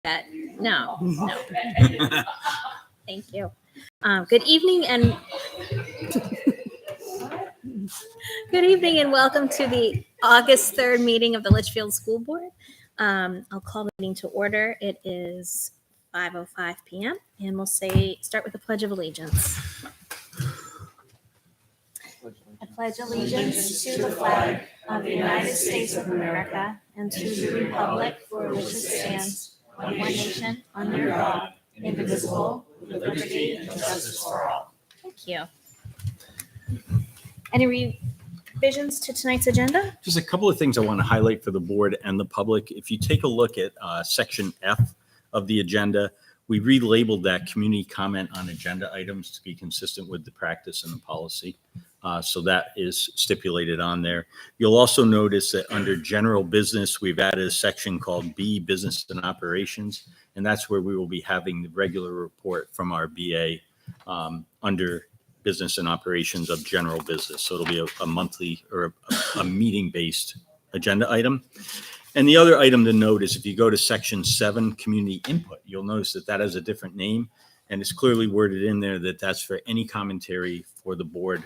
that. No. Thank you. Good evening and welcome to the August 3rd meeting of the Litchfield School Board. I'll call the meeting to order. It is 5:05 p.m. and we'll start with the Pledge of Allegiance. I pledge allegiance to the flag of the United States of America and to the republic for which it stands, one nation, under God, indivisible, with liberty and justice for all. Thank you. Any revisions to tonight's agenda? Just a couple of things I want to highlight for the board and the public. If you take a look at section F of the agenda, we relabeled that community comment on agenda items to be consistent with the practice and the policy. So that is stipulated on there. You'll also notice that under general business, we've added a section called B, business and operations. And that's where we will be having the regular report from our BA under business and operations of general business. So it'll be a monthly or a meeting-based agenda item. And the other item to note is if you go to section 7, community input, you'll notice that that has a different name. And it's clearly worded in there that that's for any commentary for the board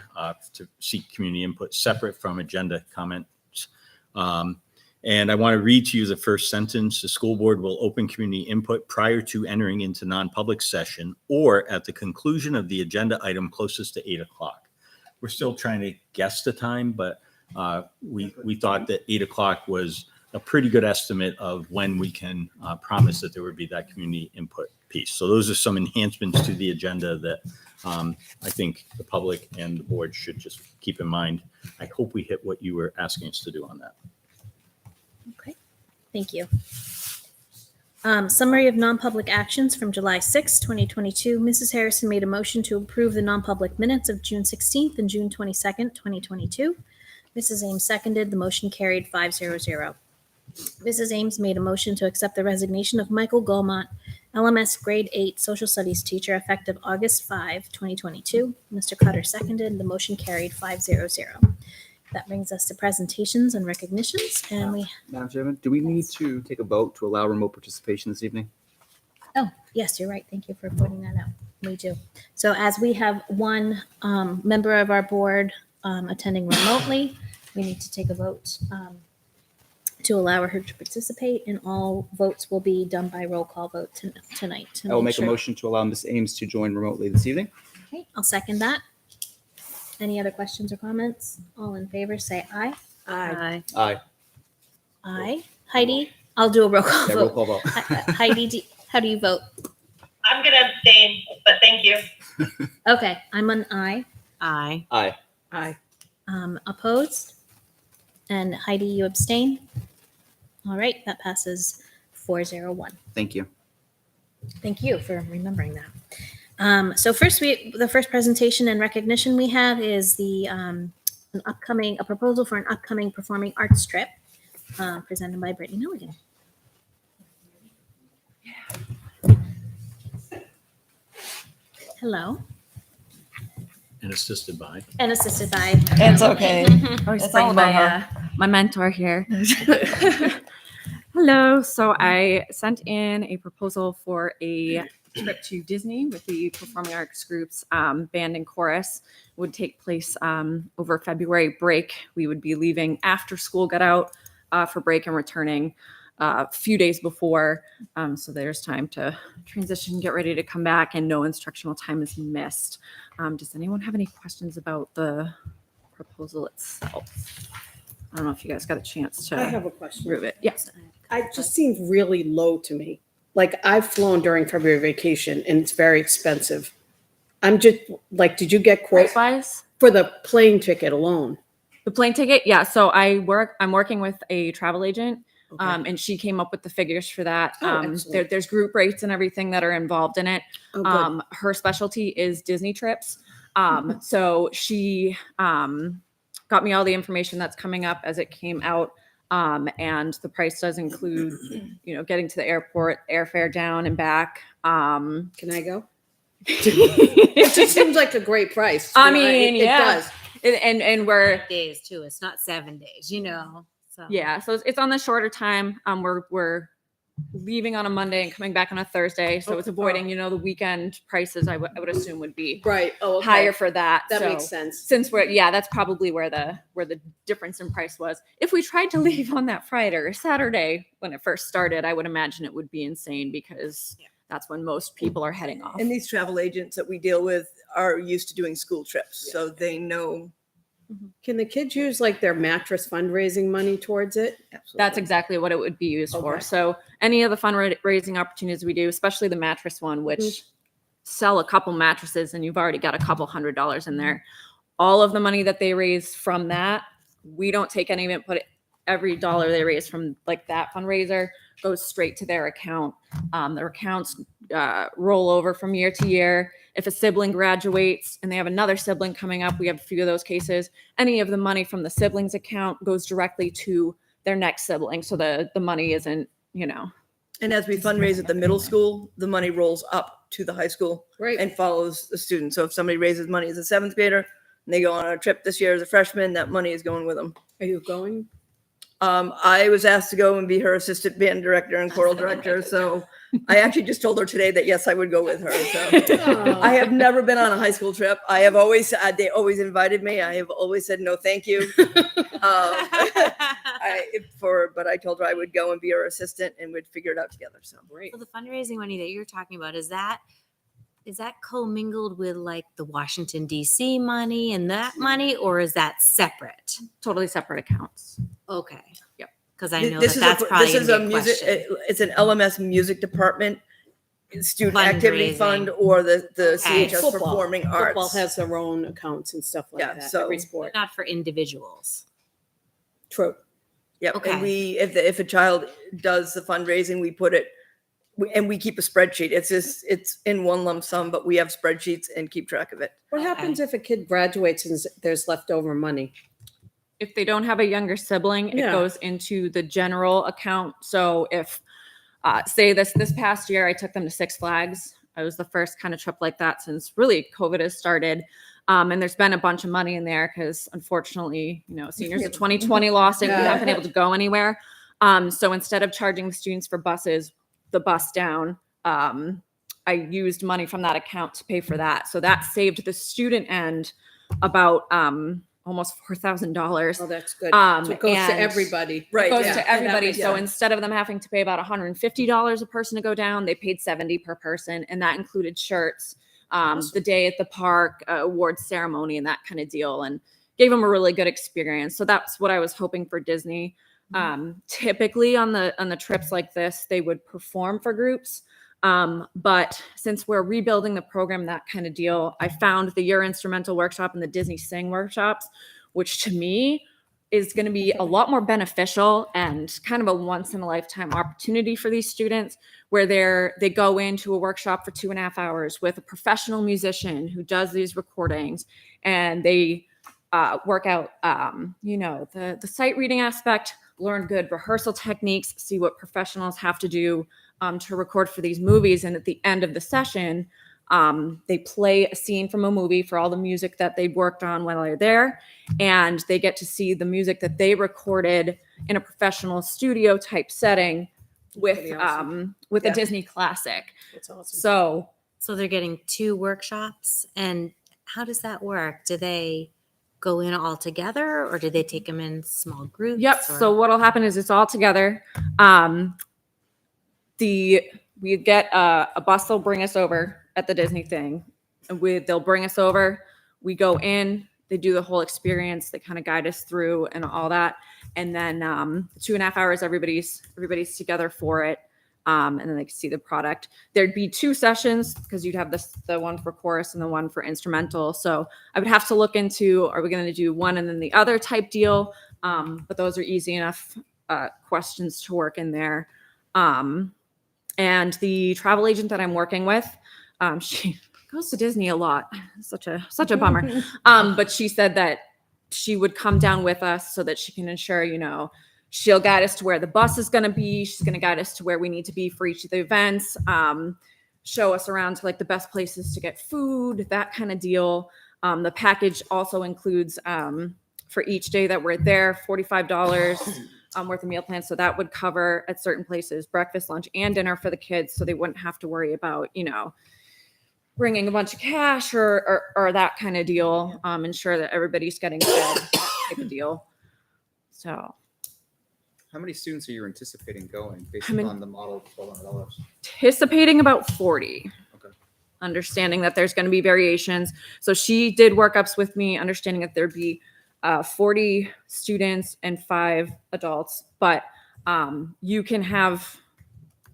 to seek community input separate from agenda comments. And I want to read to you the first sentence. The school board will open community input prior to entering into non-public session or at the conclusion of the agenda item closest to 8 o'clock. We're still trying to guess the time, but we thought that 8 o'clock was a pretty good estimate of when we can promise that there would be that community input piece. So those are some enhancements to the agenda that I think the public and the board should just keep in mind. I hope we hit what you were asking us to do on that. Okay, thank you. Summary of non-public actions from July 6, 2022. Mrs. Harrison made a motion to approve the non-public minutes of June 16th and June 22nd, 2022. Mrs. Ames seconded. The motion carried 5-0-0. Mrs. Ames made a motion to accept the resignation of Michael Gulmont, LMS Grade 8 Social Studies teacher, effective August 5, 2022. Mr. Cutter seconded. The motion carried 5-0-0. That brings us to presentations and recognitions. And Madam Chairman, do we need to take a vote to allow remote participation this evening? Oh, yes, you're right. Thank you for pointing that out. We do. So as we have one member of our board attending remotely, we need to take a vote to allow her to participate, and all votes will be done by roll call vote tonight. I will make a motion to allow Ms. Ames to join remotely this evening. Okay, I'll second that. Any other questions or comments? All in favor, say aye. Aye. Aye. Aye. Heidi, I'll do a roll call Yeah, vote. roll call vote. Heidi, how do you vote? I'm going to abstain, but thank you. Okay, I'm an aye. Aye. Aye. Aye. Opposed? And Heidi, you abstain? All right, that passes 4-0-1. Thank you. Thank you for remembering that. So first, the first presentation and recognition we have is a proposal for an upcoming performing arts trip presented by Brittany Milligan. Hello. And assisted by. It's okay. It's all about my mentor here. Hello. So I sent in a proposal for a trip to Disney with the performing arts groups, band and chorus. It would take place over February break. We would be leaving after school got out for break and returning a few days before. So there's time to transition, get ready to come back, and no instructional time is missed. Does anyone have any questions about the proposal itself? I don't know if you guys got a chance to I have a question. prove it. Yes. It just seems really low to me. Like, I've flown during February vacation and it's very expensive. I'm just like, did you get quotes Price-wise? for the plane ticket alone? The plane ticket? Yeah. So I'm working with a travel agent. Okay. And she came up with the figures for that. Oh, excellent. There's group rates and everything that are involved in it. Oh, good. Her specialty is Disney trips. So she got me all the information that's coming up as it came out. And the price does include, getting to the airport, airfare down and back. Can I go? It just seems like a great price. I mean, it does. And we're days too. It's not 7 days, So yeah. So it's on the shorter time. We're leaving on a Monday and coming back on a Thursday. So it's Okay. avoiding, the weekend prices I would assume would be Right. Oh, okay. higher for that. That So makes sense. since that's probably where the difference in price was. If we tried to leave on that Friday or Saturday when it first started, I would imagine it would be insane because that's when most people are heading off. And these travel agents that we deal with are used to doing school trips, so they know. Can the kids use like their mattress fundraising money towards it? Absolutely. That's exactly what it would be used for. Okay. So any of the fundraising opportunities we do, especially the mattress one, which sell a couple mattresses and you've already got a couple $100s in there. All of the money that they raise from that, we don't take any of it, but every dollar they raise from like that fundraiser goes straight to their account. Their accounts roll over from year to year. If a sibling graduates and they have another sibling coming up, we have a few of those cases. Any of the money from the sibling's account goes directly to their next sibling. So the money isn't, And as we fundraise at the middle school, the money rolls up to the high school Right. and follows the student. So if somebody raises money as a 7th grader and they go on a trip this year as a freshman, that money is going with them. Are you going? I was asked to go and be her assistant band director and choral director. So I actually just told her today that yes, I would go with her. So I have never been on a high school trip. I have always, they always invited me. I have always said no, thank you. But I told her I would go and be her assistant and we'd figure it out together. So Great. So the fundraising money that you're talking about, is that commingled with like the Washington DC money and that money, or is that separate? totally separate accounts. Okay. Yep. Because I know this that's is probably this is gonna a be music. question. It's an LMS music department student activity Fundraising. fund or the Okay. CHS Performing Arts. Football has their own accounts and stuff like Yeah, that. so- Every sport. Not for individuals. True. Yep. Okay. And if a child does the fundraising, we put it, and we keep a spreadsheet. It's in one lump sum, but we have spreadsheets and keep track of it. What happens if a kid graduates and there's leftover money? If they don't have a younger sibling, it Yeah. goes into the general account. So if, say this past year, I took them to Six Flags. It was the first kind of trip like that since really COVID has started. And there's been a bunch of money in there because unfortunately, seniors of 2020 lost it. We haven't been able to go anywhere. So instead of charging the students for buses, the bus down, I used money from that account to pay for that. So that saved the student end about almost $4,000. Oh, that's good. Um, So it goes to and- everybody. Right. It goes yeah. to everybody. makes So sense. instead of them having to pay about $150 a person to go down, they paid $70 per person, and that included shirts, the day at the park, awards ceremony, and that kind of deal, and gave them a really good experience. So that's what I was hoping for Disney. Typically on the trips like this, they would perform for groups. But since we're rebuilding the program, that kind of deal, I found the Your Instrumental workshop and the Disney Sing workshops, which to me is going to be a lot more beneficial and kind of a once in a lifetime opportunity for these students where they go into a workshop for 2.5 hours with a professional musician who does these recordings, and they work out, the sight reading aspect, learn good rehearsal techniques, see what professionals have to do to record for these movies. And at the end of the session, they play a scene from a movie for all the music that they worked on while they're there. And they get to see the music that they recorded in a professional studio type setting with, Pretty awesome. with Yeah. a Disney classic. That's awesome. So So they're getting 2 workshops, and how does that work? Do they go in all together, or do they take them in small groups? yep. or- So what'll happen is it's all together. We get a bus will bring us over at the Disney thing, and they'll bring us over. We go in, they do the whole experience, they kind of guide us through and all that, and then 2.5 hours, everybody's together for it, and then they can see the product. There'd be 2 sessions because you'd have the one for chorus and the one for instrumental. So I would have to look into, are we going to do one and then the other type deal? But those are easy enough questions to work in there. And the travel agent that I'm working with, she goes to Disney a lot. Such a bummer. But she said that she would come down with us so that she can ensure, she'll guide us to where the bus is going to be. She's going to guide us to where we need to be for each of the events, show us around to like the best places to get food, that kind of deal. The package also includes, for each day that we're there, $45 worth of meal plans. So that would cover at certain places breakfast, lunch, and dinner for the kids, so they wouldn't have to worry about, bringing a bunch of cash or that kind of deal. Ensure that everybody's getting fed, that type of deal. So How many students are you anticipating going based I mean- on the model of $1,200? anticipating about 40. Okay. Understanding that there's going to be variations. So she did workups with me, understanding that there'd be 40 students and 5 adults, but you can have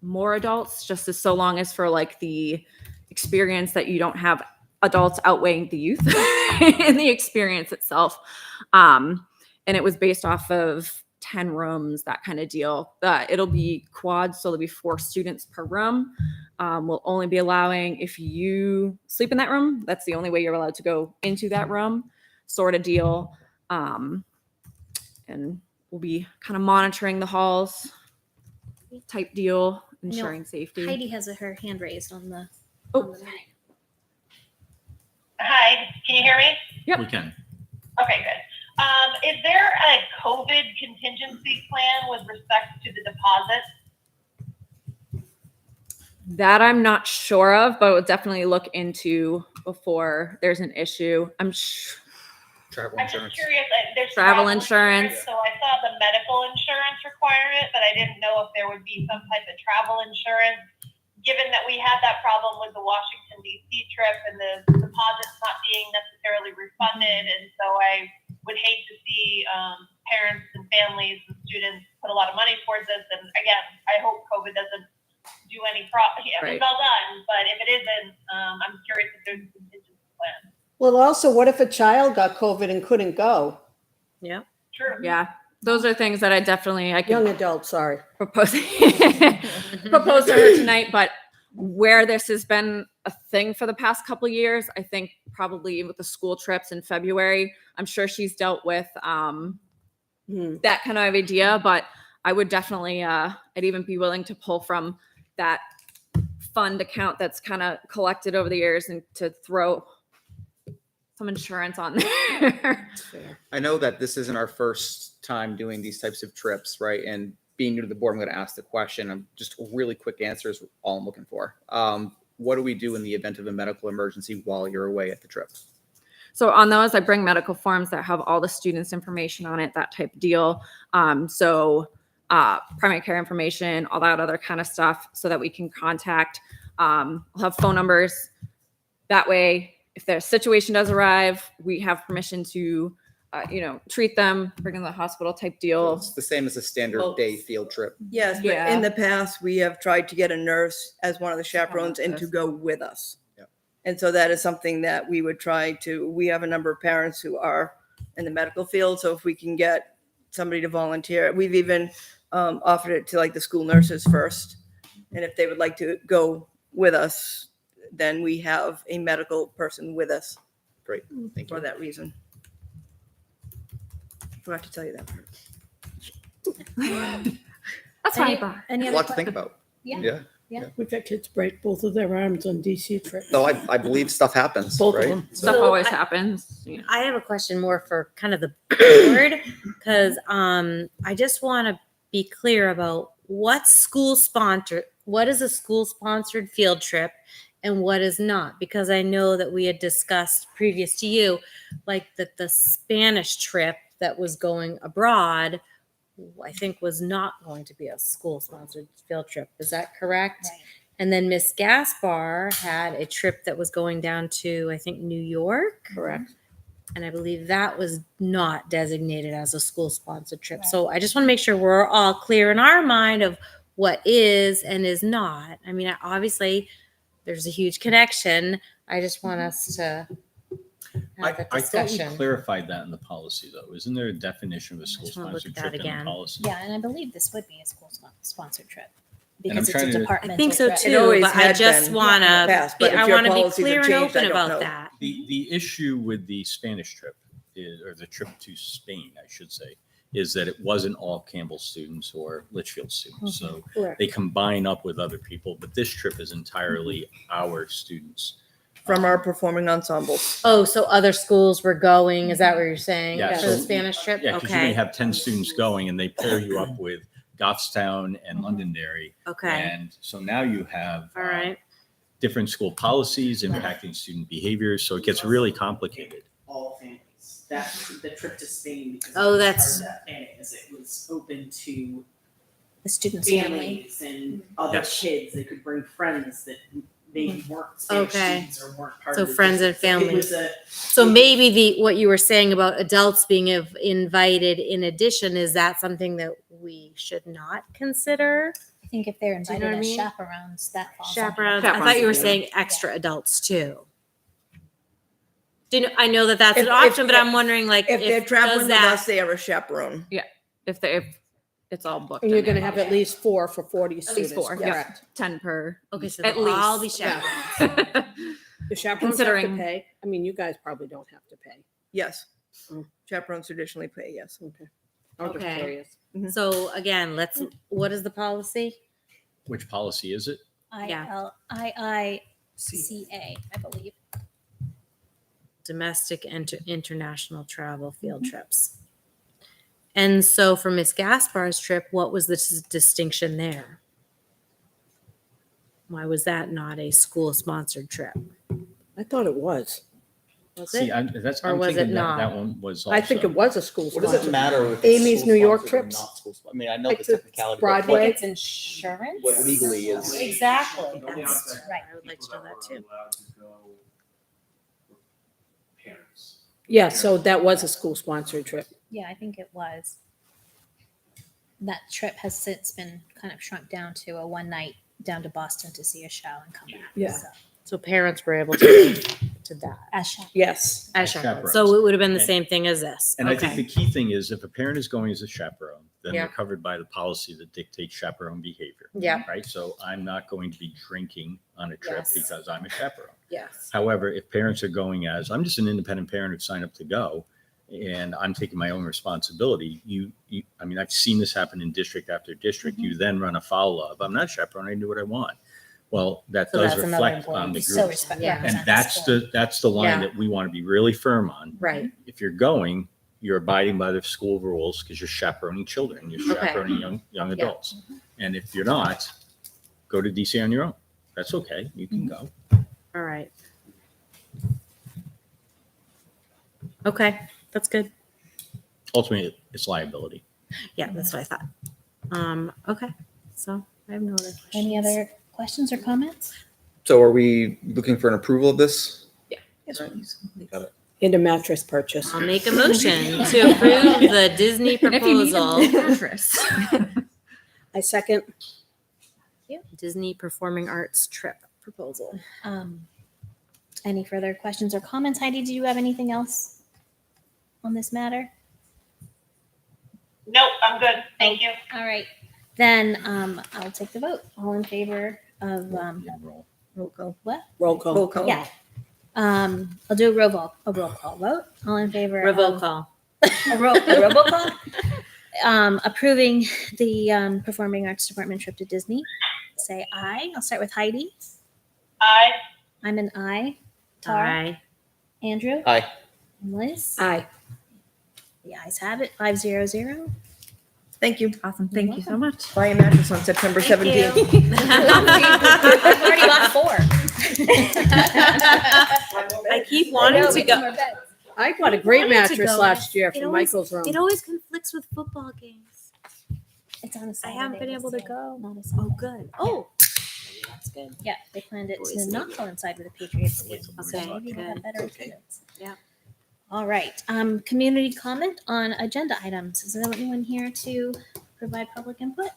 more adults just as so long as for like the experience that you don't have adults outweighing the youth in the experience itself. And it was based off of 10 rooms, that kind of deal. It'll be quad, so there'll be 4 students per room. We'll only be allowing if you sleep in that room. That's the only way you're allowed to go into that room, sort of deal. And we'll be kind of monitoring the halls type deal, ensuring safety. Heidi has her hand raised on the. Oh, Hi, can you hear me? Yep. We can. Okay, good. Is there a COVID contingency plan with respect to the deposit? that I'm not sure of, but we'll definitely look into before there's an issue. Travel I'm just insurance. curious, there's Travel insurance. So I saw the medical insurance requirement, but I didn't know if there would be some type of travel insurance. Given that we had that problem with the Washington DC trip and the deposits not being necessarily refunded, and so I would hate to see parents and families and students put a lot of money towards this. And again, I hope COVID doesn't do any Right. it's all done, but if it isn't, I'm curious if there's a contingency plan. Well, also, what if a child got COVID and couldn't go? True. Yeah, those are things that I Young can adult, sorry. propose propose to her tonight. But where this has been a thing for the past couple of years, I think probably with the school trips in February, I'm sure she's dealt with that kind of idea. But I would definitely, I'd even be willing to pull from that fund account that's kind of collected over the years and to throw some insurance on there. I know that this isn't our first time doing these types of trips, right? And being new to the board, I'm going to ask the question. I'm just a really quick answer is all I'm looking for. What do we do in the event of a medical emergency while you're away at the trip? So on those, I bring medical forms that have all the students' information on it, that type of deal. Primary care information, all that other kind of stuff, so that we can contact. We'll have phone numbers. That way, if their situation does arrive, we have permission to, treat them, bring them to the hospital type deal. It's the same as a standard day field trip. Yes, but Yeah. in the past, we have tried to get a nurse as one of the chaperones and to go with us. Yep. And so that is something that we would try to, we have a number of parents who are in the medical field. So if we can get somebody to volunteer, we've even offered it to like the school nurses first. And if they would like to go with us, then we have a medical person with us Great. Thank for you. that reason. Forgot to tell you that part. That's fine. Bob. Any A other lot to think about. Yeah. Yeah. We've had kids break both of their arms on DC trips. So I believe stuff happens, Both of right? them. Stuff So always I- happens. Yeah. I have a question more for kind of the board, because I just want to be clear about what is a school sponsored field trip and what is not, because I know that we had discussed previous to you, like that the Spanish trip that was going abroad, I think was not going to be a school sponsored field trip. Is that correct? Right. And then Miss Gaspar had a trip that was going down to, I think, New York. Correct. And I believe that was not designated as a school-sponsored trip. So I just want to make sure we're all clear in our mind of what is and is not. I mean, obviously, there's a huge connection. I just want us to have a I thought we discussion. clarified that in the policy, though. Isn't there a definition of a school just wanna look sponsored at that trip in the again. policy? Yeah, and I believe this would be a school sponsored trip And I'm because it's a trying to- departmental I think so trip. It too, always but I had just been want in the to, past, but if I your want to be policies have clear and changed, I open don't about know. that. The issue with the Spanish trip or the trip to Spain, I should say, is that it wasn't all Campbell students or Litchfield students. So Correct. they combine up with other people, but this trip is entirely our students. from our performing ensembles. Oh, so other schools were going, is that what you're saying? Yeah, For the so- Spanish trip? Yeah, because you may Okay, have 10 students going and they pair you up with Goffstown and Londonderry. okay, And so now you have all right. different school policies impacting student behavior. So it gets really complicated. All families. That's the trip to Spain. Because Oh, that that's- was part of that planning, is it was open to The student's family. families and other Yes. kids. They could bring friends that maybe weren't Spanish Okay. students or weren't part So of the friends and district. So it was families. a- So maybe what you were saying about adults being invited in addition, is that something that we should not consider? I think if they're Do you know invited what I as mean? chaperones, that falls under Chaperones, that. I thought you were Chaperones, saying extra adults too. Do you know, I know that that's If- an option, if- but I'm wondering like, If they're traveling does with that- us, they have a chaperone. If it's all booked. And you're in gonna there. have at least 4 for 40 At students. least 4, yeah. Correct. 10 per. Okay, so At they'll all be least. chaperones. The chaperones have to Considering- pay. I mean, you guys probably don't have to pay. Yes. Mm. Chaperones traditionally pay, yes. Okay. I'm just Okay. curious. So again, what is the policy? Which policy is it? IICA, I believe. Domestic and international travel field trips. And so for Miss Gaspar's trip, what was the distinction there? Why was that not a school-sponsored trip? I thought it was. Was See, it? I'm Or was it thinking not? that one was also. I think it was a school What does it sponsored. matter? If Amy's it's New York school-sponsored or trips? not school-sponsored? I mean, I know Like the the technicality. Broadway? I think it's insurance. What legally is. Exactly. The only That's outside right. I would like to know that people too. are allowed to go with parents. Yeah, so that was a school sponsored trip. Yeah, I think it was. That trip has since been kind of shrunk down to a one night down to Boston to see a show and come back. Yeah. So, So parents were able to to that. as chaperones. Yes. As As chaperones. chaperones. So it would have been the And- same thing as this. And I think Okay. the key thing is if a parent is going as a chaperone, then Yeah. they're covered by the policy that dictates chaperone behavior. Yeah. Right? So I'm not going to be drinking on a trip Yes. because I'm a chaperone. Yes. However, if parents are going as, I'm just an independent parent who signed up to go and I'm taking my own responsibility, I mean, I've seen this happen in district after district. You then run afoul of, I'm not chaperone, I do what I want. Well, that So does that's another reflect important on the piece. So group. respect. Yeah. represent And that's school. that's the line Yeah. that we want to be really firm on. Right. If you're going, you're abiding by the school rules because you're chaperoning children, you're Okay. chaperoning young adults. And if you're not, go to DC on your own. That's okay. You can go. All right. Okay, that's good. Ultimately, it's liability. Yeah, that's what I thought. Okay, so I have no other questions. Any other questions or comments? So are we looking for an approval of this? Yes, please. Got it. And a mattress purchase. I'll make a motion to approve the Disney If you need a proposal. mattress. I second. Disney Performing Arts trip proposal. Any further questions or comments? Heidi, do you have anything else on this matter? Nope, I'm good. Thank you. All right, then I'll take the vote. All in favor of Roll call. what? Roll call. Roll call. Yeah. I'll do a roll call vote. All in favor of Revoke call. a roll call. Approving the Performing Arts Department trip to Disney. Say aye. I'll start with Heidi. Aye. I'm an aye. Tara, Aye. Andrew, Aye. and Liz. Aye. The ayes have it. 500. Thank you. Awesome. Thank you so much. Buy a mattress on September 17th. I've already bought 4. I keep wanting to go. I bought a great wanted to mattress go. last year It for always- Michael's room. It always conflicts with football games. It's on a I Saturday. haven't been able to so go. Not a Oh, Sunday. good. Oh, that's good. Yeah, they planned it Boys to not league. coincide with the Patriots game. So Okay, maybe we'll have good. better Okay. attendance. Yeah. All right. Community comment on agenda items. Is there anyone here to provide public input?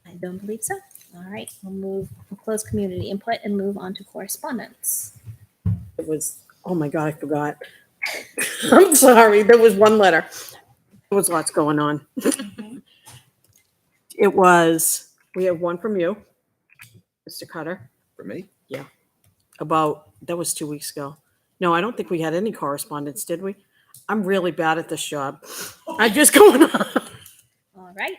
I don't believe so. All right, we'll close community input and move on to correspondence. It was, oh my God, I forgot. I'm sorry. There was one letter. There was lots going on. It was, we have one from you, Mr. Cutter, For me? about, that was 2 weeks ago. No, I don't think we had any correspondence, did we? I'm really bad at this job. I'm just going on. All right.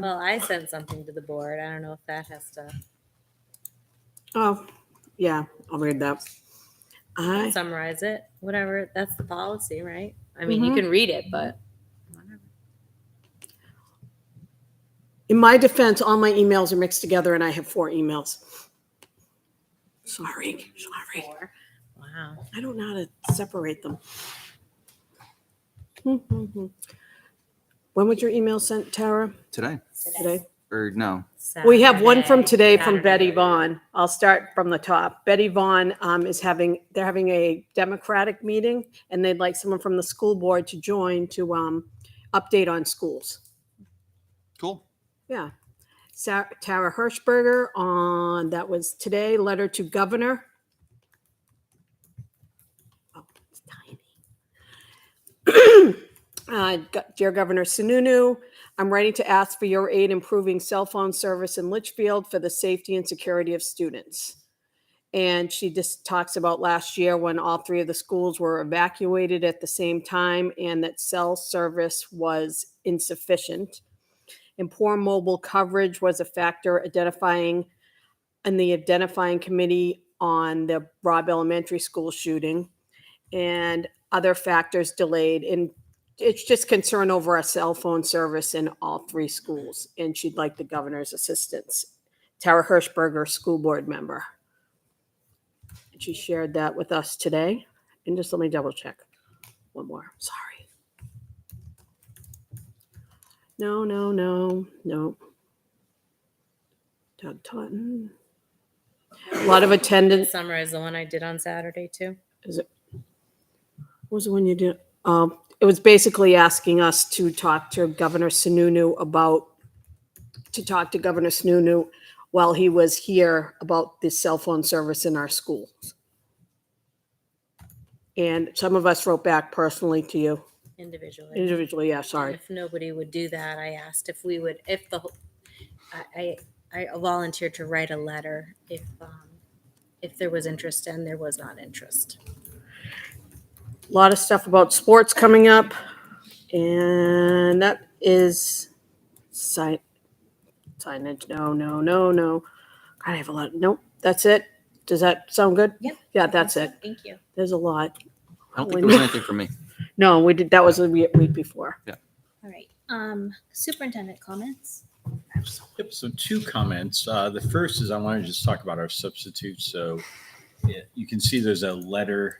Well, I sent something to the board. I don't know if that has to. Oh, yeah, I'll read that. I, Summarize it, whatever. That's the policy, right? I mean, you can read it, but whatever. in my defense, all my emails are mixed together and I have 4 emails. Sorry. Wow. I don't know how to separate them. When was your email sent, Tara? Today Today? or no? We have one from Saturday. today from Betty Vaughn. I'll start from the top. Betty Vaughn they're having a Democratic meeting and they'd like someone from the school board to join to update on schools. Cool. Yeah. Tara Hirschberger that was today, letter to governor. Oh, it's tiny. Dear Governor Sununu, I'm writing to ask for your aid improving cell phone service in Litchfield for the safety and security of students. And she just talks about last year when all 3 of the schools were evacuated at the same time and that cell service was insufficient. And poor mobile coverage was a factor identifying committee on the Robb Elementary School shooting, and other factors delayed. And it's just concern over a cell phone service in all 3 schools. And she'd like the governor's assistance. Tara Hirschberger, school board member. And she shared that with us today. And just let me double check. One more. Sorry. No. Doug Totten. A lot of attendance. Summarize the one I did on Saturday too. What was the one you did? It was basically asking us to talk to Governor Sununu while he was here about the cell phone service in our schools. And some of us wrote back personally to you. Individually, yeah, sorry. And if nobody would do that, I asked if we would, I volunteered to write a letter if there was interest and there was not interest. A lot of stuff about sports coming up. And that is signage. No. God, I have a lot. Nope, that's it. Does that sound good? Yep. Yeah, that's it. Thank you. There's a lot. I don't think there was anything for me. No, we did. That was the week before. All right. Superintendent comments. Yep, so 2 comments. The first is I want to just talk about our substitutes. So you can see there's a letter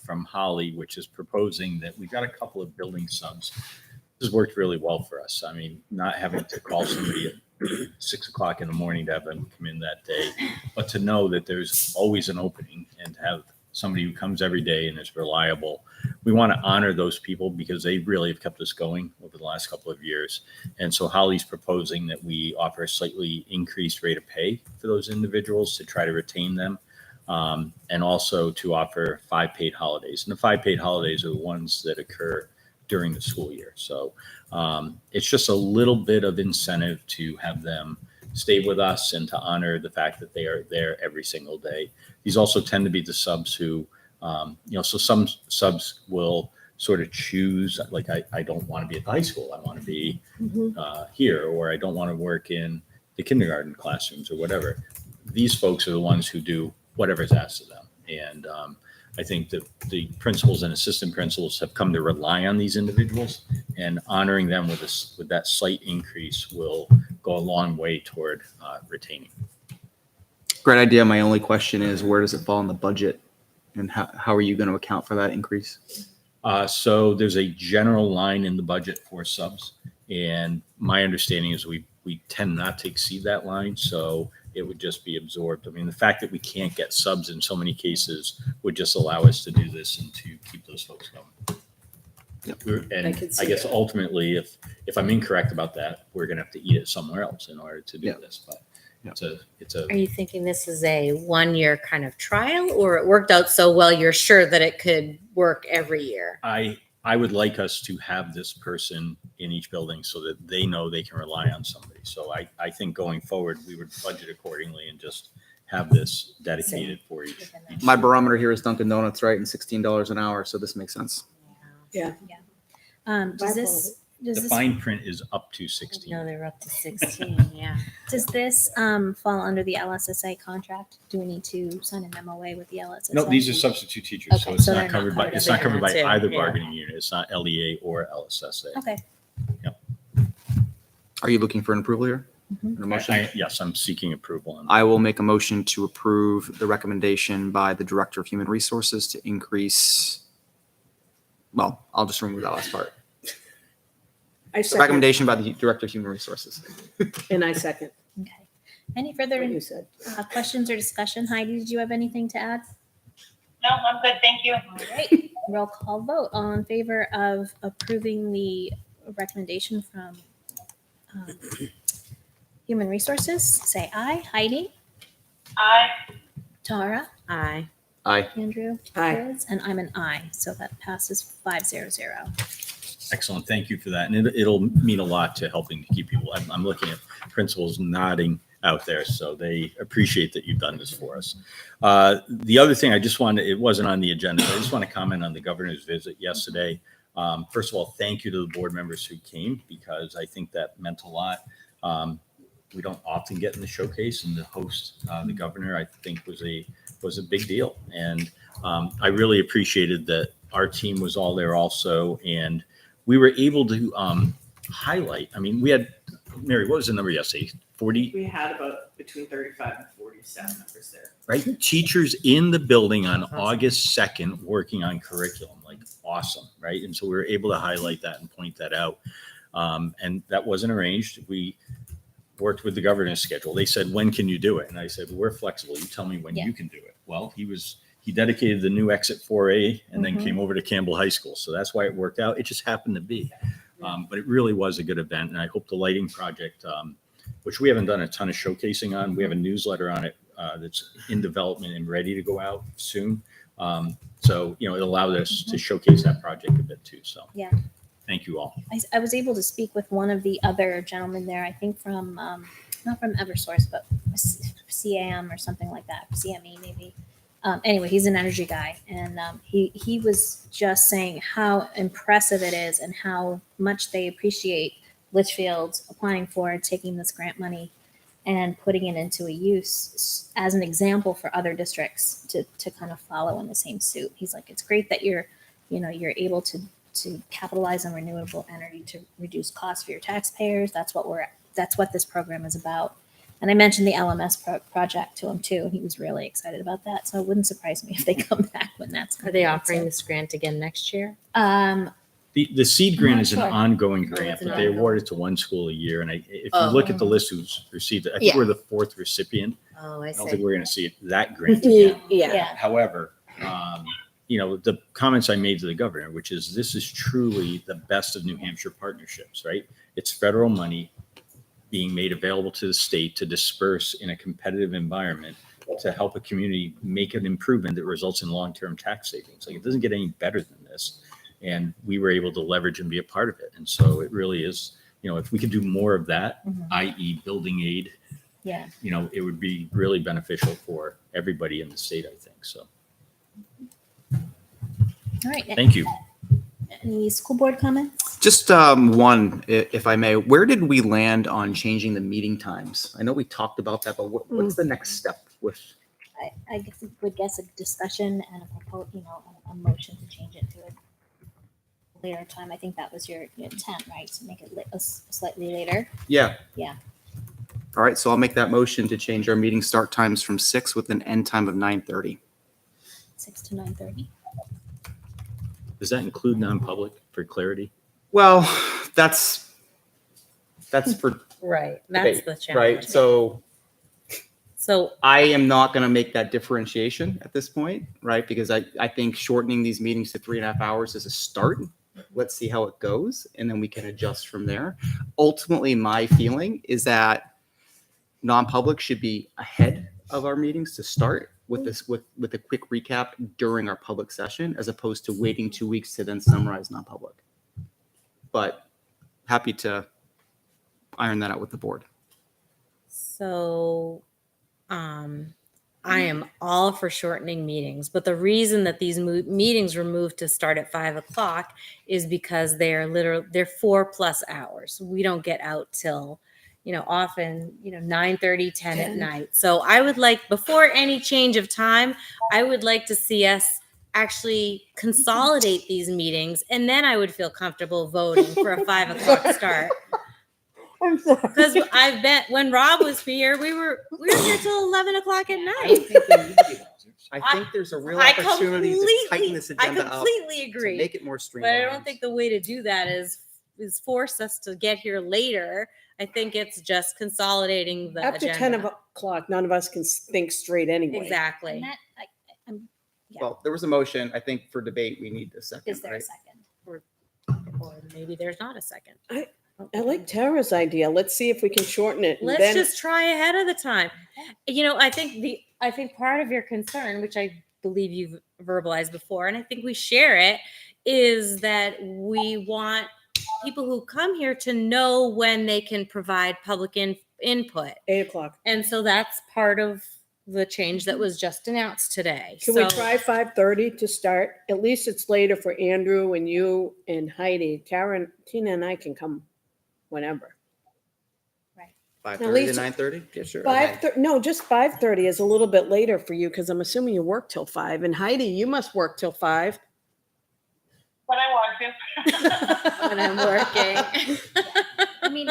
from Holly, which is proposing that we've got a couple of building subs. This has worked really well for us. I mean, not having to call somebody at 6 o'clock in the morning to have them come in that day, but to know that there's always an opening and to have somebody who comes every day and is reliable. We want to honor those people because they really have kept us going over the last couple of years. And so Holly's proposing that we offer a slightly increased rate of pay for those individuals to try to retain them. And also to offer 5 paid holidays. And the 5 paid holidays are the ones that occur during the school year. So it's just a little bit of incentive to have them stay with us and to honor the fact that they are there every single day. These also tend to be the subs who, so some subs will sort of choose, like, I don't want to be at the high school. I want to be here, or I don't want to work in the kindergarten classrooms or whatever. These folks are the ones who do whatever's asked of them. And I think that the principals and assistant principals have come to rely on these individuals, and honoring them with that slight increase will go a long way toward retaining. Great idea. My only question is, where does it fall in the budget, and how are you going to account for that increase? So there's a general line in the budget for subs, and my understanding is we tend not to exceed that line, so it would just be absorbed. I mean, the fact that we can't get subs in so many cases would just allow us to do this and to keep those folks going. Yep. And I guess ultimately, if I'm incorrect about that, we're going to have to eat it somewhere else in order to do this. But it's a. Are you thinking this is a 1-year kind of trial, or it worked out so well you're sure that it could work every year? I would like us to have this person in each building so that they know they can rely on somebody. So I think going forward, we would budget accordingly and just have this dedicated for each. My barometer here is Dunkin' Donuts, right? And $16 an hour. So this makes sense. Yeah. Does this Does The this, fine print is up to 16. No, they're up to 16. Yeah. does this fall under the LSSA contract? Do we need to sign an MOA with the LSSA? No, these are substitute teachers, so Okay, it's so not they're not covered by, covered it's under not covered by that too, either yeah. bargaining unit. It's not LEA or LSSA. Okay. Are you looking for an approval here? Mhm. Or a motion? Yes, I'm seeking approval on that. I will make a motion to approve the recommendation by the Director of Human Resources to increase, well, I'll just remove that last part. I The second, recommendation by the Director of Human Resources. and I second Okay. Any what further you said. questions or discussion? Heidi, did you have anything to add? No, I'm good, thank you. All right. Roll call vote. All in favor of approving the recommendation from Human Resources, say aye. Heidi, Aye. Tara, Aye. Aye. Andrew, Aye. Liz, and I'm an aye. So that passes 500. Excellent. Thank you for that. And it'll mean a lot to helping to keep people. I'm looking at principals nodding out there, so they appreciate that you've done this for us. The other thing I just wanted, it wasn't on the agenda, but I just want to comment on the governor's visit yesterday. First of all, thank you to the board members who came, because I think that meant a lot. We don't often get in the showcase, and to host the governor, I think was a big deal. And I really appreciated that our team was all there also, and we were able to highlight. I mean, we had, Mary, what was the number yesterday? 40, We had about between 35 and 40 staff members there. right? Teachers in the building on August 2nd working on curriculum, like awesome, right? And so we were able to highlight that and point that out. And that wasn't arranged. We worked with the governor's schedule. They said, when can you do it? And I said, we're flexible. You tell me when Yeah. you can do it. Well, he dedicated the new exit 4A and then Mhm. came over to Campbell High School. So that's why it worked out. It just happened to be. But it really was a good event. And I hope the lighting project, which we haven't done a ton of showcasing on, we have a newsletter on it that's in development and ready to go out soon. So, it allowed us to showcase that project a bit too. So Yeah. thank you all. I was able to speak with one of the other gentlemen there, I think from, not from Eversource, but CAM or something like that, CME maybe. Anyway, he's an energy guy, and he was just saying how impressive it is and how much they appreciate Litchfield applying for taking this grant money and putting it into a use as an example for other districts to kind of follow in the same suit. He's like, it's great that you're able to capitalize on renewable energy to reduce costs for your taxpayers. That's what this program is about. And I mentioned the LMS project to him too. He was really excited about that. So it wouldn't surprise me if they come back when that's. Are they offering this grant again next year? The seed grant not is an sure. ongoing Oh, grant, it's an but they ongoing. award it to one school a year. And if you Oh. look at the list who's received it, I think Yeah. we're the fourth recipient. Oh, I I don't see. think we're going to see that grant again. Yeah. However, the comments I made to the governor, which is this is truly the best of New Hampshire partnerships, right? It's federal money being made available to the state to disperse in a competitive environment to help a community make an improvement that results in long-term tax savings. Like, it doesn't get any better than this. And we were able to leverage and be a part of it. And so it really is, if we could do more of that, Mhm. i.e. building aid, Yeah. it would be really beneficial for everybody in the state, I think. So All right. thank you. Any school board comments? Just one, if I may. Where did we land on changing the meeting times? I know we talked about that, but what's the next step with? I guess would guess a discussion and a motion to change it to a later time. I think that was your intent, right? To make it slightly later. Yeah. Yeah. All right, so I'll make that motion to change our meeting start times from 6 with an end time of 9:30. 6 to 9:30. Does that include non-public for clarity? Well, that's for Right. That's debate, the challenge. right? So So I am not going to make that differentiation at this point, right? Because I think shortening these meetings to 3.5 hours is a start. Let's see how it goes, and then we can adjust from there. Ultimately, my feeling is that non-public should be ahead of our meetings to start with a quick recap during our public session, as opposed to waiting 2 weeks to then summarize non-public. But happy to iron that out with the board. So, I am all for shortening meetings, but the reason that these meetings were moved to start at 5 o'clock is because they're 4+ hours. We don't get out till, often, 9:30, 10 at night. So I would like, before any change of time, I would like to see us actually consolidate these meetings, and then I would feel comfortable voting for a 5 o'clock start. I'm sorry. Because I bet when Rob was here, we were here till 11 o'clock at I night. don't think they need to be those. I think there's a real I opportunity to tighten this I agenda up, completely to agree. make it more But streamlined. I don't think the way to do that is force us to get here later. I think it's just consolidating the After agenda. 10 o'clock, none of us can think straight anyway. Exactly. And that, I'm, Well, there was a motion. I think for debate, we need a second, is there a right? second? Or maybe there's not a second. I like Tara's idea. Let's see if we can shorten it. and Let's then- just try ahead of the time. I think part of your concern, which I believe you've verbalized before, and I think we share it, is that we want people who come here to know when they can provide public input. 8 o'clock. And so that's part of the change that was just announced today. Can we try 5:30 to start? At least it's later for Andrew and you and Heidi. Tara, Tina and I can come whenever. 5:30 least- to 9:30? Yeah, sure. Just 5:30 is a little bit later for you because I'm assuming you work till 5. And Heidi, you must work till 5. When I want to. when I'm working. I mean,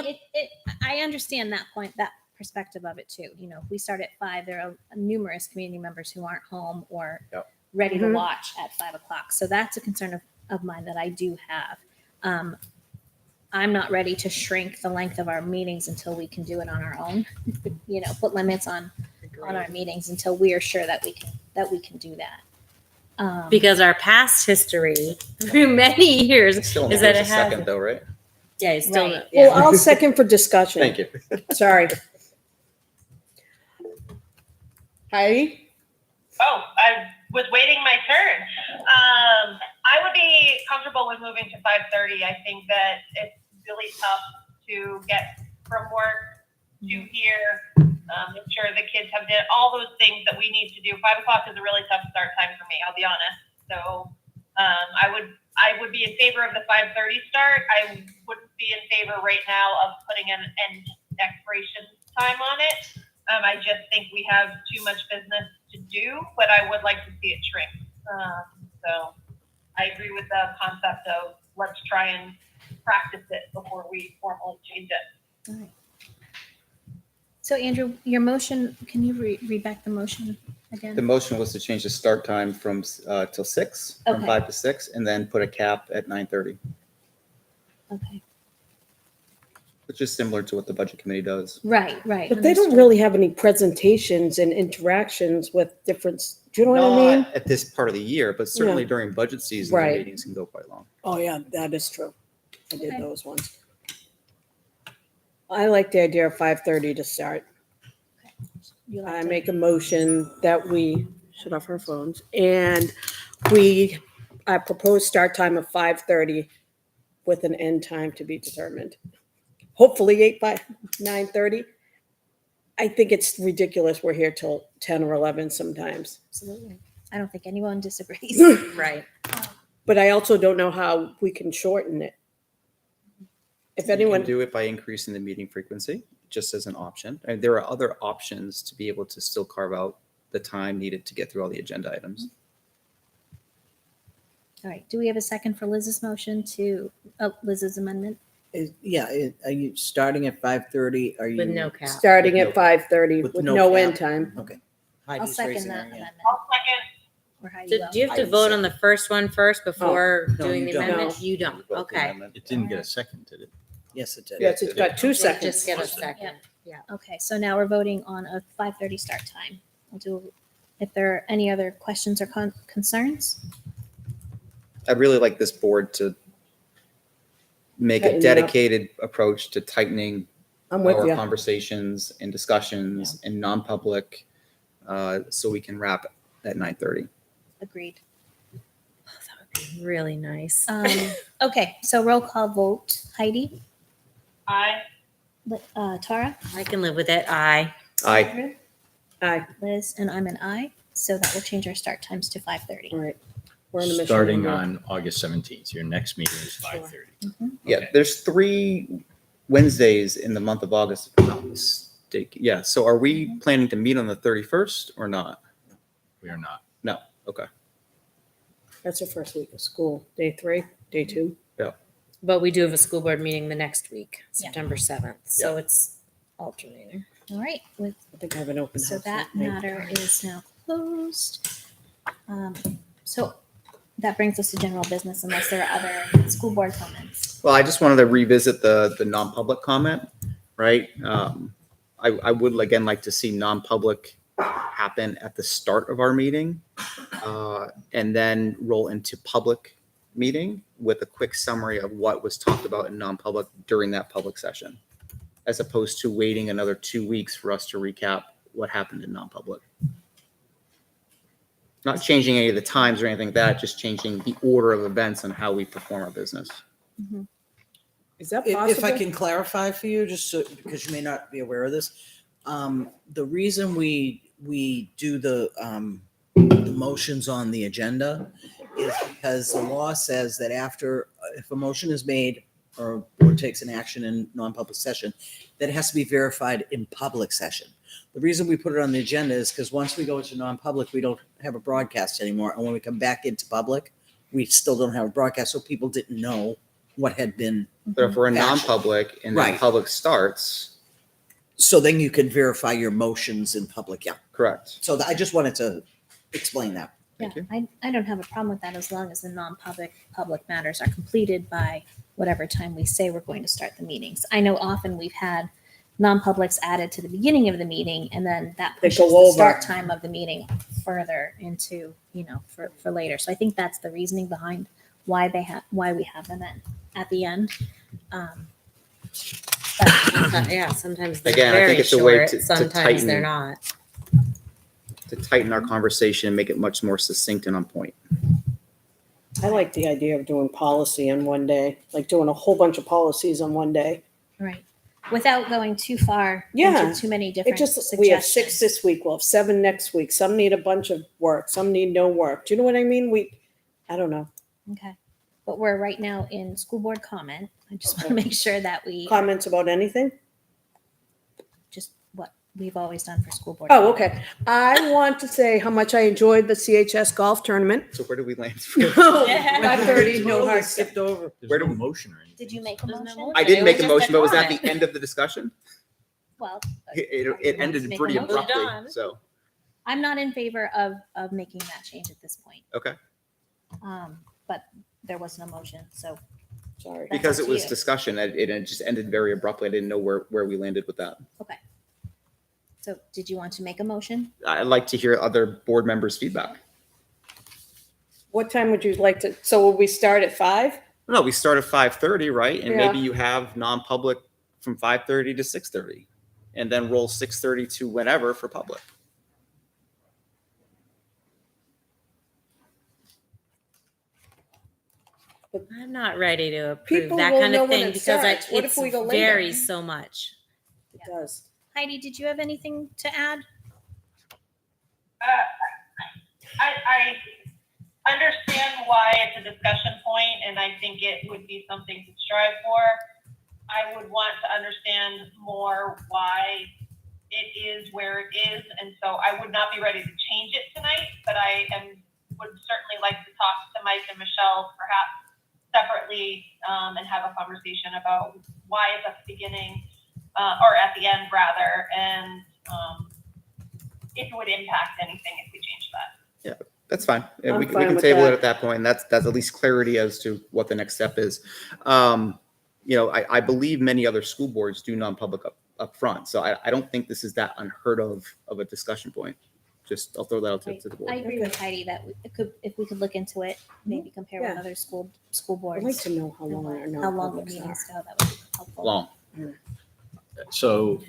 I understand that point, that perspective of it too. If we start at 5, there are numerous community members who aren't home or Yep. ready to Mhm. watch at 5 o'clock. So that's a concern of mine that I do have. I'm not ready to shrink the length of our meetings until we can do it on our own. Put limits on our meetings until we are sure that we can do that. Because our past history through many years Still only is that there's it a has. second though, right? Yeah, it's still. Right. Yeah. Well, I'll second for discussion. Thank you. Sorry. Heidi? Oh, I was waiting my turn. I would be comfortable with moving to 5:30. I think that it's really tough to get from work to here. Make sure the kids have done all those things that we need to do. 5 o'clock is a really tough start time for me, I'll be honest. So I would be in favor of the 5:30 start. I wouldn't be in favor right now of putting an end expiration time on it. I just think we have too much business to do, but I would like to see it shrink. So I agree with the concept of let's try and practice it before we formally change it. All right. So Andrew, your motion, can you read back the motion again? The motion was to change the start time from till 6, from Okay. 5 to 6, and then put a cap at 9:30, Okay. which is similar to what the budget committee does. Right. But they don't really have any presentations and interactions with different, do you know what I mean? Not at this part of the year, but certainly Yeah. during budget season, the Right. meetings can go quite long. Oh, yeah, that is true. I did Okay. those ones. I like the idea of 5:30 to start. You like I to- make a motion that we shut off our phones and I propose start time of 5:30 with an end time to be determined. Hopefully 9:30. I think it's ridiculous. We're here till 10 or 11 sometimes. Absolutely. I don't think anyone disagrees. Right. But I also don't know how we can shorten it. If You anyone, can do it by increasing the meeting frequency, just as an option. And there are other options to be able to still carve out the time needed to get through all the agenda items. All right. Do we have a second for Liz's motion Liz's amendment? Are you starting at 5:30? Are you? With no cap. starting With at 5:30 with with no no cap. end time. Okay. I'll Heidi's second raising that her hand. amendment. I'll second. Or Heidi Do will. you have to I would vote say- on the first one first before No, doing you the don't. amendment? No. You don't. Vote the Okay. amendment. It didn't get a second, did it? Yes, it did. Yes, it's got 2 Just seconds. get a second. Okay. So now we're voting on a 5:30 start time. We'll do, if there are any other questions or concerns? I'd really like this board to make Tighten a it up. dedicated approach to tightening I'm with our you. conversations and discussions in non-public, so we can wrap at 9:30. Agreed. Really nice. Okay. So roll call vote. Heidi, I Tara, I can live with it. Aye. Aye. Aye. Liz, and I'm an aye. So that will change our start times to 5:30. All right. We're in the mission. Starting here. on August 17th. Your next meeting is 5:30. Yeah, Okay. there's 3 Wednesdays in the month of August, if I'm not mistaken. Yeah, so are we planning to meet on the 31st or not? We are not. No, okay. That's the first week of school. Day 3, day 2. But we do have a school board meeting the next week, Yeah. September 7th. So it's alternating. All right. With I think I have an open So house. that night. matter is now closed. So that brings us to general business unless there are other school board comments. Well, I just wanted to revisit the non-public comment, right? I would again like to see non-public happen at the start of our meeting, and then roll into public meeting with a quick summary of what was talked about in non-public during that public session, as opposed to waiting another 2 weeks for us to recap what happened in non-public. Not changing any of the times or anything like that, just changing the order of events and how we perform our business. Is that If possible? I can clarify for you, just so, because you may not be aware of this, the reason we do the motions on the agenda is because the law says that after, if a motion is made or board takes an action in non-public session, that it has to be verified in public session. The reason we put it on the agenda is because once we go into non-public, we don't have a broadcast anymore. And when we come back into public, we still don't have a broadcast. So people didn't know what had been. But if we're in Action. non-public and then Right. public starts, So then you can verify your motions in public. Yeah. correct. So I just wanted to explain that. Yeah, Thank I don't have a problem with that as long as the public matters are completed by whatever time we say we're going to start the meetings. I know often we've had non-publics added to the beginning of the meeting and then that They pushes go the over. start time of the meeting further into, for later. So I think that's the reasoning behind why we have them at the end. But Yeah, sometimes they're Again, I very think it's a way short. to Sometimes tighten- they're not. To tighten our conversation and make it much more succinct and on point. I like the idea of doing policy in one day, like doing a whole bunch of policies on one day. right, without going too far Yeah. into too many It different just, suggestions. we have 6 this week, we'll have 7 next week. Some need a bunch of work, some need no work. Do you know what I mean? I don't know. Okay, but we're right now in school board comment. I just want to make sure that we Comments about anything? just what we've always done for school board. Oh, comment. okay. I want to say how much I enjoyed the CHS golf tournament. So where do we land? 5:30, no Totally hard skipped over. There's Where no do we- motion or anything. Did you make a There's no motion? motion. I didn't It make was a just motion, a but was that comment. the end of the discussion? Well, It want ended to make pretty a motion? abruptly, Done. so, I'm not in favor of making that change at this point. okay. But there wasn't a motion, so Sorry. That's Because up it to was you. discussion, it just ended very abruptly. I didn't know where we landed with that. okay. So did you want to make a motion? I'd like to hear other board members' feedback. What time would you like to, so will we start at 5? No, we start at 5:30, right? And Yeah. maybe you have non-public from 5:30 to 6:30 and then roll 6:30 to whenever for public. I'm not ready to approve People that will kind know of when thing it because starts. What if it we go later? varies so much. It does. Heidi, did you have anything to add? I understand why it's a discussion point, and I think it would be something to strive for. I would want to understand more why it is where it is, and so I would not be ready to change it tonight, but would certainly like to talk to Mike and Michelle perhaps separately, and have a conversation about why it's at the beginning, or at the end rather, and if it would impact anything if we change that. That's fine. Yeah, I'm we fine can with table that. it at that point. And that's at least clarity as to what the next step is. I believe many other school boards do non-public up front. So I don't think this is that unheard of a discussion point. Just, I'll throw that out to the I board. agree with Heidi that if we could look into it, maybe compare with Yeah. other school I'd like boards. to know how long our How long the non-publics meetings are. go, that would be helpful. Long. So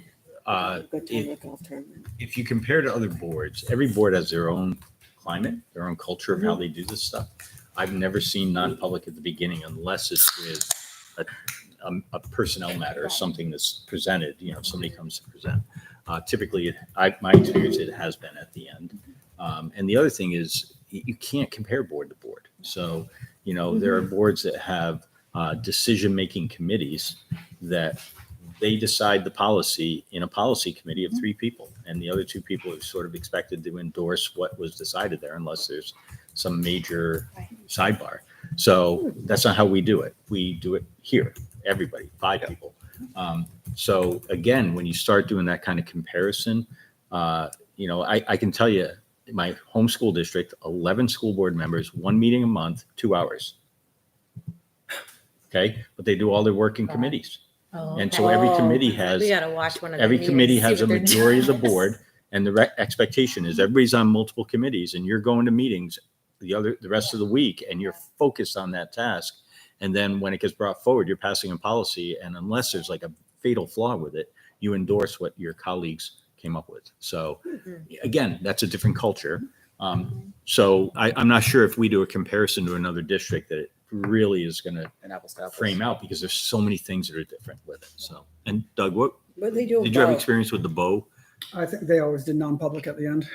Good time to golf tournament. if you compare to other boards, every board has their own climate, their own culture of how they do this stuff. I've never seen non-public at the beginning unless it's with a personnel matter or something that's presented, somebody comes to present. Typically, my experience, it has been at the end. And the other thing is you can't compare board to board. So, there are boards that have decision-making committees that they decide the policy in a policy committee of 3 people. And the other 2 people are sort of expected to endorse what was decided there unless there's some major sidebar. So that's not how we do it. We do it here, everybody, 5 people. So again, when you start doing that kind of comparison, I can tell you my home school district, 11 school board members, 1 meeting a month, 2 hours. Okay, but they do all their work in committees. Oh, And so every committee we has, gotta watch one of every their committee meetings, see has a what they're majority of the doing. board. And the expectation is everybody's on multiple committees and you're going to meetings the rest of the week and you're focused on that task. And then when it gets brought forward, you're passing a policy. And unless there's like a fatal flaw with it, you endorse what your colleagues came up with. So again, that's a different culture. So I'm not sure if we do a comparison to another district that it really is going to And apples to apples. frame out because there's so many things that are different with it. So, and Doug, what But they do. did you have both. experience with the bow? I think they always did non-public at the end.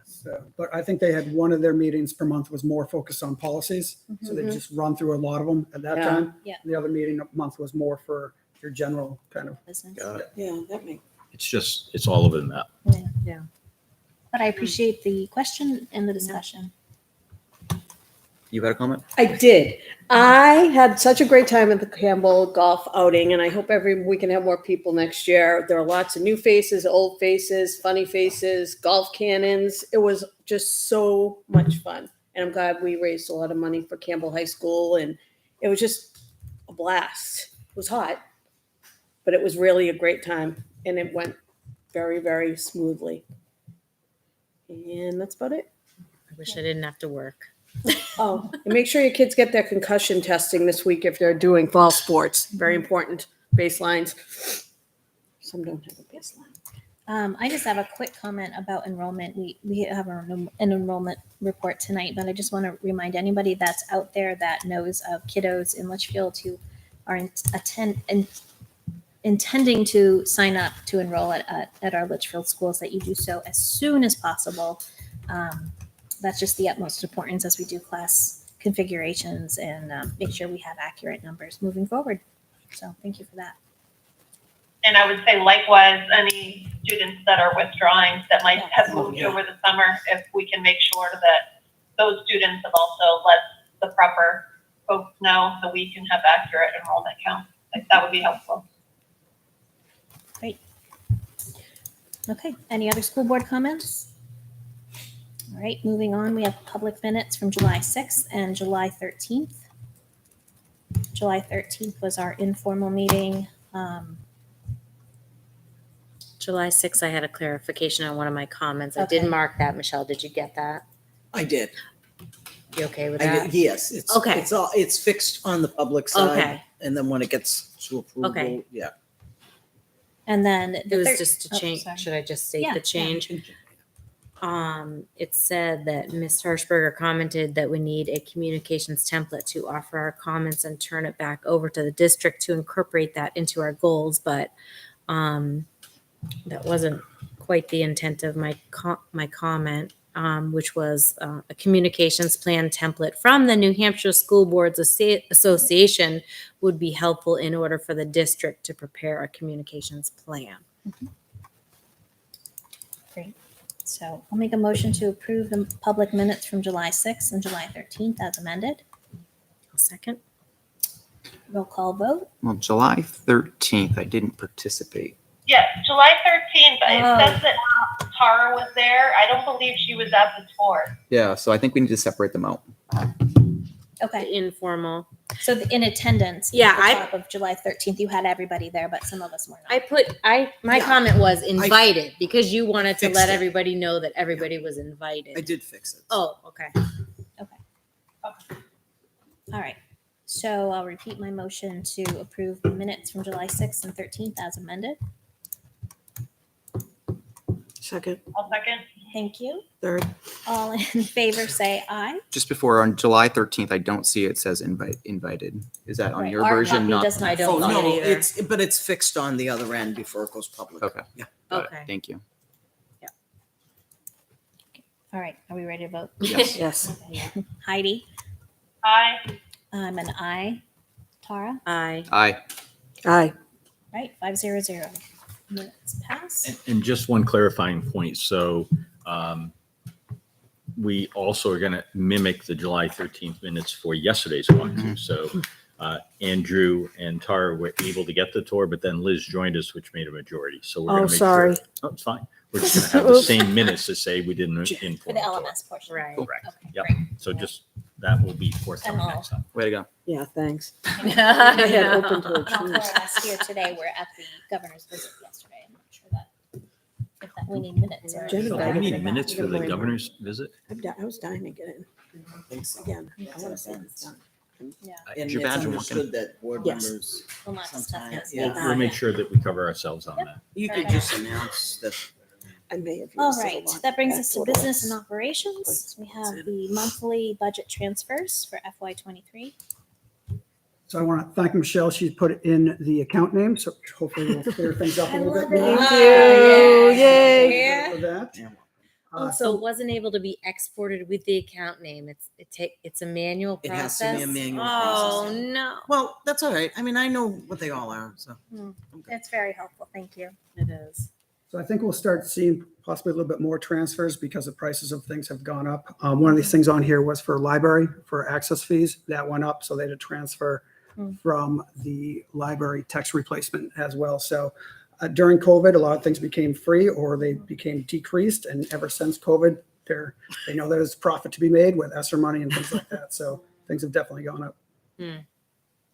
So, but I think they had one of their meetings per month was more focused on policies. So they just run through a lot of them at that Yeah. time. Yeah. The other meeting a month was more for your general kind of. Business. Yeah, that makes. It's all over the map. But I appreciate the question and the discussion. You had a comment? I did. I had such a great time at the Campbell golf outing, and I hope we can have more people next year. There are lots of new faces, old faces, funny faces, golf cannons. It was just so much fun. And I'm glad we raised a lot of money for Campbell High School, and it was just a blast. It was hot, but it was really a great time, and it went very, very smoothly. And that's about it. I wish I didn't have to work. Oh, and make sure your kids get their concussion testing this week if they're doing fall sports. Very important. Baselines. Some don't have a baseline. I just have a quick comment about enrollment. We have an enrollment report tonight, but I just want to remind anybody that's out there that knows of kiddos in Litchfield who are intending to sign up to enroll at our Litchfield schools that you do so as soon as possible. That's just the utmost importance as we do class configurations and make sure we have accurate numbers moving forward. So thank you for that. And I would say likewise, any students that are withdrawing that might have moved over the summer, if we can make sure that those students have also let the proper folks know so we can have accurate enrollment counts. Like that would be helpful. Great. Okay, any other school board comments? All right, moving on, we have public minutes from July 6th and July 13th. July 13th was our informal meeting. July 6th, I had a clarification on one of my comments. I did Okay. mark that. Michelle, did you get that? I did. You okay with I that? did. Yes. It's, Okay. it's fixed on the public side. Okay. And then when it gets to approval, Okay. yeah. And then It was just to oh, change. sorry. Should I just state Yeah, the change? It said that Ms. Hirschberger commented that we need a communications template to offer our comments and turn it back over to the district to incorporate that into our goals, but that wasn't quite the intent of my comment, which was a communications plan template from the New Hampshire School Boards Association would be helpful in order for the district to prepare a communications plan. Great. So I'll make a motion to approve the public minutes from July 6th and July 13th as amended. A second. Roll call vote. Well, July 13th, I didn't participate. Yes, July 13th, Oh. it says that Tara was there. I don't believe she was at the tour. Yeah, so I think we need to separate them out. Okay, The informal. so in attendance. Yeah, at the I- top of July 13th, you had everybody there, but some of us were not. My Yeah. comment was invited because you wanted to Fixed let it. everybody know that everybody was I invited. did fix it. Oh, okay. All right. So I'll repeat my motion to approve the minutes from July 6th and 13th as amended. Second. I'll second. Thank you. Third. All in favor, say aye. Just before, on July 13th, I don't see it says invited. Is that on Right, your our version? copy Not. does not I don't Oh, see no, it either. but it's fixed on the other end before it goes public. Okay. Yeah. Got it. Okay. Thank you. All right, are we ready to vote? Yes. Yes. Heidi, Aye. I'm an aye. Tara, Aye. Aye. Aye. right, 500. Minutes pass. And just one clarifying point. So we also are going to mimic the July 13th minutes for yesterday's one too. So Andrew and Tara were able to get the tour, but then Liz joined us, which made a majority. So we're Oh, going to make sorry. sure. Oh, it's fine. We're just going to have the same minutes to say we didn't For inform. the the tour. LMS portion. Right. Correct. Okay, Yep. great. So just that will be forthcoming And all. next time. Way to go. Yeah, thanks. I I had know. open to All a four of us here today were at the governor's visit yesterday. I'm not sure that if that we need minutes or. Jenny So got do we it. need minutes for the Good morning. governor's visit? I was dying to get in. Again, I want to say it's done. Yeah, And Is your it's badge walking? understood that board Yes. members, we'll not discuss Sometimes, this. yeah. We'll make sure that we cover ourselves on that. you could just announce that I may have. All used it a right, lot. that brings us to Total. business and operations. We have the monthly budget transfers for FY '23. So I want to thank Michelle. She's put in the account name, so hopefully we'll clear things up a I little love bit it. more. Thank Oh, you. Yay. Yeah. For that. Yeah. Also, it wasn't able to be exported with the account name. It's a manual It process. has to be a manual Oh process. no. Well, that's all right. I mean, I know what they all are, so. That's very helpful. Thank you. It is. So I think we'll start seeing possibly a little bit more transfers because the prices of things have gone up. One of these things on here was for library, for access fees. That went up, so they had to transfer from the library text replacement as well. So during COVID, a lot of things became free or they became decreased. And ever since COVID, they know there's profit to be made with ESSER money and things like that. So things have definitely gone up.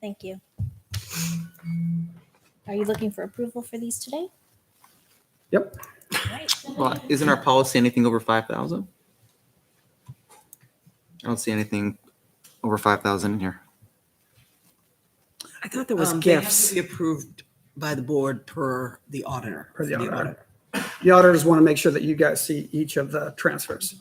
Thank you. Are you looking for approval for these today? Yep. All right. Well, isn't our policy anything over 5,000? I don't see anything over 5,000 in here. I thought there was They have gifts. to be approved by the board per the auditor. Per the auditor. The auditors want to make sure that you guys see each of the transfers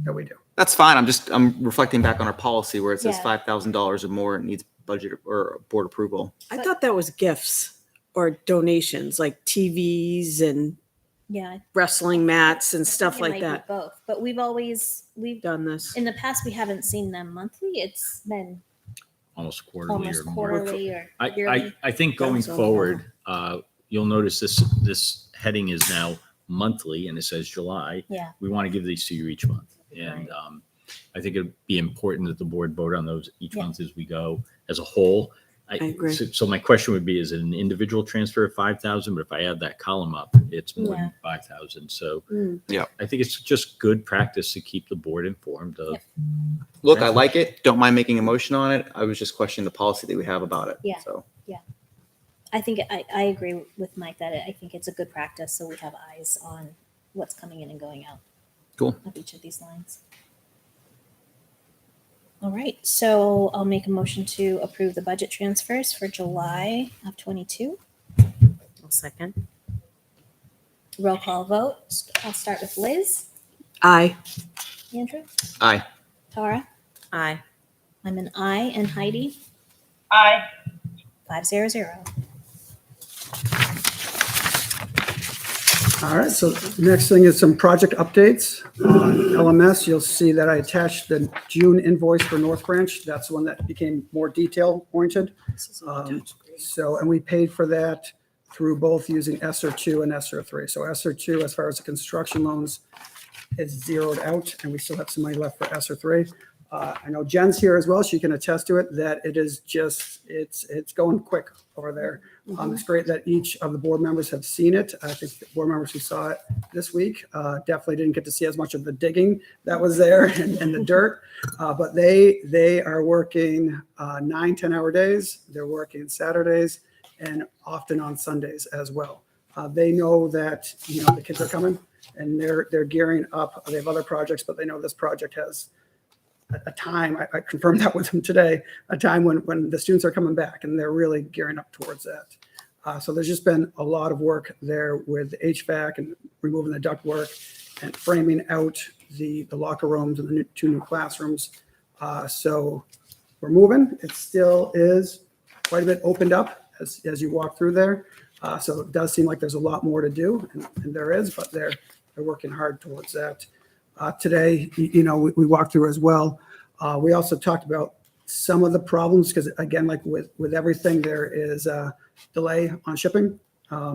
that we do. That's fine. I'm reflecting back on our policy where it says Yeah. $5,000 or more. It needs budget or board approval. I thought that was gifts or donations, like TVs and Yeah. wrestling mats and I stuff think it like might be that. Both, but we've Done this. in the past we haven't seen them monthly. It's been Almost quarterly almost or more. quarterly or yearly. I think going Sounds all forward, you'll notice this heading is now monthly and it says July. Yeah. We want to give these to you each month. And I think it'd be important that the board vote on those each Yeah. month as we go as a whole. I agree. So my question would be, is it an individual transfer of 5,000? But if I add that column up, it's more Yeah. than 5,000. So Yeah. I think it's just good practice to keep the board informed of. Yep. Look, I like it. Don't mind making a motion on it. I was just questioning the policy that we have about it. Yeah. So I think I agree with Mike that I think it's a good practice so we have eyes on what's coming in and going out. Cool. Of each of these lines. All right, so I'll make a motion to approve the budget transfers for July of '22. I'll second. Roll call vote. I'll start with Liz. Aye. Andrew, aye. Tara, Aye. I'm an I, and Heidi, Aye. 500. All right, so next thing is some project updates. On LMS, you'll see that I attached the June invoice for North Branch. That's the one that became more detail oriented. So, and we paid for that through both using ESSER 2 and ESSER 3. So ESSER 2, as far as the construction loans, is zeroed out, and we still have some money left for ESSER 3. I know Jen's here as well. She can attest to it, that it is just, it's going quick over there. It's great that each of the board members have seen it. I think the board members who saw it this week definitely didn't get to see as much of the digging that was there and the dirt. But they are working 9-10-hour days. They're working Saturdays and often on Sundays as well. They know that, the kids are coming and they're gearing up. They have other projects, but they know this project has a time, I confirmed that with them today, a time when the students are coming back and they're really gearing up towards that. So there's just been a lot of work there with HVAC and removing the ductwork and framing out the locker rooms and the two new classrooms. So we're moving. It still is quite a bit opened up as you walk through there. So it does seem like there's a lot more to do, and there is, but they're working hard towards that. Today, we walked through as well. We also talked about some of the problems because, again, like with everything, there is a delay on shipping.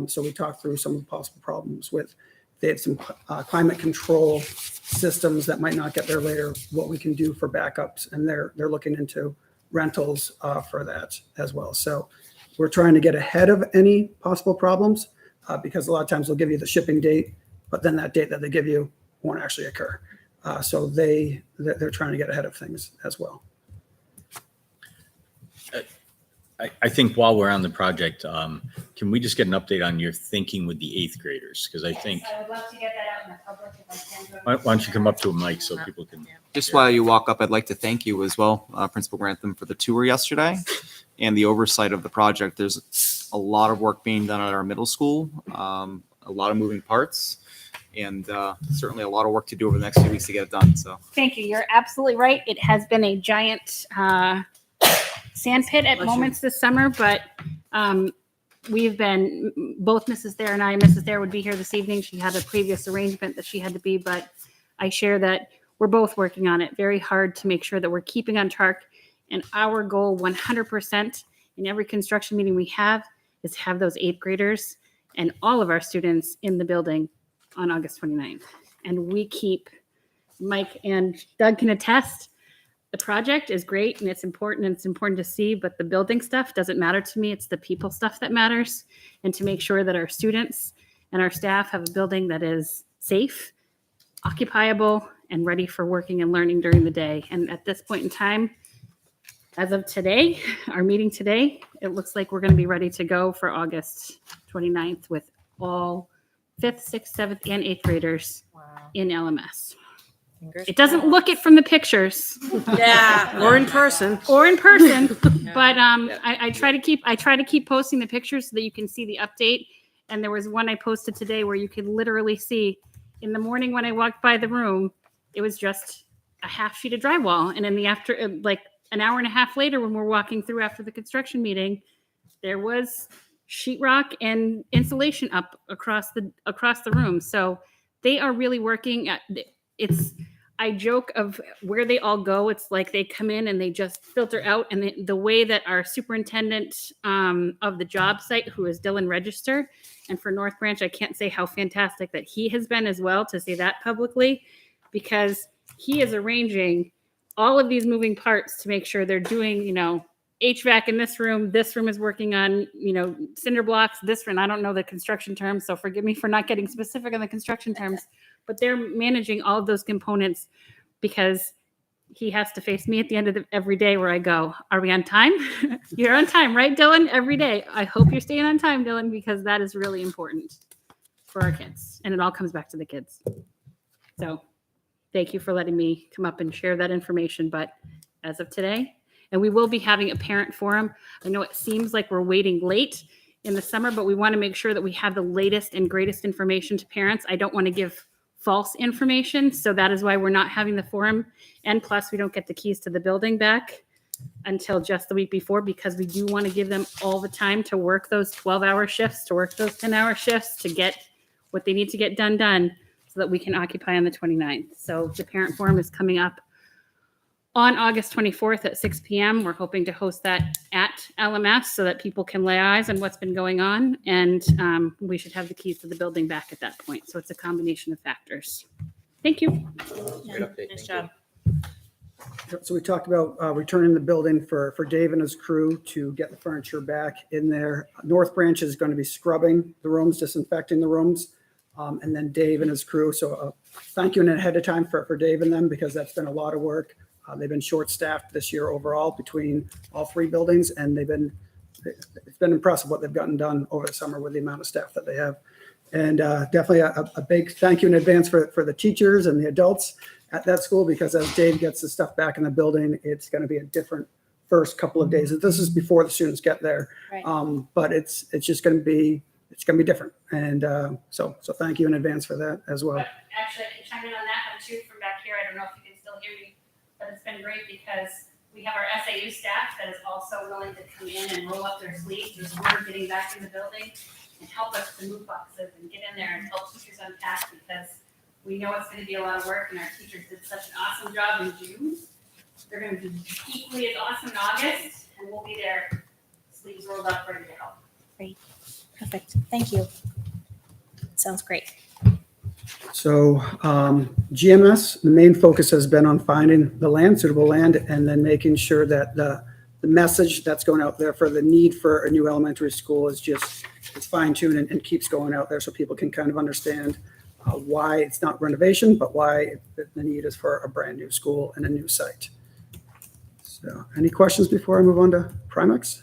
So we talked through some of the possible problems they had some climate control systems that might not get there later, what we can do for backups, and they're looking into rentals for that as well. So we're trying to get ahead of any possible problems because a lot of times they'll give you the shipping date, but then that date that they give you won't actually occur. So they're trying to get ahead of things as well. I think while we're on the project, can we just get an update on your thinking with the 8th graders? Because I think, I would love to get that out in the public if I can. why don't you come up to a mic so people can. Just while you walk up, I'd like to thank you as well, Principal Grantham, for the tour yesterday and the oversight of the project. There's a lot of work being done at our middle school, a lot of moving parts, and certainly a lot of work to do over the next few weeks to get it done. So Thank you. You're absolutely right. It has been a giant sand pit at moments this summer, but we've been, both Mrs. Thayer and I, Mrs. Thayer would be here this evening. She had a previous arrangement that she had to be, but I share that we're both working on it very hard to make sure that we're keeping on track. And our goal 100% in every construction meeting we have is to have those 8th graders and all of our students in the building on August 29th. And we keep, Mike and Doug can attest, the project is great and it's important to see, but the building stuff doesn't matter to me. It's the people stuff that matters. And to make sure that our students and our staff have a building that is safe, occupiable, and ready for working and learning during the day. And at this point in time, as of today, our meeting today, it looks like we're going to be ready to go for August 29th with all 5th, 6th, 7th, and 8th graders in LMS. It doesn't look it from the pictures. Yeah. Or in person. But I try to keep posting the pictures so that you can see the update. And there was one I posted today where you could literally see in the morning when I walked by the room, it was just a half sheet of drywall. And in the after, like an hour and a half later, when we're walking through after the construction meeting, there was sheetrock and insulation up across the room. So they are really working at I joke of where they all go. It's like they come in and they just filter out. And the way that our superintendent of the job site, who is Dylan Register, and for North Branch, I can't say how fantastic that he has been as well to say that publicly, because he is arranging all of these moving parts to make sure they're doing, HVAC in this room is working on, cinder blocks, this room. I don't know the construction terms, so forgive me for not getting specific on the construction terms, but they're managing all of those components because he has to face me at the end of every day where I go, are we on time? You're on time, right, Dylan? Every day. I hope you're staying on time, Dylan, because that is really important for our kids. And it all comes back to the kids. So thank you for letting me come up and share that information. But as of today, and we will be having a parent forum. I know it seems like we're waiting late in the summer, but we want to make sure that we have the latest and greatest information to parents. I don't want to give false information. So that is why we're not having the forum. And plus, we don't get the keys to the building back until just the week before, because we do want to give them all the time to work those 12-hour shifts, to work those 10-hour shifts, to get what they need to get done so that we can occupy on the 29th. So the parent forum is coming up on August 24th at 6 p.m. We're hoping to host that at LMS so that people can lay eyes on what's been going on. And we should have the keys to the building back at that point. So it's a combination of factors. Thank you. Great update. Nice job. So we talked about returning the building for Dave and his crew to get the furniture back in there. North Branch is going to be scrubbing the rooms, disinfecting the rooms, and then Dave and his crew. So thank you in ahead of time for Dave and them, because that's been a lot of work. They've been short-staffed this year overall between all 3 buildings, and it's been impressive what they've gotten done over the summer with the amount of staff that they have. And definitely a big thank you in advance for the teachers and the adults at that school, because as Dave gets the stuff back in the building, it's going to be a different first couple of days. This is before the students get there. Right. But it's just going to be it's going to be different. And so thank you in advance for that as well. But actually, I can chime in on that one too from back here. I don't know if you can still hear me, but it's been great because we have our SAU staff that is also willing to come in and roll up their sleeves this summer, getting back in the building and help us to move boxes and get in there and help teachers unpack, because we know it's going to be a lot of work and our teachers did such an awesome job in June. They're going to be equally as awesome in August, and we'll be there, sleeves rolled up, ready to help. Perfect. Thank you. Sounds great. So GMS, the main focus has been on finding the land, suitable land, and then making sure that the message that's going out there for the need for a new elementary school is just, it's fine-tuned and keeps going out there so people can kind of understand why it's not renovation, but why the need is for a brand new school and a new site. So any questions before I move on to Primex?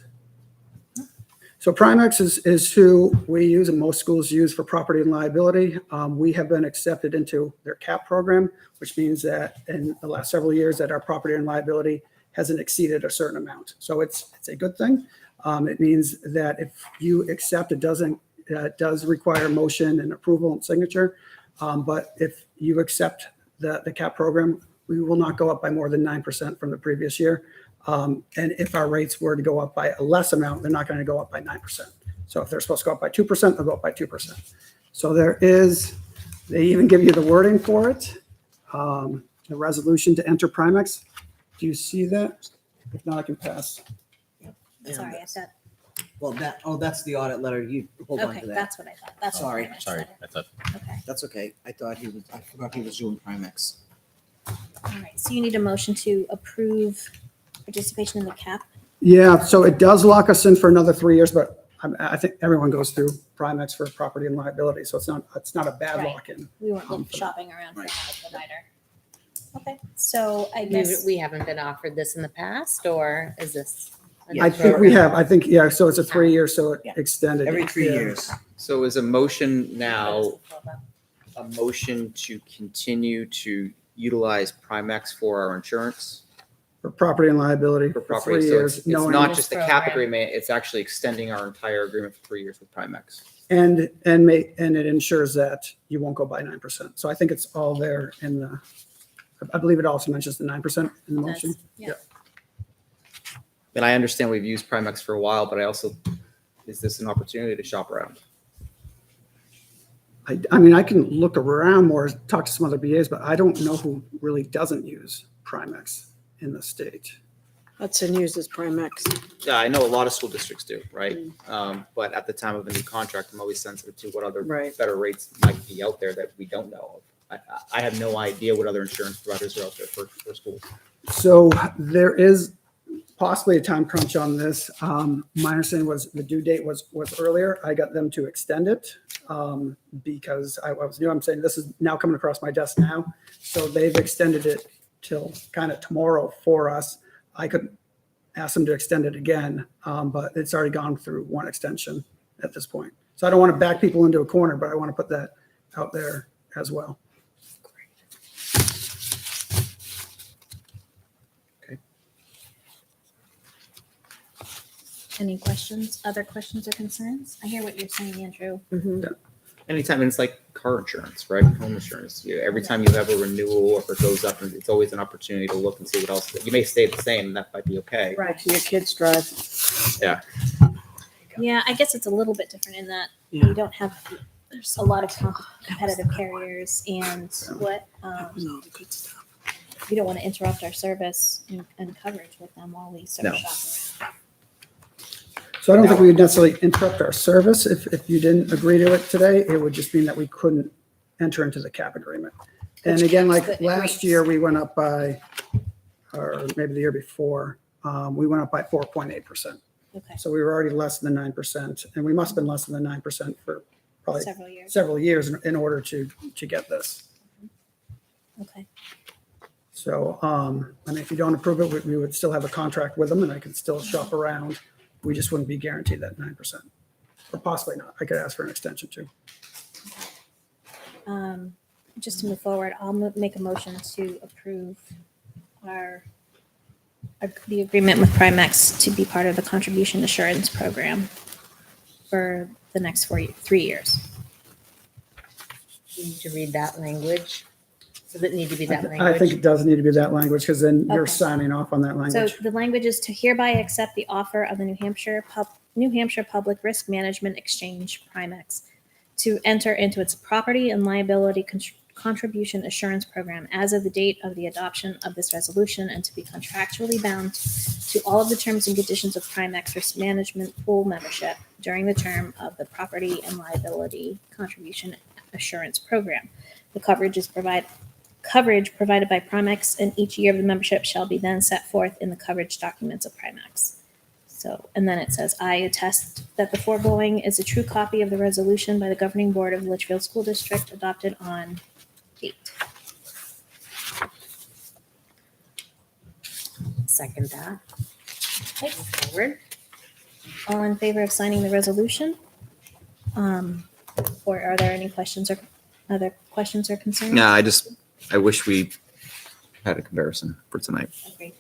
So Primex is who we use and most schools use for property and liability. We have been accepted into their CAP program, which means that in the last several years that our property and liability hasn't exceeded a certain amount. So it's a good thing. It means that if you accept, it does require motion and approval and signature. But if you accept the CAP program, we will not go up by more than 9% from the previous year. And if our rates were to go up by a less amount, they're not going to go up by 9%. So if they're supposed to go up by 2%, they'll go up by 2%. So they even give you the wording for it, the resolution to enter Primex. Do you see that? If not, I can pass. Sorry, I thought, Well, that's the audit letter. You hold on okay, to that. that's what I thought. That's what Sorry. Primex Sorry, said. I thought. Okay. That's okay. I forgot he was doing Primex. All right. So you need a motion to approve participation in the CAP. Yeah, so it does lock us in for another 3 years, but I think everyone goes through Primex for property and liability, so it's not a bad Right. lock-in. We weren't for that. shopping around for Right. another provider. Okay. So I guess We haven't been offered this in the past, or is this? a new I think we program? have. I think, yeah, so it's a 3 year, so it Yeah. extended. Every 3 Yeah. years. So is a motion now a motion to continue to utilize Primex for our insurance For property and liability for for property? 3 So years. it's knowing- not just the cap program. agreement, it's actually extending our entire agreement for 3 years with Primex. And it ensures that you won't go by 9%. So I think it's all there in the, I believe it also mentions the 9% in the motion. yeah. And I understand we've used Primex for a while, but is this an opportunity to shop around? I mean, I can look around more, talk to some other BAs, but I don't know who really doesn't use Primex in the state. Hudson uses Primex. Yeah, I know a lot of school districts do, right? But at the time of a new contract, I'm always sensitive to what other Right. better rates might be out there that we don't know of. I have no idea what other insurance providers are out there for schools. So there is possibly a time crunch on this. My understanding was the due date was earlier. I got them to extend it because I was new. I'm saying this is now coming across my desk now. So they've extended it till kind of tomorrow for us. I could ask them to extend it again, but it's already gone through one extension at this point. So I don't want to back people into a corner, but I want to put that out there as well. Any questions, other questions or concerns? I hear what you're saying, Andrew. Anytime, and it's like car insurance, right? Home insurance. Every time you have a renewal or if it goes up, it's always an opportunity to look and see what else. You may stay the same, and that might be okay. Right, your kids drive. Yeah, I guess it's a little bit different in that Yeah. we don't have, there's a lot of competitive carriers and what, we don't want to interrupt our service and coverage with them while we sort of No. shop around. So I don't think we would necessarily interrupt our service if you didn't agree to it today. It would just mean that we couldn't enter into the cap agreement. And Which again, caps like the last rates? year, we went up by, or maybe the year before, we went up by 4.8%. Okay, So we were already less than 9%, and we must have been less than the 9% for probably several years. several years in order to get this. Okay, So, I mean, if you don't approve it, we would still have a contract with them, and I could still shop around. We just wouldn't be guaranteed that 9%, or possibly not. I could ask for an extension too. just to move forward, I'll make a motion to approve the agreement with Primex to be part of the contribution assurance program for the next 3 years. You need to read that language. Does it need to be that I think language? it does need to be that language because then you're Okay. signing off on that So language. the language is to hereby accept the offer of the New Hampshire Public Risk Management Exchange, Primex, to enter into its property and liability contribution assurance program as of the date of the adoption of this resolution, and to be contractually bound to all of the terms and conditions of Primex Risk Management Pool membership during the term of the property and liability contribution assurance program. The coverage provided by Primex in each year of the membership shall be then set forth in the coverage documents of Primex. So, and then it says, I attest that the foregoing is a true copy of the resolution by the governing board of the Litchfield School District adopted on date. Second that. Okay. Forward. All in favor of signing the resolution? Or are there any questions or other questions or concerns? Yeah, I wish we had a comparison for tonight. Agreed.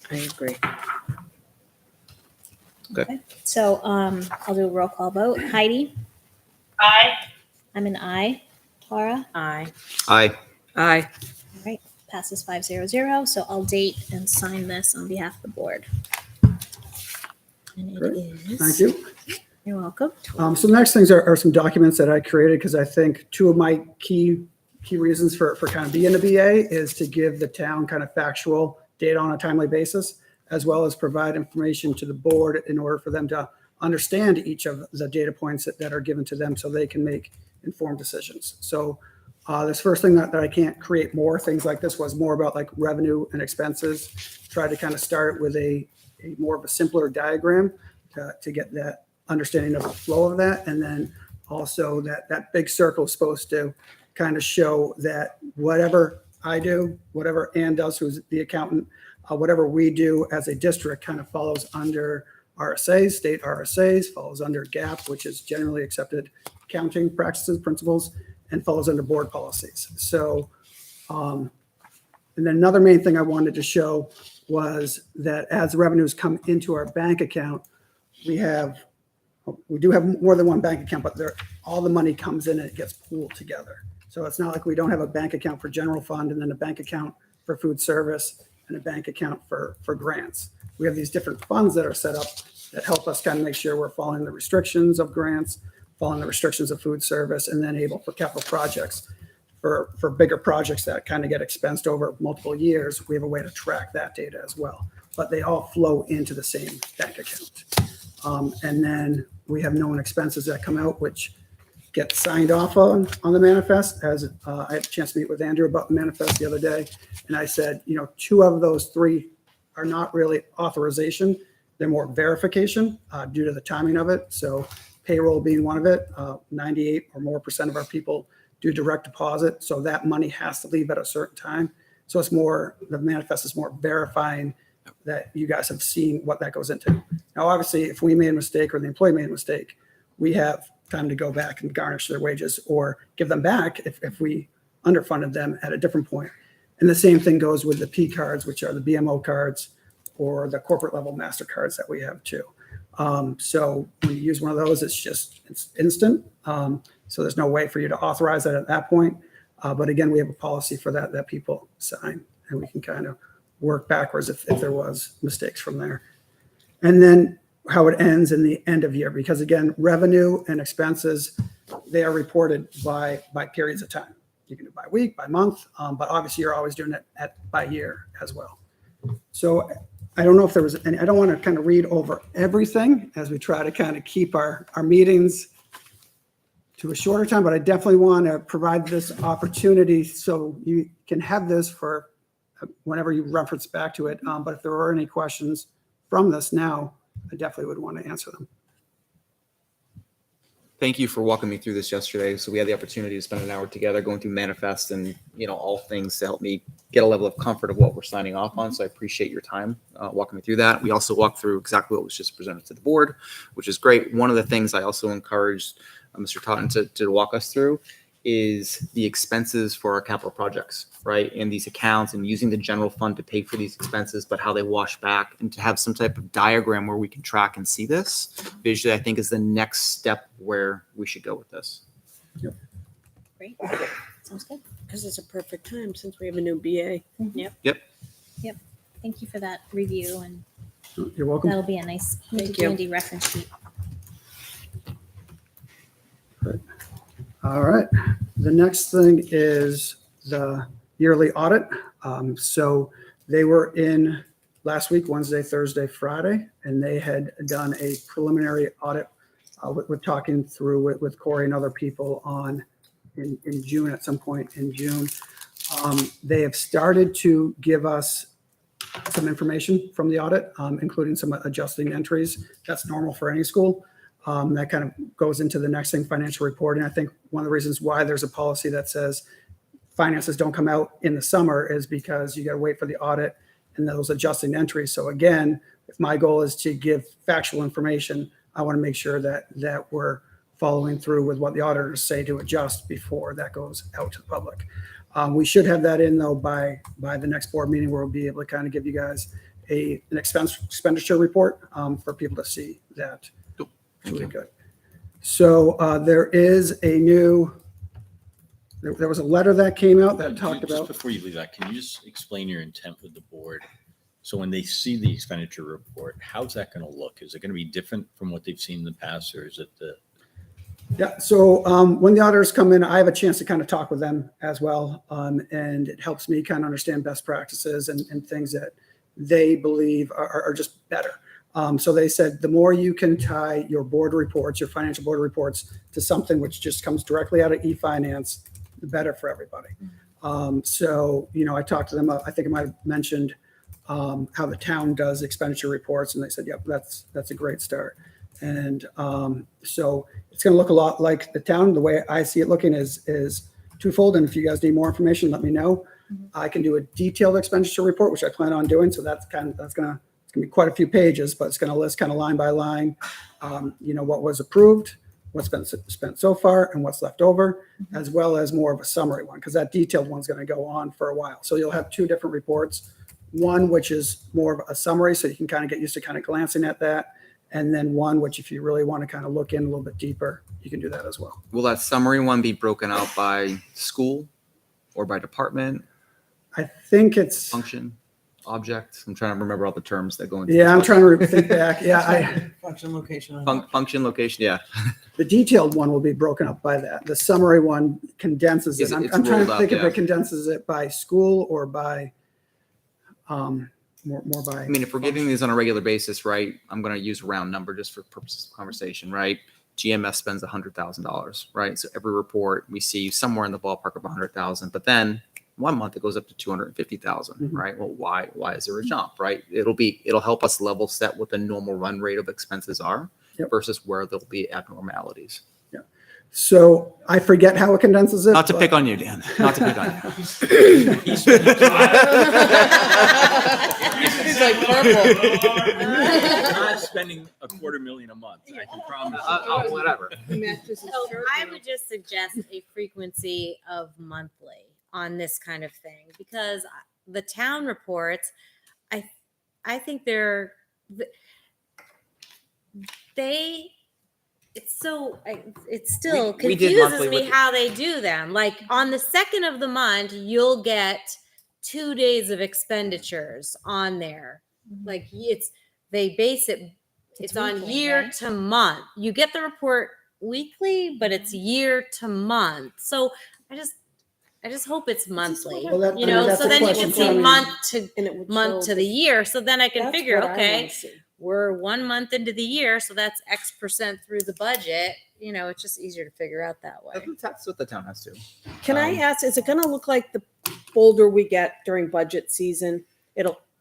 I agree. Okay. So, I'll do a roll call vote. Heidi, Aye. I'm an aye. Tara, Aye. Aye. Aye. all right, passes 500. So I'll date and sign this on behalf of the board. And it Great. is. Thank you. You're welcome. So the next things are some documents that I created because I think two of my key reasons for kind of being a BA is to give the town kind of factual data on a timely basis, as well as provide information to the board in order for them to understand each of the data points that are given to them so they can make informed decisions. So this first thing that I can't create more things like this was more about like revenue and expenses. Tried to kind of start with a more of a simpler diagram to get that understanding of the flow of that. And then also that big circle is supposed to kind of show that whatever I do, whatever Ann does, who's the accountant, whatever we do as a district kind of follows under RSAs, state RSAs, follows under GAAP, which is generally accepted accounting practices, principles, and follows under board policies. So, and then another main thing I wanted to show was that as revenues come into our bank account, we do have more than one bank account, but all the money comes in and it gets pooled together. So it's not like we don't have a bank account for general fund and then a bank account for food service and a bank account for grants. We have these different funds that are set up that help us kind of make sure we're following the restrictions of grants, following the restrictions of food service, and then able for capital projects. For bigger projects that kind of get expensed over multiple years, we have a way to track that data as well. But they all flow into the same bank account. And then we have known expenses that come out, which get signed off on the manifest. As I had a chance to meet with Andrew about the manifest the other day, and I said, two of those three are not really authorization; they're more verification due to the timing of it. So payroll being one of it, 98% or more of our people do direct deposit, so that money has to leave at a certain time. So it's more, the manifest is more verifying that you guys have seen what that goes into. Now, obviously, if we made a mistake or the employee made a mistake, we have time to go back and garnish their wages or give them back if we underfunded them at a different point. And the same thing goes with the P cards, which are the BMO cards or the corporate level MasterCards that we have too. So when you use one of those, it's instant. So there's no way for you to authorize that at that point. But again, we have a policy for that people sign, and we can kind of work backwards if there was mistakes from there. And then how it ends in the end of year, because again, revenue and expenses, they are reported by periods of time. You can do by week, by month, but obviously you're always doing it by year as well. So I don't know if there was any, I don't want to kind of read over everything as we try to kind of keep our meetings to a shorter time, but I definitely want to provide this opportunity so you can have this for whenever you reference back to it. But if there are any questions from this now, I definitely would want to answer them. Thank you for walking me through this yesterday. So we had the opportunity to spend an hour together going through manifest and, all things to help me get a level of comfort of what we're signing off on. So I appreciate your time walking me through that. We also walked through exactly what was just presented to the board, which is great. One of the things I also encouraged Mr. Totten to walk us through is the expenses for our capital projects, right? And these accounts and using the general fund to pay for these expenses, but how they wash back, and to have some type of diagram where we can track and see this visually, I think is the next step where we should go with this. Great. Sounds good. Because it's a perfect time since we have a new BA. Thank you for that review, and You're welcome. that'll be a nice Thank you. handy reference sheet. All right. The next thing is the yearly audit. So they were in last week, Wednesday, Thursday, Friday, and they had done a preliminary audit. We're talking through it with Corey and other people in June, at some point in June. They have started to give us some information from the audit, including some adjusting entries. That's normal for any school. That kind of goes into the next thing, financial reporting. I think one of the reasons why there's a policy that says finances don't come out in the summer is because you got to wait for the audit and those adjusting entries. So again, if my goal is to give factual information, I want to make sure that we're following through with what the auditors say to adjust before that goes out to the public. We should have that in though by the next board meeting, where we'll be able to kind of give you guys an expenditure report for people to see that. Really good. So there is a new, there was a letter that came out that talked Just about. before you leave that, can you just explain your intent with the board? So when they see the expenditure report, how's that going to look? Is it going to be different from what they've seen in the past, or is it the? Yeah, so when the auditors come in, I have a chance to kind of talk with them as well. And it helps me kind of understand best practices and things that they believe are just better. So they said the more you can tie your board reports, your financial board reports, to something which just comes directly out of e-finance, the better for everybody. So, I talked to them, I think I might have mentioned how the town does expenditure reports, and they said, yep, that's a great start. And so it's going to look a lot like the town. The way I see it looking is twofold. And if you guys need more information, let me know. I can do a detailed expenditure report, which I plan on doing. So it's going to be quite a few pages, but it's going to list kind of line by line, what was approved, what's been spent so far, and what's left over, as well as more of a summary one, because that detailed one's going to go on for a while. So you'll have two different reports, one which is more of a summary, so you can kind of get used to kind of glancing at that. And then one, which if you really want to kind of look in a little bit deeper, you can do that as well. Will that summary one be broken out by school or by department, I think it's, function, object? I'm trying to remember all the terms that go into yeah, I'm trying to think back. Yeah, Function, location. function, location. Yeah. the detailed one will be broken up by that. The summary one condenses it. I'm It's trying to rolled up, think if yeah. it condenses it by school or by, more by. I mean, if we're giving these on a regular basis, right, I'm going to use a round number just for purposes of conversation, right? GMS spends $100,000, right? So every report we see somewhere in the ballpark of 100,000, but then 1 month it goes up to 250,000, right? Well, why is there a jump, right? It'll help us level set what the normal run rate of expenses are versus where there'll be abnormalities. Yeah. So I forget how it condenses it. Not to but- pick on you, Dan. Not to pick on you. He's like purple. Not spending $250,000 a month. I can promise. Whatever. So I would just suggest a frequency of monthly on this kind of thing, because the town reports, I think it still We did confuses monthly me with- how they do them. Like on the second of the month, you'll get 2 days of expenditures on there. Like they base it, it's on weekly, year right? to month. You get the report weekly, but it's year to month. So I just hope it's monthly, Well, that- I mean, so that's a then you question can see for me. month to And it would month show to the year. So then I can That's figure, what I okay, wanna see. we're 1 month into the year, so that's X percent through the budget. It's just easier to figure out that way. That's what the town has to. Can I ask, is it going to look like the folder we get during budget season?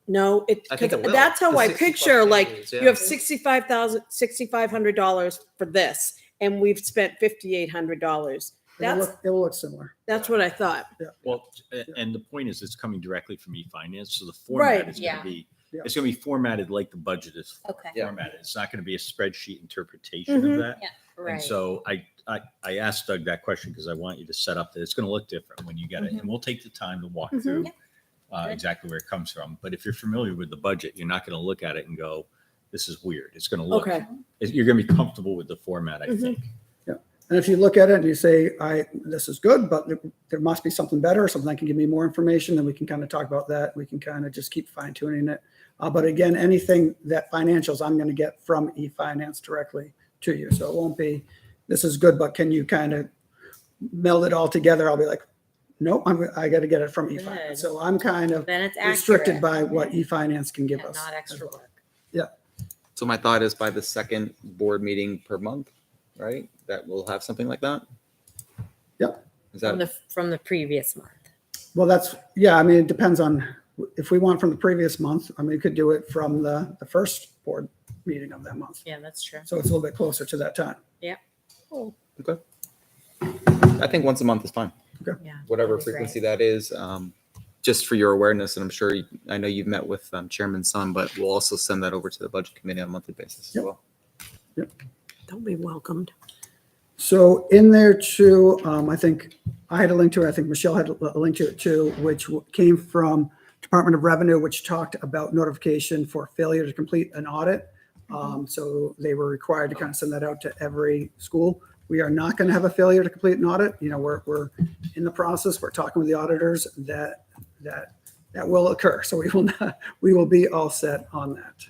No, I think it will. that's how The I 60 picture, plus like, pages, you yeah. have $6,500 for this, and we've spent $5,800. It will look similar. That's what I thought. Well, and the point is, it's coming directly from e-finance, so the format Right. is going Yeah. to be, Yeah. it's going to be formatted like the budget is Okay. Yeah. formatted. It's not going to be a spreadsheet interpretation of that. Yeah. Right. And so I asked Doug that question because I want you to set up that it's going to look different when you get it. And we'll take the time to walk through exactly where it comes from. But if you're familiar with the budget, you're not going to look at it and go, this is weird. It's going to look, Okay. you're going to be comfortable with the format, I think. And if you look at it and you say, this is good, but there must be something better, something that can give me more information, then we can kind of talk about that. We can kind of just keep fine tuning it. But again, anything that financials, I'm going to get from eFinance directly to you. So it won't be, this is good, but can you kind of meld it all together? I'll be like, nope, I got to get it from eFinance. Good. So I'm kind of Then it's restricted accurate. by what eFinance can give Yeah, us. not as extra well. work. So my thought is by the second board meeting per month, right? That we'll have something like that. Yep. Is From that the previous month. Well, I mean, it depends on if we want from the previous month. I mean, we could do it from the first board meeting of that month. Yeah, that's true. So it's a little bit closer to that time. okay? I think once a month is fine. Yeah. Whatever that'd be great. frequency that is. Just for your awareness, and I'm sure I know you've met with Chairman Sun, but we'll also send that over to the budget committee on a monthly basis as well. They'll be welcomed. So in there too, I think I had a link to it. I think Michelle had a link to it too, which came from Department of Revenue, which talked about notification for failure to complete an audit. So they were required to kind of send that out to every school. We are not going to have a failure to complete an audit. You know, we're in the process. We're talking with the auditors that will occur. So we will be all set on that.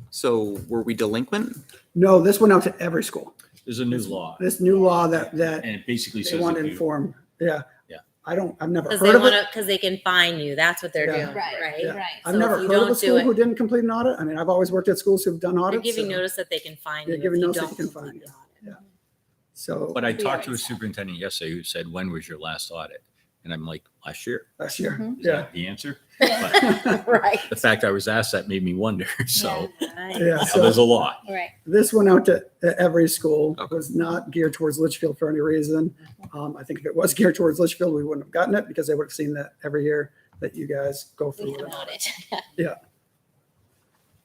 So were we delinquent? No, this went out to every school. There's a new law. This new law that And it basically they says want if to you- inform. Yeah. Yeah. I've never Because heard they of want it. to, because they can fine you. That's what they're Yeah. doing, Right, right? Yeah. right. I've So never if you heard of don't a do school it- who didn't complete an audit. I mean, I've always worked at schools who've done They're audits. giving so- notice that they can fine They're you if giving you notice that don't you can complete fine the you. audit. So But I We talked to a always have. superintendent yesterday who said, when was your last audit? And I'm like, last year. last year, Mhm. Is yeah. that the answer? But Right. the fact I was asked that made me wonder. So Right. Yeah, now there's a law. Right. this went out to every school. It Okay. was not geared towards Litchfield for any reason. I think if it was geared towards Litchfield, we wouldn't have gotten it because they would have seen that every year that you guys go We through have an an audit. audit.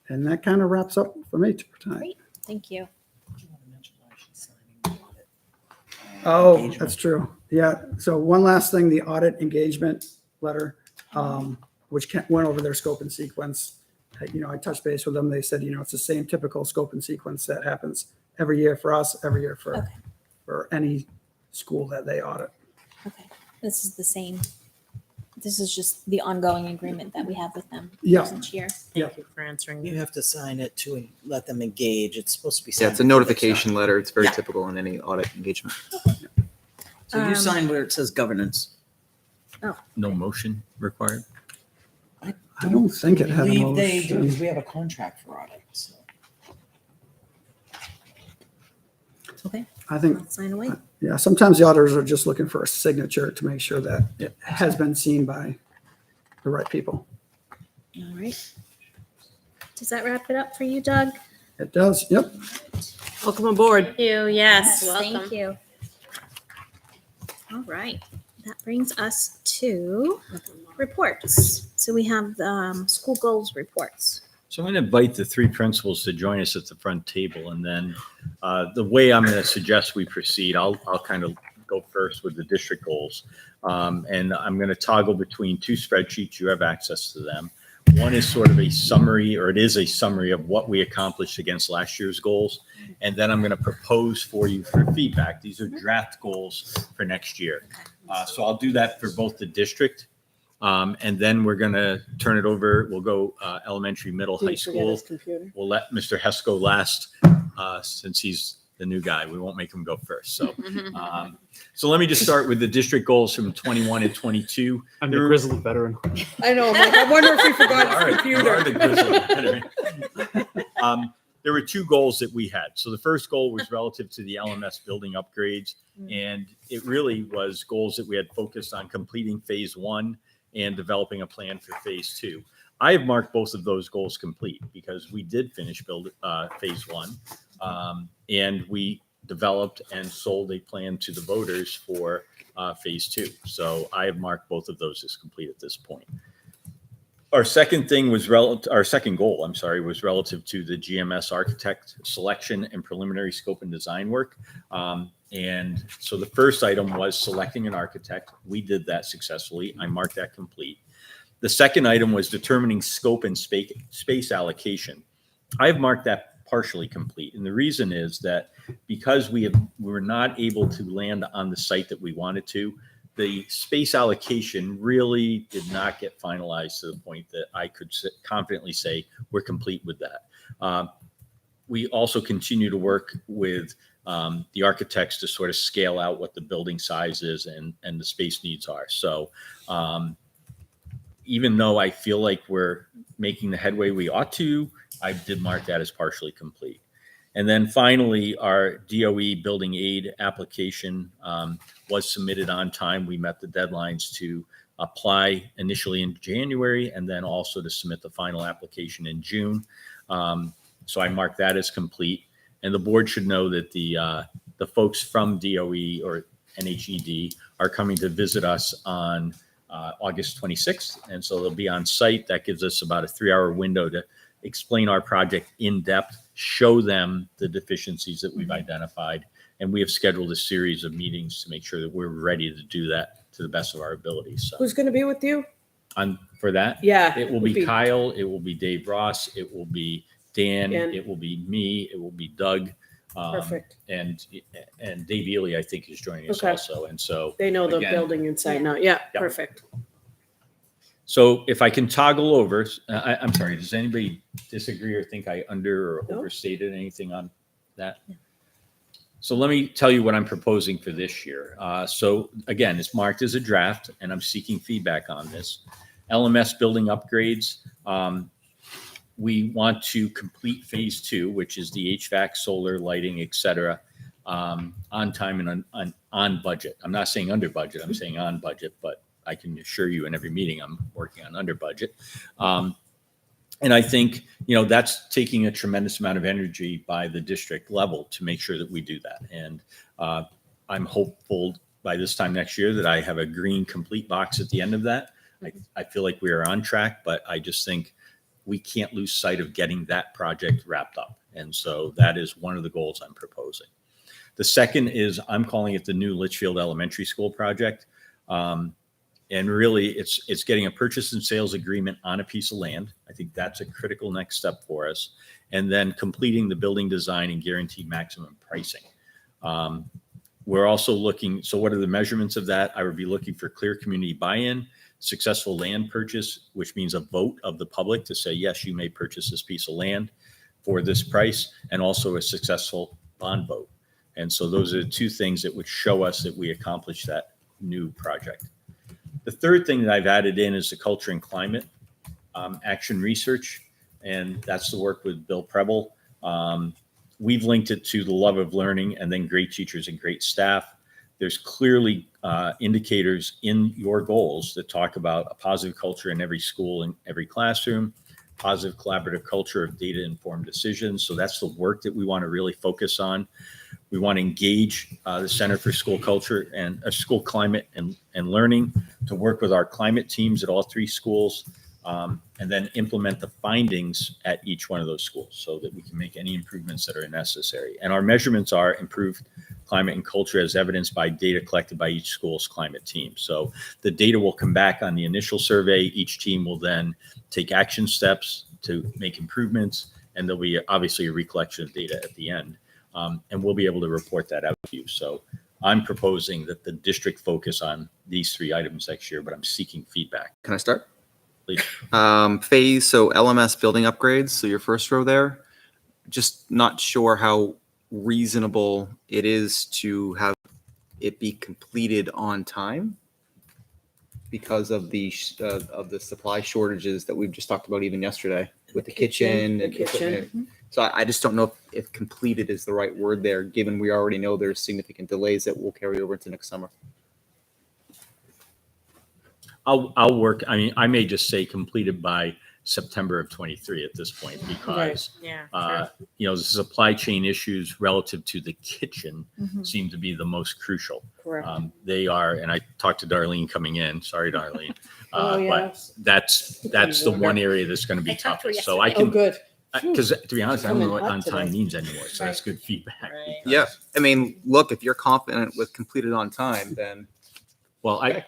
And that kind of wraps up for me tonight. Great. Thank you. Do you want to mention why she's signing the audit? Oh, Engagement. that's true. Yeah. So one last thing, the audit engagement letter, which went over their scope and sequence. You know, I touched base with them. They said, you know, it's the same typical scope and sequence that happens every year for us, every year Okay. for any school that they audit. Okay. This is the same. This is just the ongoing agreement that we have with them Yeah. each year. Thank you for answering. You have to sign it to let them engage. It's supposed to be. Yeah, it's a signed before they notification sign. letter. It's very Yeah. typical in any audit engagement. So you sign where it says governance. No motion required. I don't think it had a They do, motion. because we have a contract for audit, so. Okay. I think, I'll sign away. yeah, sometimes the auditors are just looking for a signature to make sure that it has been seen by the right people. All right. Does that wrap it up for you, Doug? It does. Yep. Welcome aboard. Thank you. Yes, Thank welcome. you. All right. That brings us to reports. So we have the school goals reports. So I'm going to invite the three principals to join us at the front table. And then the way I'm going to suggest we proceed, I'll kind of go first with the district goals. And I'm going to toggle between two spreadsheets. You have access to them. One is sort of a summary, or it is a summary of what we accomplished against last year's goals. And then I'm going to propose for you for feedback. These are draft goals for next year. So I'll do that for both the district. And then we're going to turn it over. We'll go elementary, middle, high school. Computer. We'll let Mr. Hesco last since he's the new guy. We won't make him go first. So, so let me just start with the district goals from 21 and 22. I'm the grizzled veteran. I know. I'm like, I wonder if he forgot All his right, you are the grizzled veteran. There were two goals that we had. So the first goal was relative to the LMS building upgrades. And it really was goals that we had focused on completing phase one and developing a plan for phase two. I have marked both of those goals complete because we did finish phase one. And we developed and sold a plan to the voters for phase two. So I have marked both of those as complete at this point. Our second goal, I'm sorry, was relative to the GMS architect selection and preliminary scope and design work. And so the first item was selecting an architect. We did that successfully. I marked that complete. The second item was determining scope and space allocation. I've marked that partially complete. And the reason is that because we were not able to land on the site that we wanted to, the space allocation really did not get finalized to the point that I could confidently say we're complete with that. We also continue to work with the architects to sort of scale out what the building size is and the space needs are. So even though I feel like we're making the headway we ought to, I did mark that as partially complete. And then finally, our DOE building aid application was submitted on time. We met the deadlines to apply initially in January and then also to submit the final application in June. So I marked that as complete. And the board should know that the folks from DOE or NHED are coming to visit us on August 26th. And so they'll be on site. That gives us about a 3-hour window to explain our project in depth, show them the deficiencies that we've identified. And we have scheduled a series of meetings to make sure that we're ready to do that to the best of our abilities. So Who's going to be with you? for that, Yeah. it will be Kyle, it will be Dave Ross, it will be Dan, Dan. it will be me, it will be Doug. Perfect. And Dave Ely, I think, is joining us Okay. also. And so They know the again, building inside now. Yeah, Yeah. perfect. So if I can toggle over, I'm sorry, does anybody disagree or think I under or No. overstated anything on that? So let me tell you what I'm proposing for this year. So again, it's marked as a draft and I'm seeking feedback on this. LMS building upgrades. We want to complete phase 2, which is the HVAC, solar, lighting, et cetera, on time and on budget. I'm not saying under budget, I'm saying on budget, but I can assure you in every meeting I'm working on under budget. And I think, that's taking a tremendous amount of energy by the district level to make sure that we do that. And I'm hopeful by this time next year that I have a green complete box at the end of that. I feel like we are on track, but I just think we can't lose sight of getting that project wrapped up. And so that is one of the goals I'm proposing. The second is I'm calling it the new Litchfield Elementary School project. And really, it's getting a purchase and sales agreement on a piece of land. I think that's a critical next step for us. And then completing the building design and guaranteed maximum pricing. We're also looking, so what are the measurements of that? I would be looking for clear community buy-in, successful land purchase, which means a vote of the public to say, yes, you may purchase this piece of land for this price, and also a successful bond vote. And so those are the two things that would show us that we accomplished that new project. The third thing that I've added in is the culture and climate action research, and that's the work with Bill Preble. We've linked it to the love of learning and then great teachers and great staff. There's clearly indicators in your goals that talk about a positive culture in every school and every classroom, positive collaborative culture of data-informed decisions. So that's the work that we want to really focus on. We want to engage the Center for School Culture and School Climate and Learning to work with our climate teams at all 3 schools, and then implement the findings at each one of those schools so that we can make any improvements that are necessary. And our measurements are improved climate and culture as evidenced by data collected by each school's climate team. So the data will come back on the initial survey. Each team will then take action steps to make improvements, and there'll be obviously a recollection of data at the end. And we'll be able to report that out to you. So I'm proposing that the district focus on these 3 items next year, but I'm seeking feedback. Can I start? Please. Phase, so LMS building upgrades. So your first row there, just not sure how reasonable it is to have it be completed on time because of the supply shortages that we've just talked about even yesterday with the kitchen. The kitchen. So I just don't know if completed is the right word there, given we already know there's significant delays that will carry over into next summer. I'll work. I mean, I may just say completed by September of 23 at this point because, Yeah. the supply chain issues relative to the kitchen Mhm. seem to be the most crucial. Correct. They are, and I talked to Darlene coming in. Sorry, Darlene. Oh, yeah. But that's the one area that's going to be I talked to her toughest. So I yesterday. Oh, can, good. because to be honest, I don't know what Coming hot on time today. means anymore. So that's good feedback. Right. Yeah. I mean, look, if you're confident with completed on time, then Well, I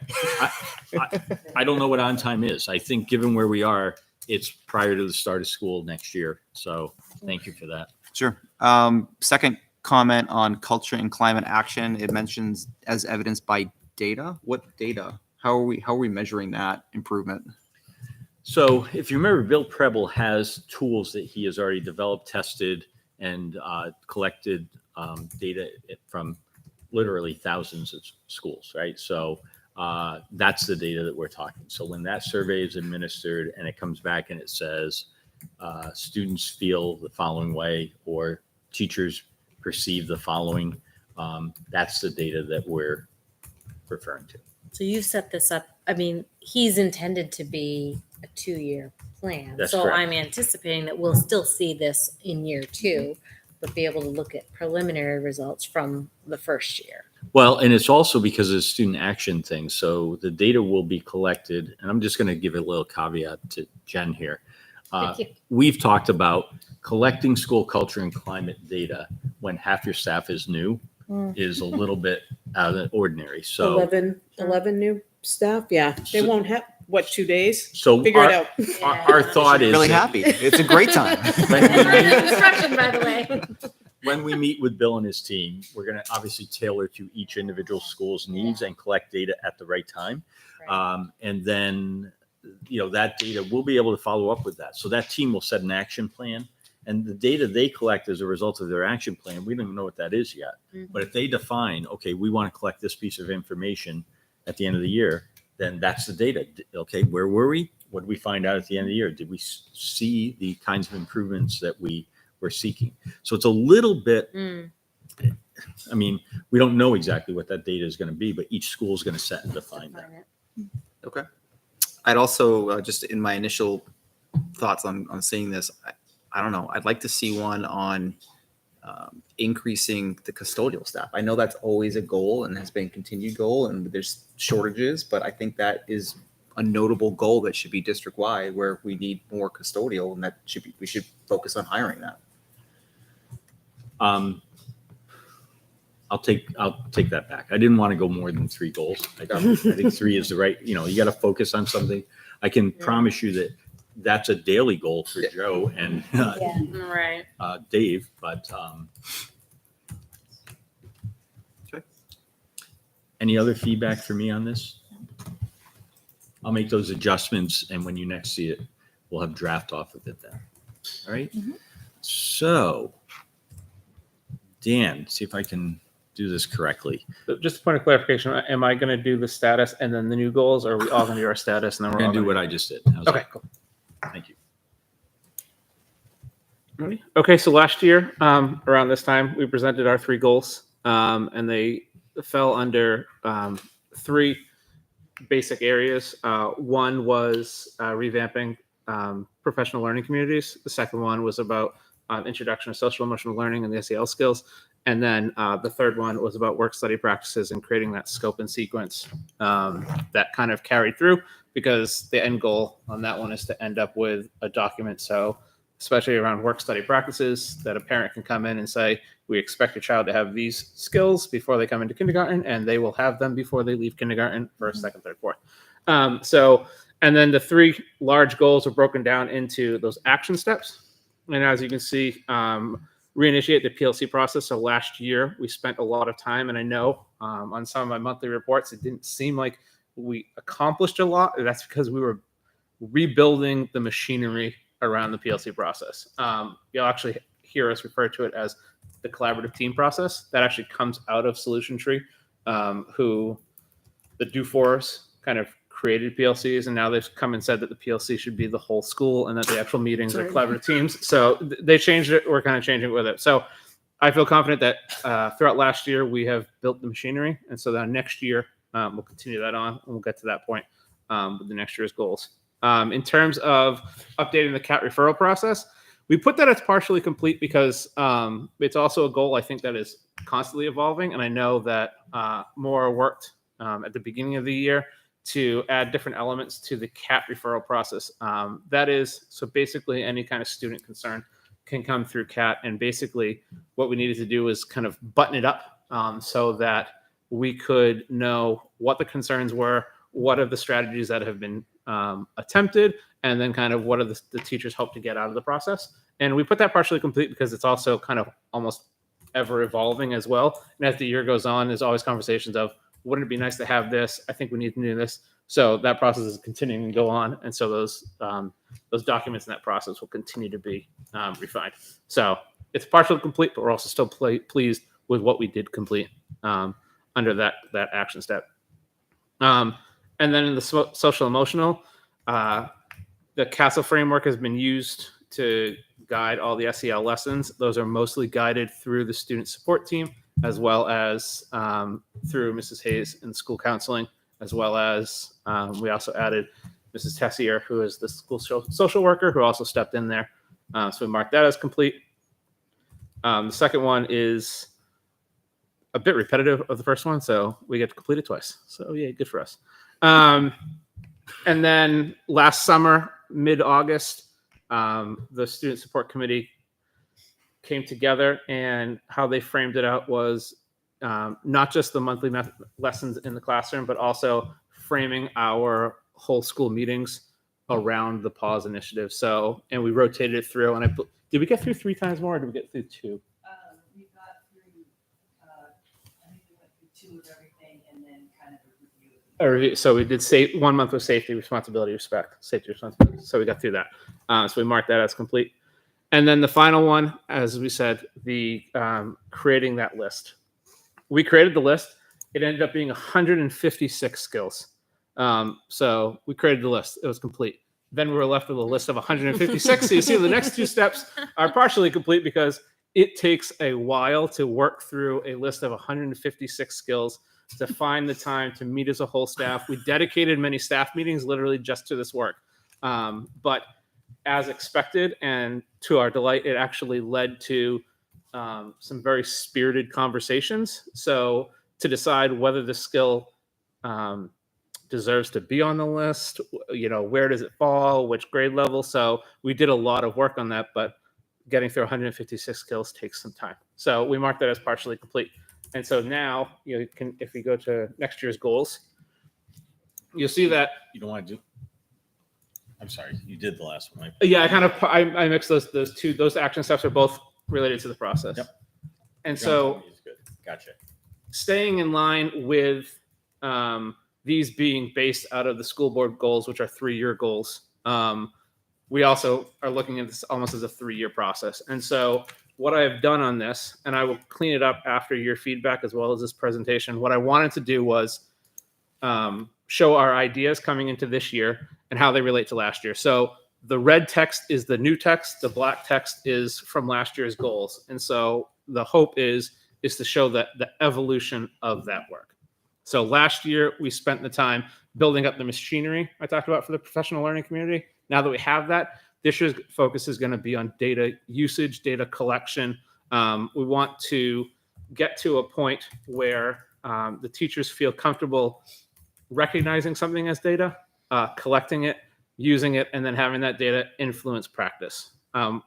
don't know what on time is. I think given where we are, it's prior to the start of school next year. So thank you for that. sure. Second comment on culture and climate action. It mentions as evidenced by data. What data? How are we measuring that improvement? So if you remember, Bill Preble has tools that he has already developed, tested, and collected data from literally thousands of schools, right? So that's the data that we're talking. So when that survey is administered and it comes back and it says students feel the following way or teachers perceive the following, that's the data that we're referring to. So you set this up. I mean, he's intended to be a 2-year plan. That's so correct. I'm anticipating that we'll still see this in year 2, but be able to look at preliminary results from the first year. Well, and it's also because of the student action thing. So the data will be collected, and I'm just going to give a little caveat to Jen here. Thank you. We've talked about collecting school culture and climate data when half your staff is new is a little bit out of the ordinary. So 11 new staff. Yeah. They So- won't have, 2 days? so Figure our, it out. our thought is Really that happy. It's a great time. Instruction, by the way. when we meet with Bill and his team, we're going to obviously tailor to each individual school's needs and collect data at the right time. And then, that data, we'll be able to follow up with that. So that team will set an action plan. And the data they collect as a result of their action plan, we don't know what that is yet. But if they define, okay, we want to collect this piece of information at the end of the year, then that's the data. Okay, where were we? What did we find out at the end of the year? Did we see the kinds of improvements that we were seeking? So it's a little bit, I mean, we don't know exactly what that data is going to be, but each school is going to set and define that. Okay. I'd also, just in my initial thoughts on seeing this, I don't know. I'd like to see one on increasing the custodial staff. I know that's always a goal and has been a continued goal, and there's shortages, but I think that is a notable goal that should be district wide, where we need more custodial, and we should focus on hiring that. I'll take that back. I didn't want to go more than 3 goals. I think 3 is the right, you got to focus on something. I can promise you that that's a daily goal for Joe and Right. Dave, but Okay. Any other feedback for me on this? I'll make those adjustments, and when you next see it, we'll have draft off of it then. All right. So, Dan, see if I can do this correctly. Just a point of clarification, am I going to do the status and then the new goals, or are we all going to do our status and then We're we're all gonna do gonna what I just did. How's Okay, that? cool. Thank you. Ready? Okay, so last year, around this time, we presented our 3 goals, and they fell under 3 basic areas. One was revamping professional learning communities. The second one was about introduction of social emotional learning and the SEL skills. And then the third one was about work study practices and creating that scope and sequence that kind of carried through, because the end goal on that one is to end up with a document. So especially around work study practices, that a parent can come in and say, we expect your child to have these skills before they come into kindergarten, and they will have them before they leave kindergarten, first, second, third, fourth. And then the 3 large goals are broken down into those action steps. And as you can see, reinitiate the PLC process. So last year we spent a lot of time, and I know on some of my monthly reports, it didn't seem like we accomplished a lot. That's because we were rebuilding the machinery around the PLC process. You'll actually hear us refer to it as the collaborative team process. That actually comes out of Solution Tree, who the Do-Fors kind of created PLCs, and now they've come and said that the PLC should be the whole school and that the actual meetings are collaborative teams. So they changed it. We're kind of changing it with it. So I feel confident that throughout last year, we have built the machinery. And so that next year, we'll continue that on, and we'll get to that point with the next year's goals. In terms of updating the CAT referral process, we put that as partially complete because it's also a goal I think that is constantly evolving. And I know that Maura worked at the beginning of the year to add different elements to the CAT referral process. That is, so basically any kind of student concern can come through CAT. And basically what we needed to do is kind of button it up so that we could know what the concerns were, what are the strategies that have been attempted, and then kind of what are the teachers hope to get out of the process. And we put that partially complete because it's also kind of almost ever evolving as well. And as the year goes on, there's always conversations of, wouldn't it be nice to have this? I think we need to do this. So that process is continuing to go on. And so those documents in that process will continue to be refined. So it's partially complete, but we're also still pleased with what we did complete under that action step. And then in the social emotional, the CASEL framework has been used to guide all the SEL lessons. Those are mostly guided through the student support team, as well as through Mrs. Hayes and school counseling, as well as we also added Mrs. Tessier, who is the school social worker, who also stepped in there. So we marked that as complete. The second one is a bit repetitive of the first one, so we get to complete it twice. So yeah, good for us. And then last summer, mid-August, the student support committee came together, and how they framed it out was not just the monthly lessons in the classroom, but also framing our whole school meetings around the pause initiative. So, and we rotated it through, and did we get through 3 times more, or did we get through 2? We got through, I think we went through 2 of everything and then kind of a review. So we did 1 month with safety, responsibility, respect, safety, responsibility. So we got through that. So we marked that as complete. And then the final one, as we said, the creating that list. We created the list. It ended up being 156 skills. So we created the list. It was complete. Then we were left with a list of 156. So you see the next 2 steps are partially complete because it takes a while to work through a list of 156 skills, to find the time to meet as a whole staff. We dedicated many staff meetings literally just to this work. But as expected, and to our delight, it actually led to some very spirited conversations. So to decide whether the skill deserves to be on the list, where does it fall, which grade level. So we did a lot of work on that, but getting through 156 skills takes some time. So we marked that as partially complete. And so now you can, if you go to next year's goals, you'll see that. You don't want to do. I'm sorry, you did the last one. Yeah, I mixed those two. Those action steps are both related to the process. Yep. And so, gotcha. Staying in line with these being based out of the school board goals, which are 3-year goals, we also are looking at this almost as a 3-year process. And so what I have done on this, and I will clean it up after your feedback as well as this presentation, what I wanted to do was show our ideas coming into this year and how they relate to last year. So the red text is the new text, the black text is from last year's goals. And so the hope is to show that the evolution of that work. So last year we spent the time building up the machinery I talked about for the professional learning community. Now that we have that, this year's focus is going to be on data usage, data collection. We want to get to a point where the teachers feel comfortable recognizing something as data, collecting it, using it, and then having that data influence practice.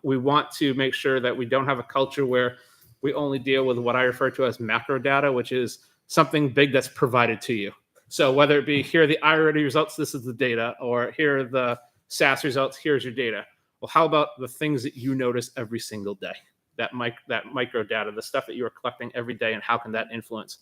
We want to make sure that we don't have a culture where we only deal with what I refer to as macro data, which is something big that's provided to you. So whether it be here are the I-ready results, this is the data, or here are the SAS results, here's your data. Well, how about the things that you notice every single day? That micro data, the stuff that you are collecting every day, and how can that influence?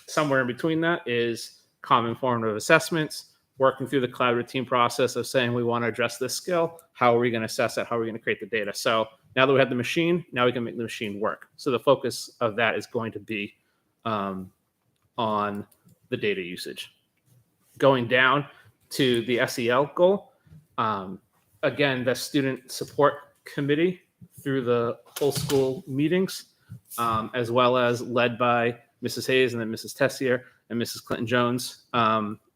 Somewhere in between that is common formative assessments, working through the collaborative team process of saying we want to address this skill. How are we going to assess that? How are we going to create the data? So now that we have the machine, now we can make the machine work. So the focus of that is going to be on the data usage. Going down to the SEL goal, again, the student support committee through the whole school meetings, as well as led by Mrs. Hayes and then Mrs. Tessier and Mrs. Clinton-Jones.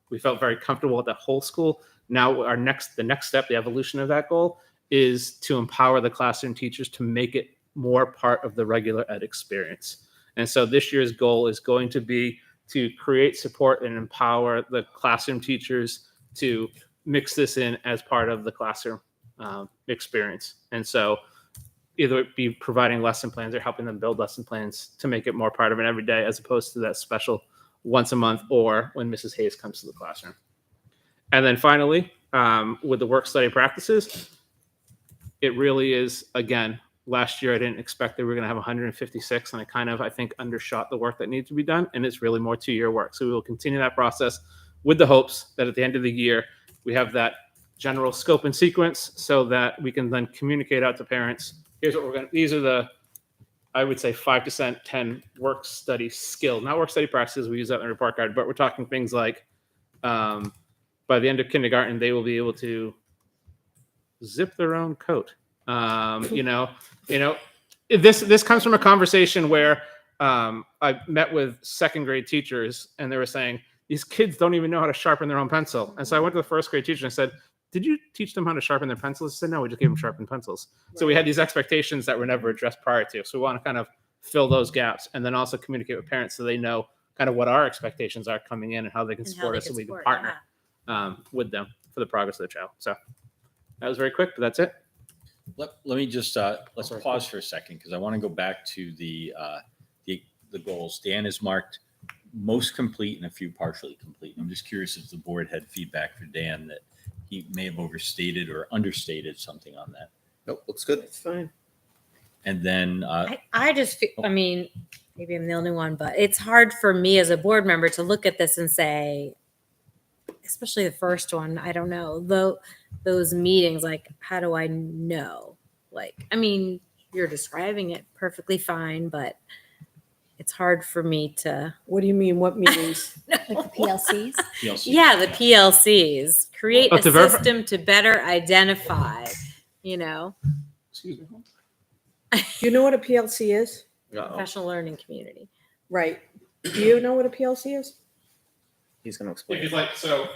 We felt very comfortable with the whole school Now the next step, the evolution of that goal is to empower the classroom teachers to make it more part of the regular ed experience. And so this year's goal is going to be to create support and empower the classroom teachers to mix this in as part of the classroom experience. And so either it be providing lesson plans or helping them build lesson plans to make it more part of an everyday, as opposed to that special once a month or when Mrs. Hayes comes to the classroom. And then finally, with the work study practices, it really is, again, last year I didn't expect that we were going to have 156, and I think undershot the work that needs to be done, and it's really more 2-year work. So we will continue that process with the hopes that at the end of the year, we have that general scope and sequence so that we can then communicate out to parents. Here's what we're going to, these are the, I would say 5 to 10 work study skill, not work study practices. We use that in the report card, but we're talking things like by the end of kindergarten, they will be able to zip their own coat. This comes from a conversation where I met with second grade teachers, and they were saying, these kids don't even know how to sharpen their own pencil. And so I went to the first grade teacher and I said, did you teach them how to sharpen their pencils? He said, no, we just gave them sharpened pencils. Right. So we had these expectations that were never addressed prior to. So we want to kind of fill those gaps and then also communicate with parents so they know kind of what our expectations are coming in and how they can support us, so we can partner with them for the progress of the child. So that was very quick, but that's it. Let me just let's pause for a second, because I want to go back to the goals. Dan is marked most complete and a few partially complete. I'm just curious if the board had feedback for Dan that he may have overstated or understated something on that. Nope, looks good. It's fine. And then I just feel, I mean, maybe I'm the only one, but it's hard for me as a board member to look at this and say, especially the first one, I don't know, though those meetings, like, how do I know? Like, I mean, you're describing it perfectly fine, but it's hard for me to. What do you mean? What meetings? Like the PLCs? Yeah, the PLCs. Create a system to better identify, Excuse me. Do you know what a PLC is? Professional learning community. Right. Do you know what a PLC is? He's going to explain. It's like, so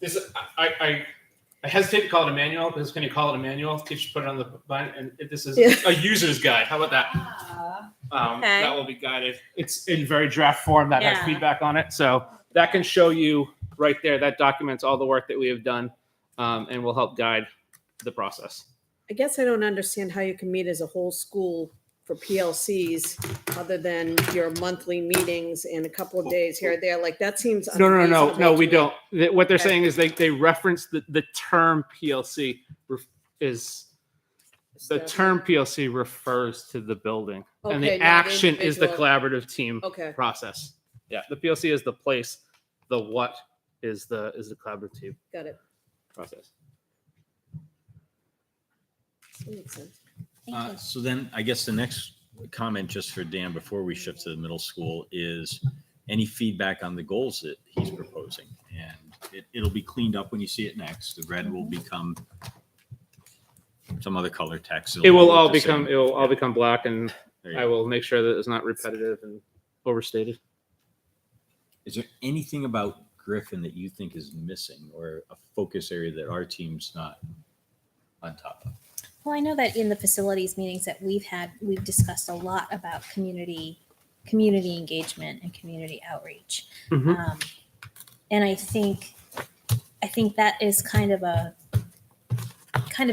this, I hesitate to call it a manual, because when you call it a manual, teachers put it on the button, and this is a user's guide. How about that? Okay. That will be guided. It's in very draft form that has feedback on it. So that can show you right there. That documents all the work that we have done and will help guide the process. I guess I don't understand how you can meet as a whole school for PLCs other than your monthly meetings and a couple of days here or there. Like, that seems No, unreasonable we to me. don't. What they're saying is they reference the term PLC is the term PLC refers to the building, and Okay, the not action is the individual. collaborative team Okay. process. Yeah, the PLC is the place. The what is the collaborative team Got it. process. That makes sense. Thank you. so then I guess the next comment, just for Dan, before we shift to the middle school, is any feedback on the goals that he's proposing. And it'll be cleaned up when you see it next. The red will become some other color text. It will look all the same. become black, and There you I go. will make sure that it's not repetitive and overstated. Is there anything about Griffin that you think is missing, or a focus area that our team's not on top of? Well, I know that in the facilities meetings that we've had, we've discussed a lot about community engagement and community outreach. Mhm. And I think that is kind of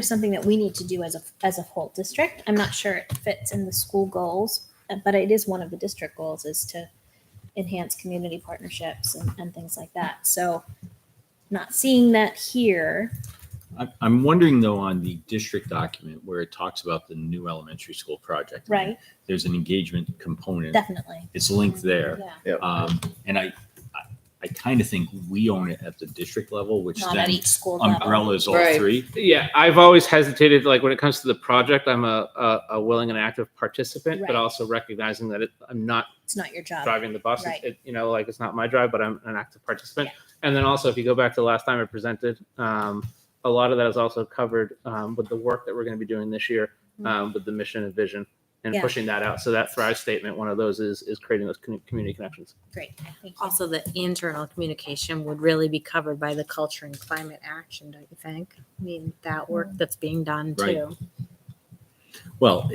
something that we need to do as a whole district. I'm not sure it fits in the school goals, but it is one of the district goals, is to enhance community partnerships and things like that. So not seeing that here. I'm wondering, though, on the district document where it talks about the new elementary school project. Right. There's an engagement component. Definitely. It's linked there. Yeah. And I kind of think we own it at the district level, which Not then at each school level. umbrellas all Right. three. Yeah, I've always hesitated, like when it comes to the project, I'm a willing and active participant, but Right. also recognizing that I'm not It's not your job. driving the bus. Right. It's not my drive, but I'm an active participant. Yeah. And then also, if you go back to the last time I presented, a lot of that is also covered with the work that we're going to be doing this year with the mission and vision and Yeah. pushing that out. So that Thrive statement, one of those is creating those community connections. Great. Thank you. Also, the internal communication would really be covered by the culture and climate action, don't you think? I mean, that work that's being done Right. too. Well,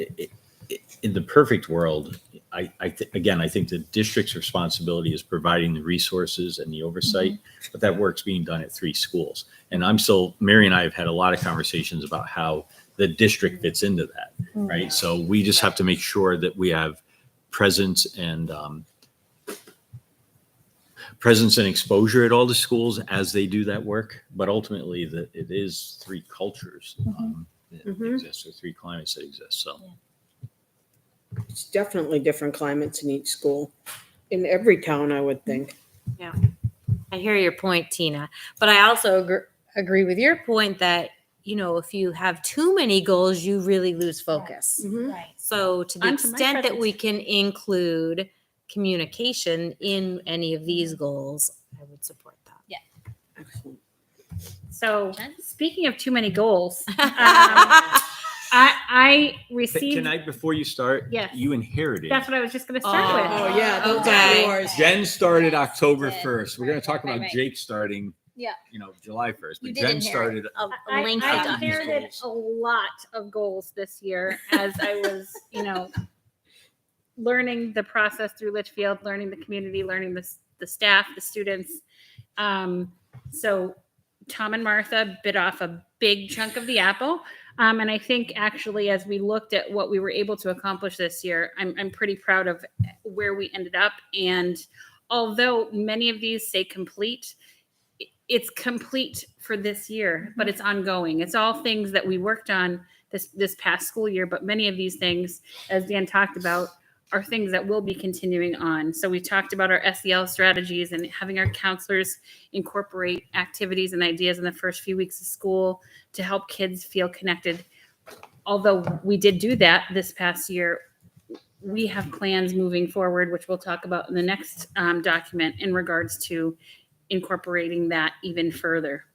in the perfect world, I think the district's responsibility is providing the resources and the oversight, but that work's being done at 3 schools. And Mary and I have had a lot of conversations about how the district fits into that, right? So we just have to make sure that we have presence and exposure at all the schools as they do that work. But ultimately, it is 3 cultures that exist, or 3 climates that exist. So. It's definitely different climates in each school, in every town, I would think. I hear your point, Tina, but I also agree with your point that, you know, if you have too many goals, you really lose focus. Right. So to the Onto my extent that present. we can include communication in any of these goals, I would support that. Excellent. So Jen? speaking of too many goals, I received. Can I, before you start? Yes. You inherited. That's what I was just going to start with. Oh, yeah, those Okay. are yours. Jen started Yes, October did. 1st. We're going to talk about Right. Jake starting, Yeah. July 1st. You But did Jen inherit started. a I lengthy document. inherited a lot of goals this year as I was, learning the process through Litchfield, learning the community, learning the staff, the students. So Tom and Martha bit off a big chunk of the apple. And I think actually, as we looked at what we were able to accomplish this year, I'm pretty proud of where we ended up. And although many of these say complete, it's complete for this year, but it's ongoing. It's all things that we worked on this past school year, but many of these things, as Dan talked about, are things that will be continuing on. So we talked about our SEL strategies and having our counselors incorporate activities and ideas in the first few weeks of school to help kids feel connected. Although we did do that this past year, we have plans moving forward, which we'll talk about in the next document in regards to incorporating that even further.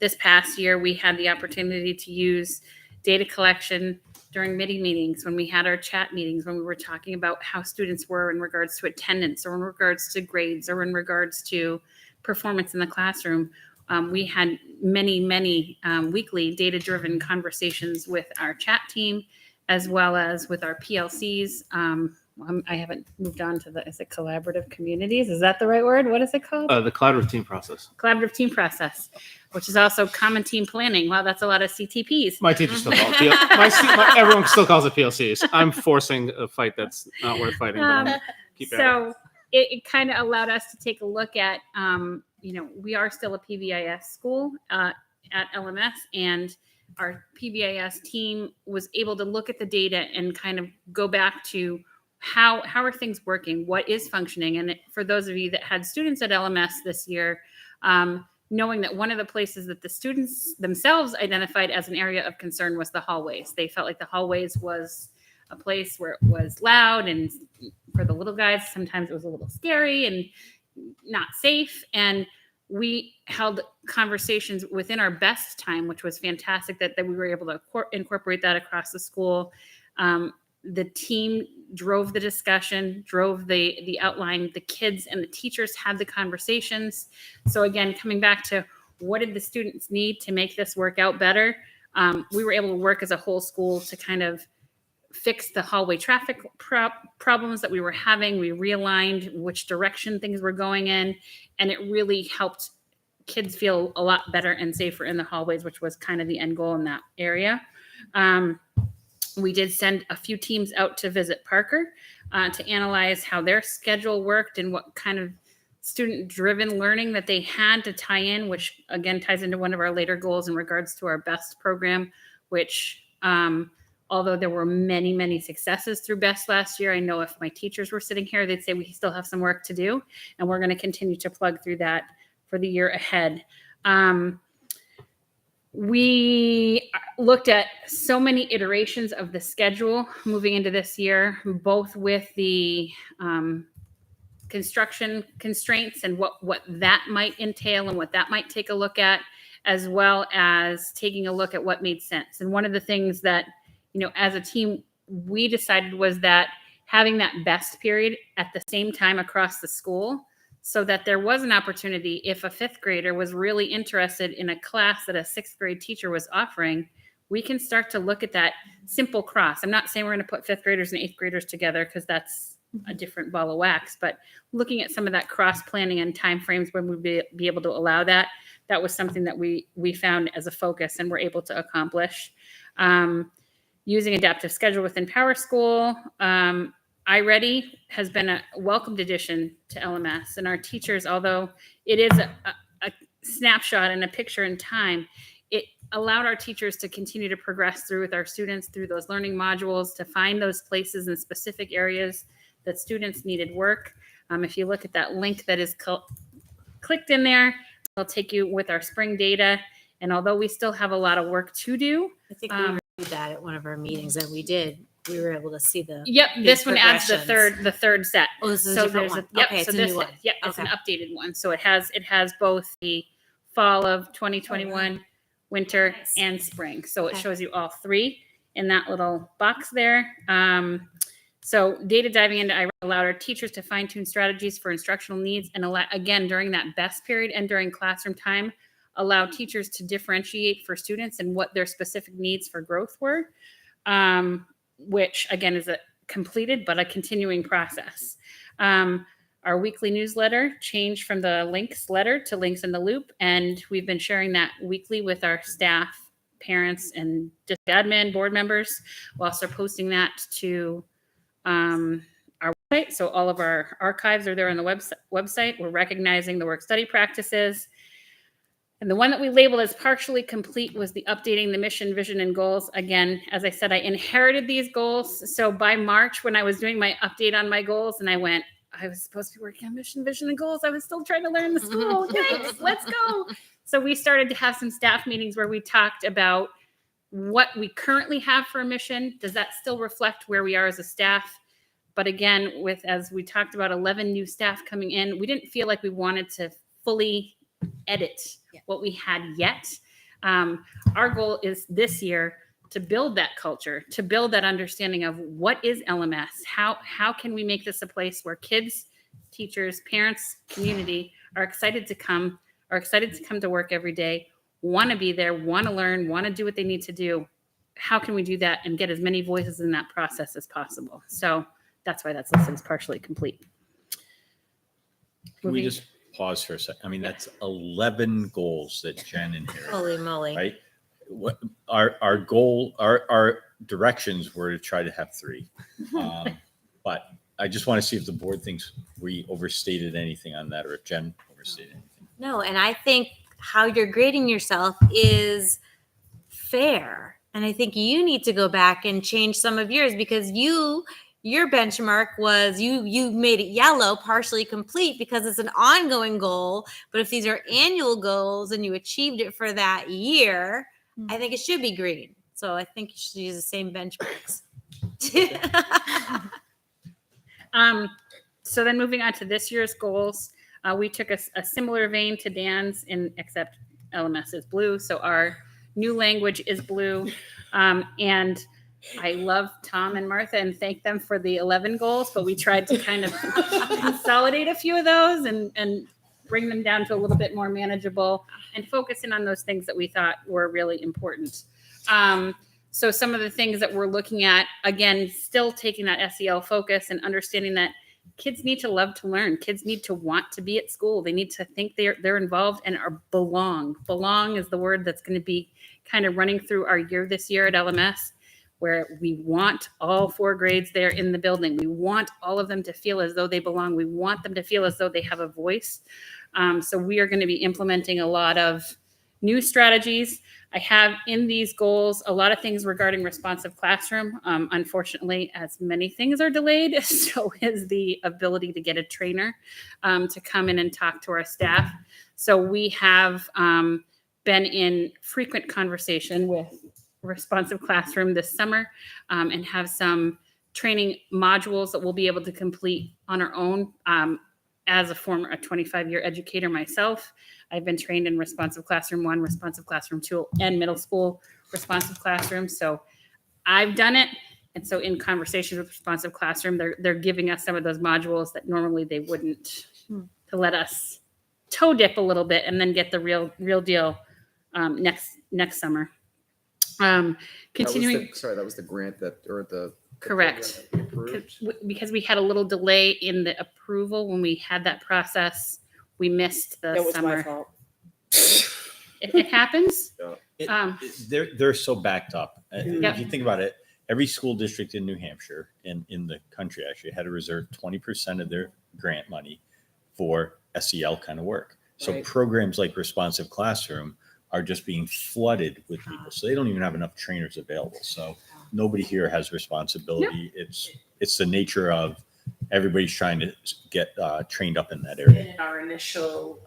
This past year, we had the opportunity to use data collection during MIDI meetings, when we had our chat meetings, when we were talking about how students were in regards to attendance or in regards to grades or in regards to performance in the classroom. We had many weekly data-driven conversations with our chat team, as well as with our PLCs. I haven't moved on to is it collaborative communities? Is that the right word? What is it called? The collaborative team process. Collaborative team process, which is also common team planning. Wow, that's a lot of CTPs. My teacher still calls it everyone still calls it PLCs. I'm forcing a fight that's not worth fighting. But I'm keep at it. So it kind of allowed us to take a look at, we are still a PBIS school at LMS, and our PBIS team was able to look at the data and kind of go back to how are things working, what is functioning. And for those of you that had students at LMS this year, knowing that one of the places that the students themselves identified as an area of concern was the hallways. They felt like the hallways was a place where it was loud, and for the little guys, sometimes it was a little scary and not safe. And we held conversations within our best time, which was fantastic that we were able to incorporate that across the school. The team drove the discussion, drove the outline. The kids and the teachers had the conversations. So again, coming back to what did the students need to make this work out better? We were able to work as a whole school to kind of fix the hallway traffic problems that we were having. We realigned which direction things were going in, and it really helped kids feel a lot better and safer in the hallways, which was kind of the end goal in that area. We did send a few teams out to visit Parker to analyze how their schedule worked and what kind of student-driven learning that they had to tie in, which again ties into one of our later goals in regards to our BEST program, which although there were many successes through BEST last year, I know if my teachers were sitting here, they'd say we still have some work to do, and we're going to continue to plug through that for the year ahead. We looked at so many iterations of the schedule moving into this year, both with the construction constraints and what that might entail and what that might take a look at, as well as taking a look at what made sense. And one of the things that, as a team, we decided was that having that best period at the same time across the school, so that there was an opportunity if a fifth grader was really interested in a class that a sixth grade teacher was offering, we can start to look at that simple cross. I'm not saying we're going to put fifth graders and eighth graders together because that's a different ball of wax, but looking at some of that cross planning and timeframes when we'd be able to allow that, that was something that we found as a focus and were able to accomplish. Using adaptive schedule within Power School. iReady has been a welcomed addition to LMS, and our teachers, although it is a snapshot and a picture in time, it allowed our teachers to continue to progress through with our students through those learning modules, to find those places in specific areas that students needed work. If you look at that link that is clicked in there, it'll take you with our spring data. And although we still have a lot of work to do, I think we reviewed that at one of our meetings, and we were able to see the. Yep, big this one adds the progressions. third set. Oh, this is a different one. Yep, Okay, so it's a new this one. Yep, it's an Okay. updated one. So it has both the fall of 2021, winter, Nice. and spring. So it Okay. shows you all three in that little box there. So data diving into I allowed our teachers to fine tune strategies for instructional needs, and again during that best period and during classroom time, allow teachers to differentiate for students and what their specific needs for growth were, which again is a completed but a continuing process. Our weekly newsletter changed from the links letter to links in the loop, and we've been sharing that weekly with our staff, parents, and just admin board members. We're also posting that to our website. So all of our archives are there on the website. We're recognizing the work study practices. And the one that we labeled as partially complete was the updating the mission, vision, and goals. Again, as I said, I inherited these goals. So by March, when I was doing my update on my goals, and I was supposed to be working on mission, vision, and goals. I was still trying to learn the school. Yikes, let's go. So we started to have some staff meetings where we talked about what we currently have for a mission. Does that still reflect where we are as a staff? But again, as we talked about 11 new staff coming in, we didn't feel like we wanted to fully edit what we had yet. Our goal is this year to build that culture, to build that understanding of what is LMS, how can we make this a place where kids, teachers, parents, community are excited to come to work every day, want to be there, want to learn, want to do what they need to do. How can we do that and get as many voices in that process as possible? So that's why that's listed as partially complete. Can we just pause for a second? I mean, that's 11 goals that Jen inherited, Holy moly. right? What our goal, our directions were to try to have 3. But I just want to see if the board thinks we overstated anything on that, or if Jen overstated anything. No, and I think how you're grading yourself is fair. And I think you need to go back and change some of yours, because your benchmark was you made it yellow, partially complete, because it's an ongoing goal. But if these are annual goals and you achieved it for that year, I think it should be green. So I think you should use the same benchmarks. So then moving on to this year's goals, we took a similar vein to Dan's, except LMS is blue. So our new language is blue. And I love Tom and Martha and thank them for the 11 goals, but we tried to kind of consolidate a few of those and bring them down to a little bit more manageable and focus in on those things that we thought were really important. So some of the things that we're looking at, again, still taking that SEL focus and understanding that kids need to love to learn. Kids need to want to be at school. They need to think they're involved and belong. Belong is the word that's going to be kind of running through our year this year at LMS, where we want all 4 grades there in the building. We want all of them to feel as though they belong. We want them to feel as though they have a voice. So we are going to be implementing a lot of new strategies. I have in these goals a lot of things regarding responsive classroom. Unfortunately, as many things are delayed, so is the ability to get a trainer to come in and talk to our staff. So we have been in frequent conversation with responsive classroom this summer and have some training modules that we'll be able to complete on our own. As a former 25-year educator myself, I've been trained in Responsive Classroom 1, Responsive Classroom 2, and middle school Responsive Classroom. So I've done it. And so in conversations with Responsive Classroom, they're giving us some of those modules that normally they wouldn't, to let us toe dip a little bit and then get the real deal next summer. Continuing. That was the grant the Correct. program that we approved. Because we had a little delay in the approval when we had that process, we missed the That was summer. my fault. It happens. They're so backed up. Yep. If you think about it, every school district in New Hampshire and in the country actually had to reserve 20% of their grant money for SEL kind of work. So Right. programs like Responsive Classroom are just being flooded with people. So they don't even have enough trainers available. So nobody here has responsibility. It's the nature of everybody's trying to get trained up in that area. In our initial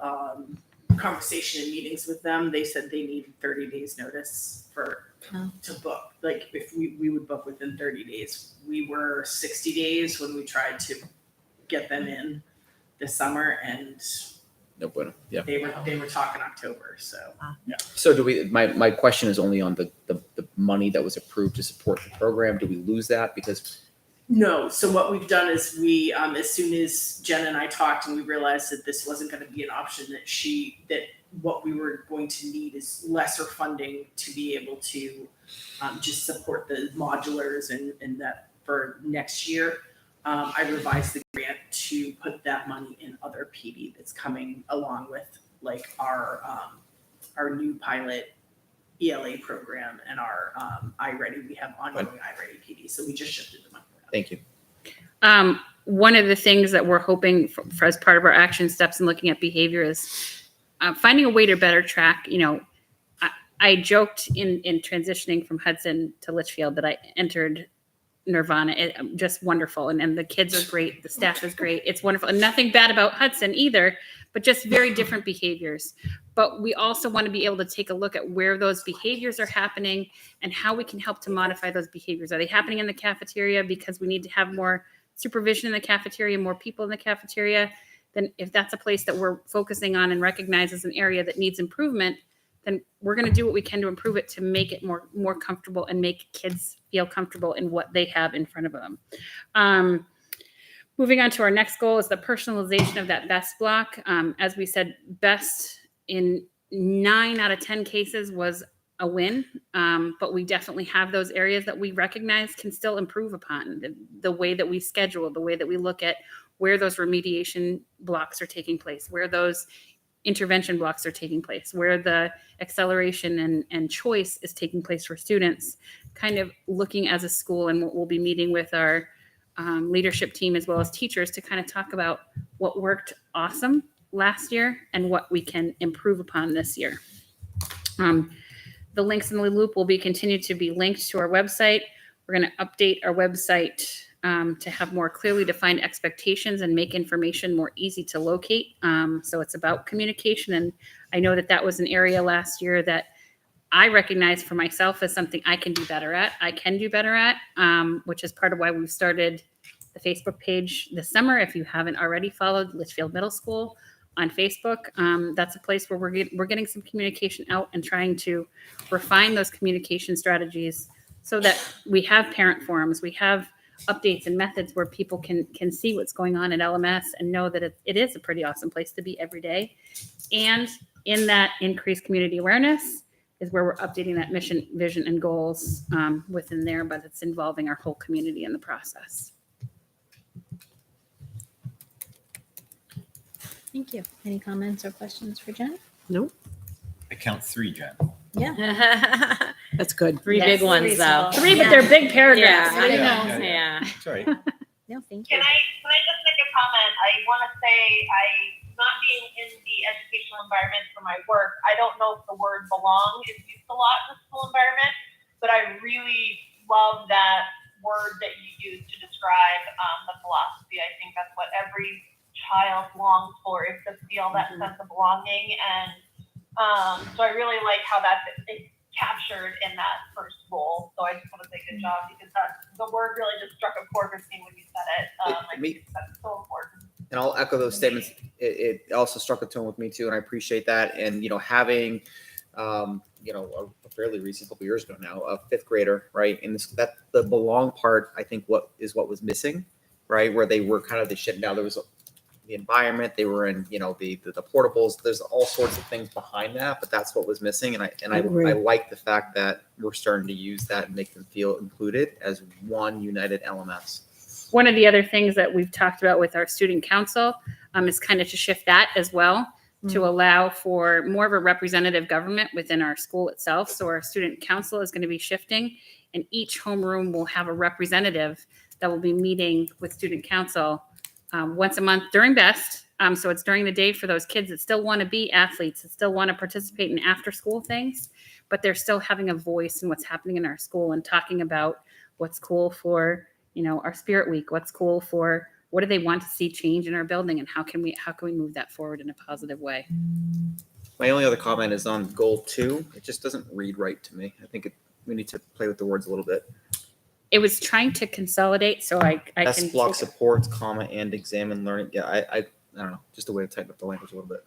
conversation and meetings with them, they said they need 30 days notice to book. Like if we would book within 30 days. We were 60 days when we tried to get them in this summer, and No bueno. Yeah. they were talking October. So So do we? My question is only on the money that was approved to support the program. Do we lose that because? no. So what we've done is we, as soon as Jen and I talked and we realized that this wasn't going to be an option, that what we were going to need is lesser funding to be able to just support the modulars and that for next year. I revised the grant to put that money in other PD that's coming along with like our new pilot ELA program and our iReady. We have ongoing iReady PD, so we just shifted the money. Thank you. One of the things that we're hoping for as part of our action steps and looking at behavior is finding a way to better track. You know, I joked in transitioning from Hudson to Litchfield that I entered Nirvana. Just wonderful. And the kids are great. The staff is great. It's wonderful. And nothing bad about Hudson either, but just very different behaviors. But we also want to be able to take a look at where those behaviors are happening and how we can help to modify those behaviors. Are they happening in the cafeteria because we need to have more supervision in the cafeteria, more people in the cafeteria? Then if that's a place that we're focusing on and recognize as an area that needs improvement, then we're going to do what we can to improve it, to make it more comfortable and make kids feel comfortable in what they have in front of them. Moving on to our next goal is the personalization of that BEST block. As we said, BEST in 9 out of 10 cases was a win, but we definitely have those areas that we recognize can still improve upon. The way that we schedule, the way that we look at where those remediation blocks are taking place, where those intervention blocks are taking place, where the acceleration and choice is taking place for students, kind of looking as a school. And we'll be meeting with our leadership team as well as teachers to kind of talk about what worked awesome last year and what we can improve upon this year. The links in the loop will be continued to be linked to our website. We're going to update our website to have more clearly defined expectations and make information more easy to locate. So it's about communication. And I know that was an area last year that I recognize for myself as something I can do better at. Which is part of why we've started the Facebook page this summer. If you haven't already followed Litchfield Middle School on Facebook, that's a place where we're getting some communication out and trying to refine those communication strategies so that we have parent forums, we have updates and methods where people can see what's going on at LMS and know that it is a pretty awesome place to be every day. And in that increased community awareness is where we're updating that mission, vision, and goals within there, but it's involving our whole community in the process. Thank you. Any comments or questions for Jen? Nope. I count 3, Jen. Yeah. That's good. Three big ones though. 3, but they're big paragraphs. Yeah, I I know. know. Yeah. That's all right. No, thank you. Can I just make a comment? I want to say not being in the educational environment for my work, I don't know if the word belong is used a lot in the school environment, but I really love that word that you use to describe the philosophy. I think that's what every child longs for, is to feel that sense of belonging. And so I really like how that's captured in that first goal. So I just want to say good job, because the word really just struck a chord with me when you said it. I think that's so important. And I'll echo those statements. It also struck a tone with me too, and I appreciate that. And having a fairly recent couple years ago now, a fifth grader, right? And that the belong part, I think what was missing, right? Where they were kind of the shit. Now there was the environment, they were in, the portables. There's all sorts of things behind that, but that's what was missing. And I like the fact that we're starting to use that and make them feel included as one united LMS. One of the other things that we've talked about with our student council is kind of to shift that as well, to allow for more of a representative government within our school itself. So our student council is going to be shifting, and each homeroom will have a representative that will be meeting with student council once a month during BEST. So it's during the day for those kids that still want to be athletes, that still want to participate in after school things, but they're still having a voice in what's happening in our school and talking about what's cool for, our Spirit Week, what's cool for, what do they want to see change in our building, and how can we move that forward in a positive way? My only other comment is on goal 2. It just doesn't read right to me. I think we need to play with the words a little bit. It was trying to consolidate, so I S can block supports, comma, and examine learning. Yeah, I don't know, just a way to tighten up the language a little bit.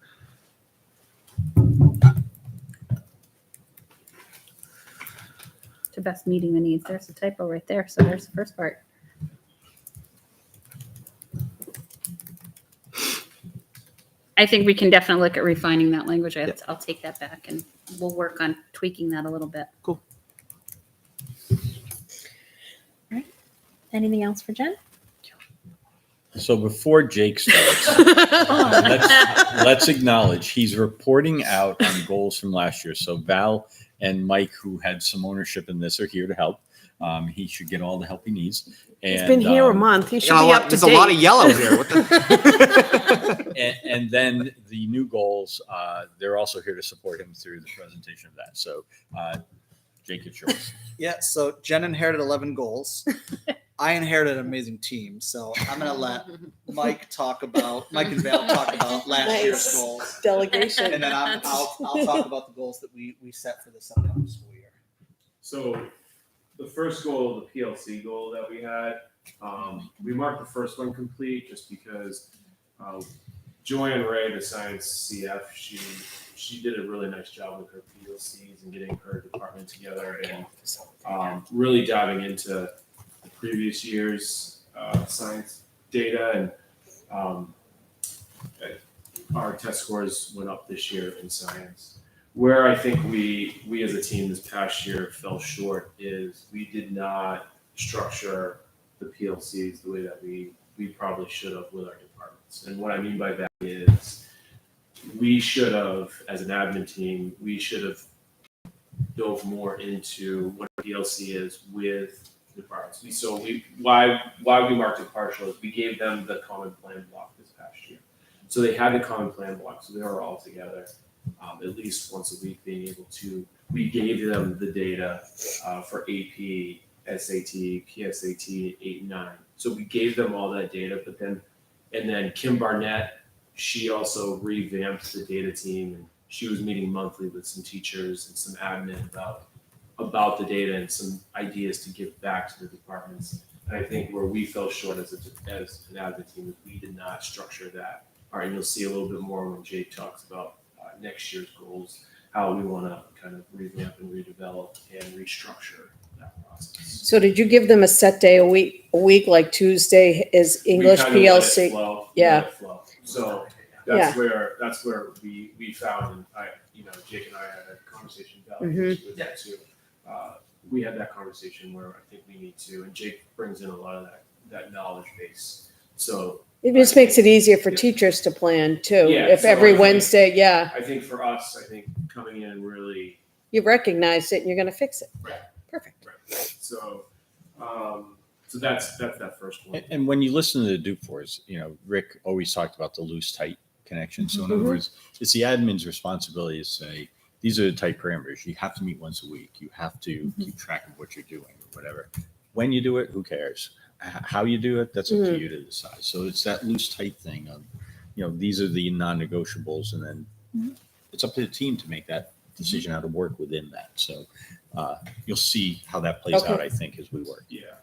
to best meeting the needs. There's a typo right there. So there's the first part. I think we can definitely look at refining that language. I'll take that back and we'll work on tweaking that a little bit. Cool. All right. Anything else for Jen? So before Jake starts, let's acknowledge he's reporting out on goals from last year. So Val and Mike, who had some ownership in this, are here to help. He should get all the help he needs. He's been here a month. He should be up to date. There's a lot of yellow here. What the? and then the new goals, they're also here to support him through the presentation of that. So Jake, it's yours. Yeah, so Jen inherited 11 goals. I inherited an amazing team. So I'm going to let Mike and Val talk about last year's goals. Delegation. And then I'll talk about the goals that we set for this upcoming school year. So the first goal, the PLC goal that we had, we marked the first one complete just because Joanne Ray, the science CF, she did a really nice job with her PLCs and getting her department together and really diving into the previous year's science data, and our test scores went up this year in science. Where I think we as a team this past year fell short is we did not structure the PLCs the way that we probably should have with our departments. And what I mean by that is we should have, as an admin team, we should have dove more into what a PLC is with departments. Why we marked it partial is we gave them the common plan block this past year. So they had the common plan block, so they were all together. At least once a week, being able to, we gave them the data for AP, SAT, PSAT, 8 and 9. So we gave them all that data, and then Kim Barnett, she also revamped the data team, and she was meeting monthly with some teachers and some admin about the data and some ideas to give back to the departments. And I think where we fell short as an admin team is we did not structure that. All right, and you'll see a little bit more when Jake talks about next year's goals, how we want to kind of revamp and redevelop and restructure that process. So did you give them a set day a week like Tuesday is English PLC? Let it flow. So that's where we found, and Jake and I had a conversation about with that too. We had that conversation where I think we need to, and Jake brings in a lot of that knowledge base. So it just makes it easier for teachers to plan too. Yeah, if so every Wednesday, I think for us, coming in really. You recognize it and you're going to fix it. Right. Perfect. Right. So that's that first one. And when you listen to the Duke Force, Rick always talked about the loose tight connection. So in other words, it's the admin's responsibility to say, these are the tight parameters. You have to meet once a week. You have to keep track of what you're doing or whatever. When you do it, who cares? How you do it, that's up to you to decide. So it's that loose tight thing of, these are the non-negotiables, and then it's up to the team to make that decision how to work within that. So you'll see how that plays out, I think, as we work. Yeah.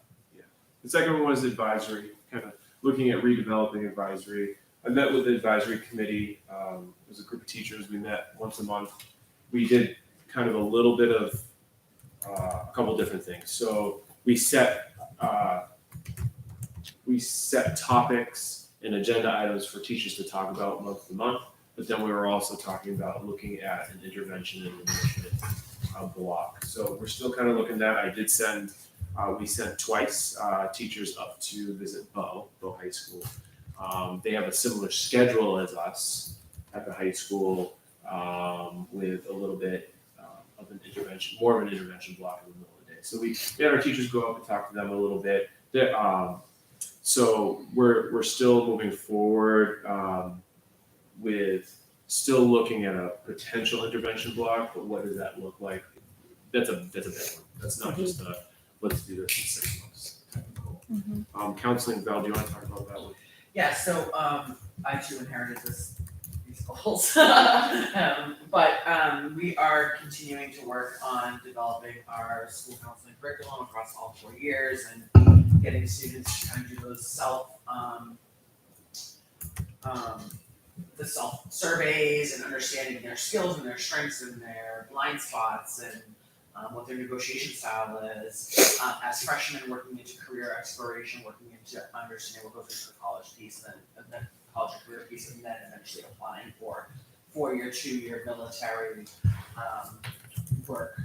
The second one was advisory, kind of looking at redeveloping advisory. I met with the advisory committee. It was a group of teachers. We met once a month. We did kind of a little bit of a couple different things. So we set topics and agenda items for teachers to talk about month to month, but then we were also talking about looking at an intervention and enrichment block. So we're still kind of looking at that. I did send, we sent twice teachers up to visit Bow High School. They have a similar schedule as us at the high school with a little bit of an intervention, more of an intervention block in the middle of the day. So we had our teachers go up and talk to them a little bit. So we're still moving forward with still looking at a potential intervention block, but what does that look like? That's a big one. That's not just a let's do this in 6 months type of goal. Counseling, Val, do you want to talk about that one? Yeah, so I too inherited these goals. But we are continuing to work on developing our school counseling curriculum across all 4 years and getting students to kind of do those self surveys and understanding their skills and their strengths and their blind spots and what their negotiation style is. As freshmen, working into career exploration, working into understanding what goes into the college piece and then college and career piece, and then eventually applying for 4-year, 2-year military work,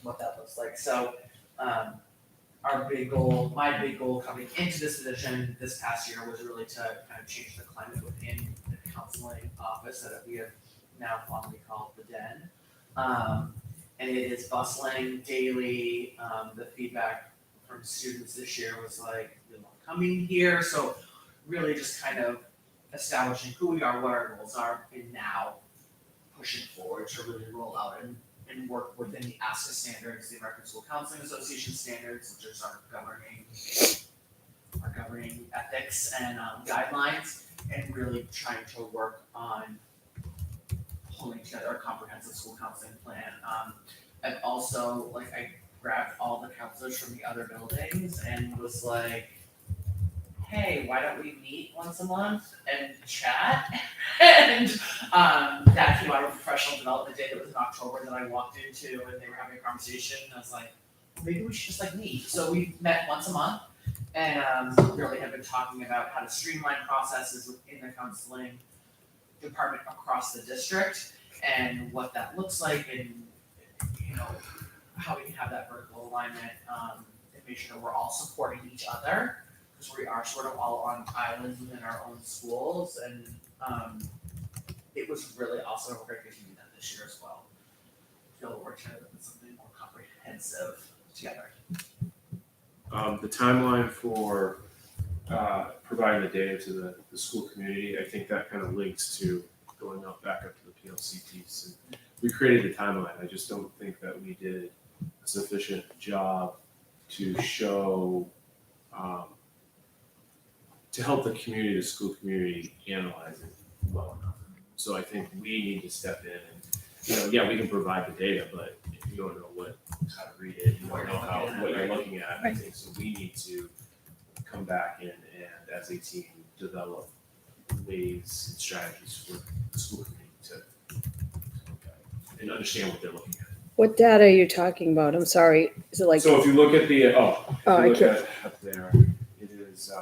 what that looks like. So our big goal, my big goal coming into this position this past year was really to kind of change the climate within the counseling office that we have now fondly called the Den. And it is bustling daily. The feedback from students this year was like, we love coming here. So really just kind of establishing who we are, what our goals are, and now pushing forward to really roll out and work within the ASCA standards, the American School Counseling Association standards, which is our governing ethics and guidelines, and really trying to work on pulling together a comprehensive school counseling plan. I've also, I grabbed all the counselors from the other buildings and was like, hey, why don't we meet once a month and chat? And that came out of a professional development day that was in October that I walked into, and they were having a conversation, and I was like, maybe we should just meet. So we met once a month and really have been talking about how to streamline processes within the counseling department across the district and what that looks like, and how we can have that vertical alignment and make sure that we're all supporting each other, because we are sort of all on islands within our own schools. And it was really awesome. We're great to do that this year as well. I feel we're trying to put something more comprehensive together. The timeline for providing the data to the school community, I think that kind of links to going back up to the PLC piece. And we created the timeline. I just don't think that we did a sufficient job to show, to help the community, the school community, analyze it well enough. So I think we need to step in and, yeah, we can provide the data, but if you don't know how to read it, you don't know what you're looking at. I think so. We need to come back in and, as a team, develop ways and strategies for the school community to look at and understand what they're looking at. What data are you talking about? I'm sorry. Is it So if you look at the I can't. at up there, it is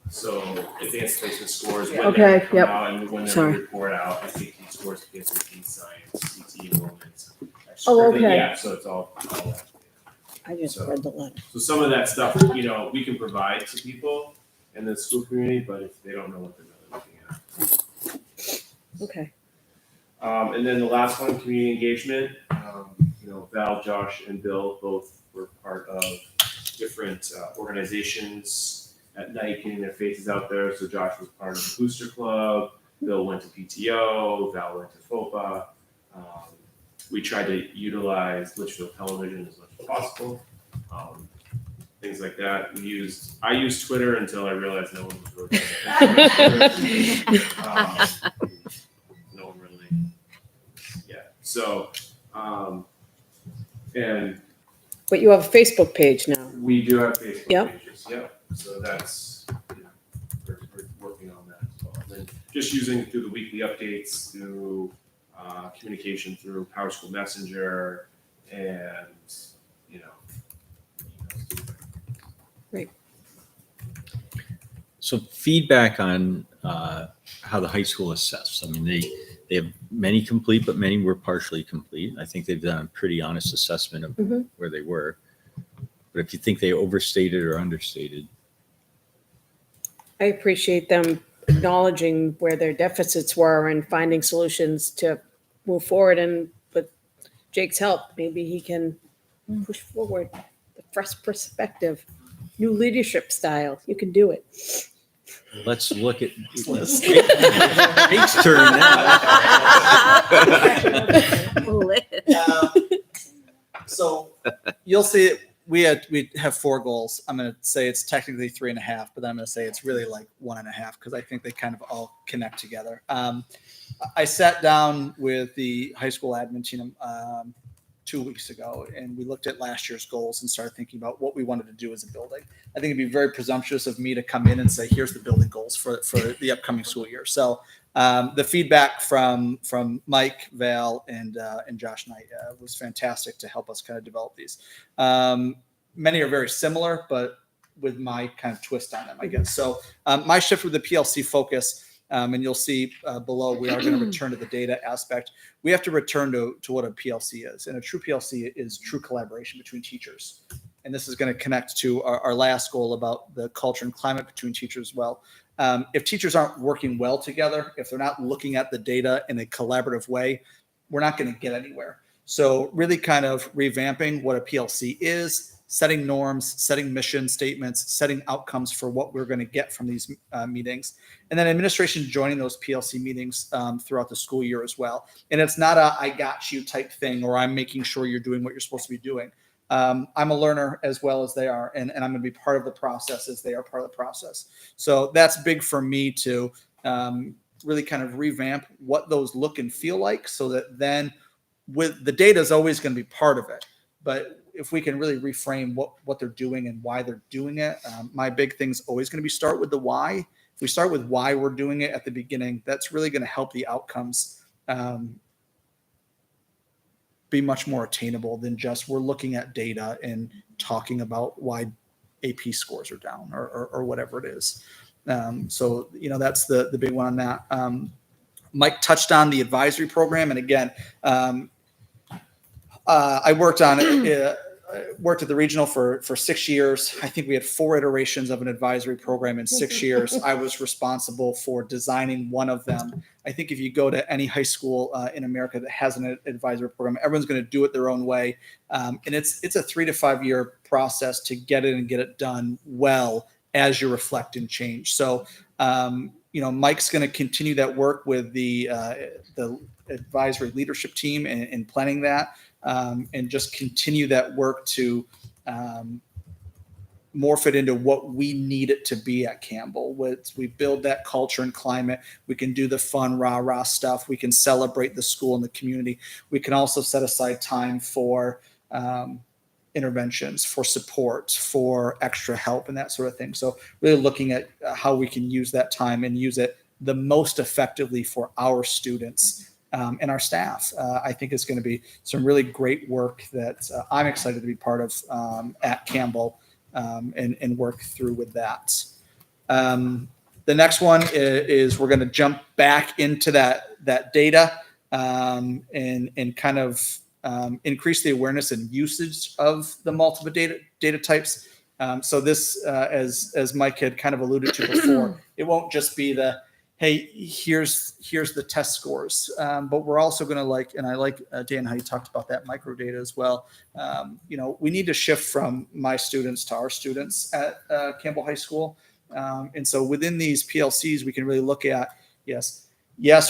so advanced placement scores when Okay, they come yep. out and when they Sorry. report out, SAT scores, PSAT, science, CT enrollments. Oh, okay. Yeah, so it's all that. I just So- read the letter. So some of that stuff, we can provide to people in the school community, but if they don't know what they're really looking at. Okay. And then the last one, community engagement. Val, Josh, and Bill both were part of different organizations at night, getting their faces out there. So Josh was part of the Booster Club. Bill went to PTO. Val went to FOPA. We tried to utilize Litchfield television as much as possible. Things like that. I used Twitter until I realized no one was really no one really, yeah. So, and But you have a Facebook page now. we do have Facebook Yep. pages. Yep. So that's, we're working on that as well. And then just using through the weekly updates, through communication through PowerSchool Messenger, and you know. Great. So feedback on how the high school assessed. I mean, they have many complete, but many were partially complete. I think they've done a pretty honest assessment of where they were. But if you think they overstated or understated, I appreciate them acknowledging where their deficits were and finding solutions to move forward. And with Jake's help, maybe he can push forward the fresh perspective, new leadership style. You can do it. let's look at Jake's turn now. So you'll see it. We have 4 goals. I'm going to say it's technically 3.5, but I'm going to say it's really like 1.5 because I think they kind of all connect together. I sat down with the high school admin team 2 weeks ago, and we looked at last year's goals and started thinking about what we wanted to do as a building. I think it'd be very presumptuous of me to come in and say, here's the building goals for the upcoming school year. So the feedback from Mike, Val, and Josh Knight was fantastic to help us kind of develop these. Many are very similar, but with my kind of twist on them, I guess. So my shift with the PLC focus, and you'll see below, we are going to return to the data aspect. We have to return to what a PLC is. And a true PLC is true collaboration between teachers. And this is going to connect to our last goal about the culture and climate between teachers as well. If teachers aren't working well together, if they're not looking at the data in a collaborative way, we're not going to get anywhere. So really kind of revamping what a PLC is, setting norms, setting mission statements, setting outcomes for what we're going to get from these meetings. And then administration joining those PLC meetings throughout the school year as well. And it's not a I got you type thing, or I'm making sure you're doing what you're supposed to be doing. I'm a learner as well as they are, and I'm going to be part of the process as they are part of the process. So that's big for me to really kind of revamp what those look and feel like, so that then with the data is always going to be part of it. But if we can really reframe what they're doing and why they're doing it, my big thing is always going to be start with the why. If we start with why we're doing it at the beginning, that's really going to help the outcomes be much more attainable than just we're looking at data and talking about why AP scores are down or whatever it is. So, that's the big one on that. Mike touched on the advisory program. And again, I worked on it, worked at the regional for 6 years. I think we had 4 iterations of an advisory program in 6 years. I was responsible for designing one of them. I think if you go to any high school in America that has an advisory program, everyone's going to do it their own way. And it's a 3 to 5 year process to get it and get it done well as you reflect and change. So, Mike's going to continue that work with the advisory leadership team and planning that. And just continue that work to morph it into what we need it to be at Campbell. We build that culture and climate. We can do the fun rah-rah stuff. We can celebrate the school and the community. We can also set aside time for interventions, for support, for extra help and that sort of thing. So really looking at how we can use that time and use it the most effectively for our students and our staff. I think it's going to be some really great work that I'm excited to be part of at Campbell and work through with that. The next one is we're going to jump back into that data and kind of increase the awareness and usage of the multiple data types. So this, as Mike had kind of alluded to before, it won't just be the hey, here's the test scores. But we're also going to and I like, Dan, how you talked about that micro data as well. We need to shift from my students to our students at Campbell High School. And so within these PLCs, we can really look at, yes,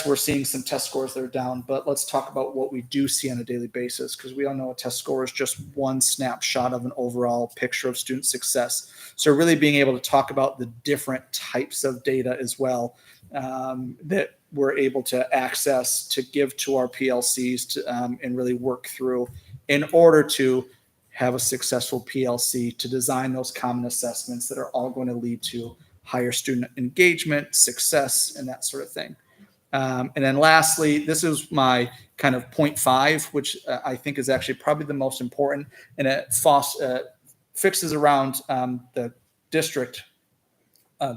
we're seeing some test scores that are down, but let's talk about what we do see on a daily basis, because we all know a test score is just one snapshot of an overall picture of student success. So really being able to talk about the different types of data as well that we're able to access to give to our PLCs and really work through in order to have a successful PLC, to design those common assessments that are all going to lead to higher student engagement, success, and that sort of thing. And then lastly, this is my kind of 0.5, which I think is actually probably the most important, and it fixes around the district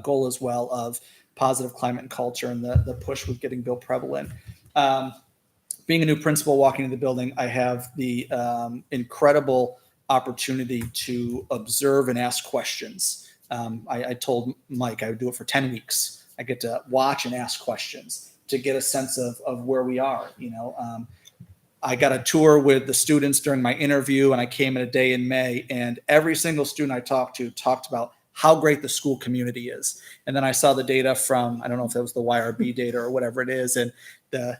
goal as well of positive climate and culture and the push with getting Bill prevalent. Being a new principal walking into the building, I have the incredible opportunity to observe and ask questions. I told Mike I would do it for 10 weeks. I get to watch and ask questions to get a sense of where we are. I got a tour with the students during my interview, and I came in a day in May, and every single student I talked to talked about how great the school community is. And then I saw the data from, I don't know if that was the YRB data or whatever it is, and the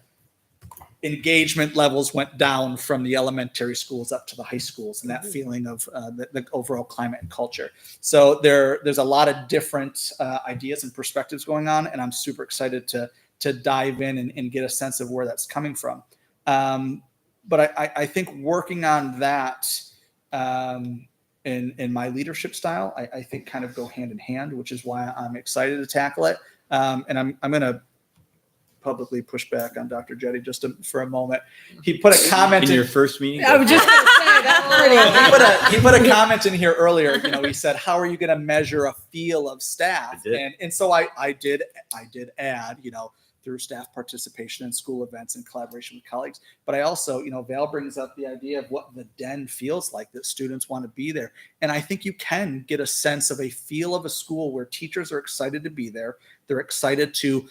engagement levels went down from the elementary schools up to the high schools, and that feeling of the overall climate and culture. So there's a lot of different ideas and perspectives going on, and I'm super excited to dive in and get a sense of where that's coming from. But I think working on that in my leadership style, I think kind of go hand in hand, which is why I'm excited to tackle it. And I'm going to publicly push back on Dr. Jetty just for a moment. He put a comment in your first meeting. I was just going to say that. He put a comment in here earlier. He said, "How are you going to measure a feel of staff?" And so I did add, through staff participation in school events and collaboration with colleagues. But I also, Val brings up the idea of what the den feels like, that students want to be there. And I think you can get a sense of a feel of a school where teachers are excited to be there. They're excited to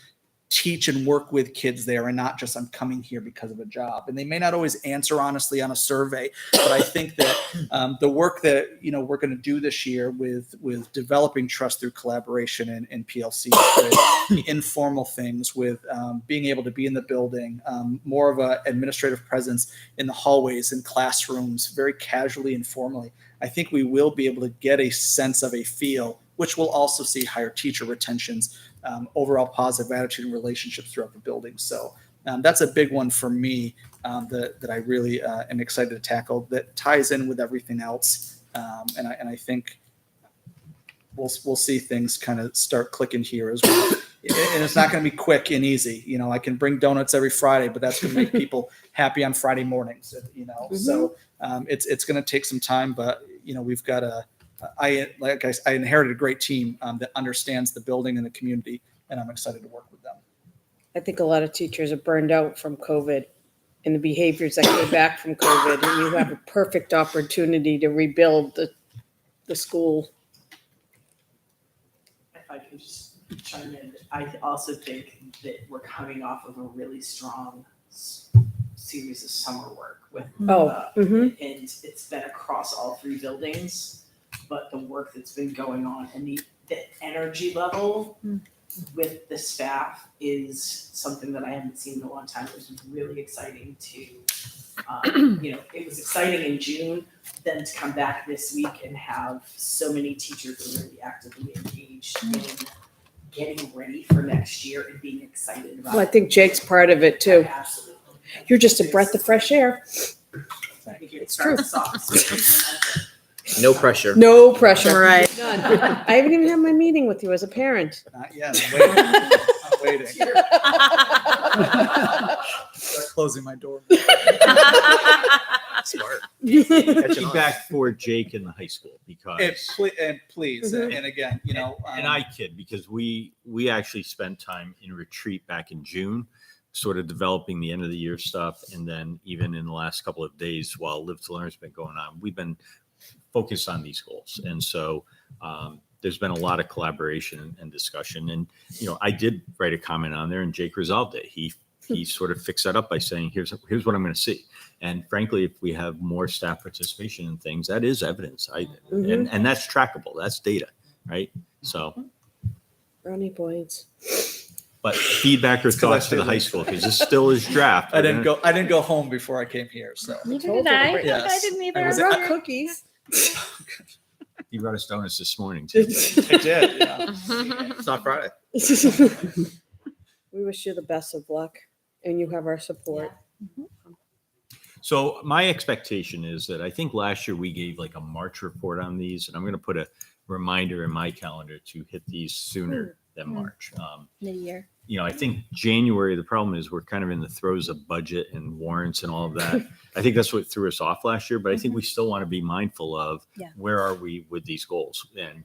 teach and work with kids there, and not just I'm coming here because of a job. And they may not always answer honestly on a survey, but I think that the work that we're going to do this year with developing trust through collaboration and PLC, with the informal things, with being able to be in the building, more of an administrative presence in the hallways and classrooms, very casually and formally, I think we will be able to get a sense of a feel, which will also see higher teacher retentions, overall positive attitude and relationships throughout the building. So that's a big one for me that I really am excited to tackle, that ties in with everything else. And I think we'll see things kind of start clicking here as well. And it's not going to be quick and easy. I can bring donuts every Friday, but that's going to make people happy on Friday mornings. So it's going to take some time, but we've got I inherited a great team that understands the building and the community, and I'm excited to work with them. I think a lot of teachers are burned out from COVID and the behaviors that came back from COVID, and you have a perfect opportunity to rebuild the school. If I can just chime in, I also think that we're coming off of a really strong series of summer work with and it's been across all three buildings, but the work that's been going on and the energy level with the staff is something that I haven't seen in a long time. It was really exciting to it was exciting in June, then to come back this week and have so many teachers really actively engaged in getting ready for next year and being excited about Well, I think Jake's part of it too. Absolutely. You're just a breath of fresh air. It's true. No pressure. No pressure. Right. None. I haven't even had my meeting with you as a parent. Not yet. I'm waiting. Start closing my door. Smart. Feedback for Jake in the high school, because Please, and again, and I kid, because we actually spent time in retreat back in June, sort of developing the end of the year stuff, and then even in the last couple of days while Live to Learn has been going on, we've been focused on these goals. And so there's been a lot of collaboration and discussion. And I did write a comment on there, and Jake resolved it. He sort of fixed that up by saying, here's what I'm going to see. And frankly, if we have more staff participation in things, that is evidence. And that's trackable. That's data, right? So Brownie points. But feedback or thoughts to the high school, because this still is draft. I didn't go home before I came here. So Neither did I. Yes. I didn't either. I brought cookies. He brought us donuts this morning too. I did. Yeah. It's not Friday. We wish you the best of luck, and you have our support. So my expectation is that I think last year we gave like a March report on these, and I'm going to put a reminder in my calendar to hit these sooner than March. Mid-year. I think January, the problem is we're kind of in the throes of budget and warrants and all of that. I think that's what threw us off last year, but I think we still want to be mindful of Yeah. where are we with these goals? And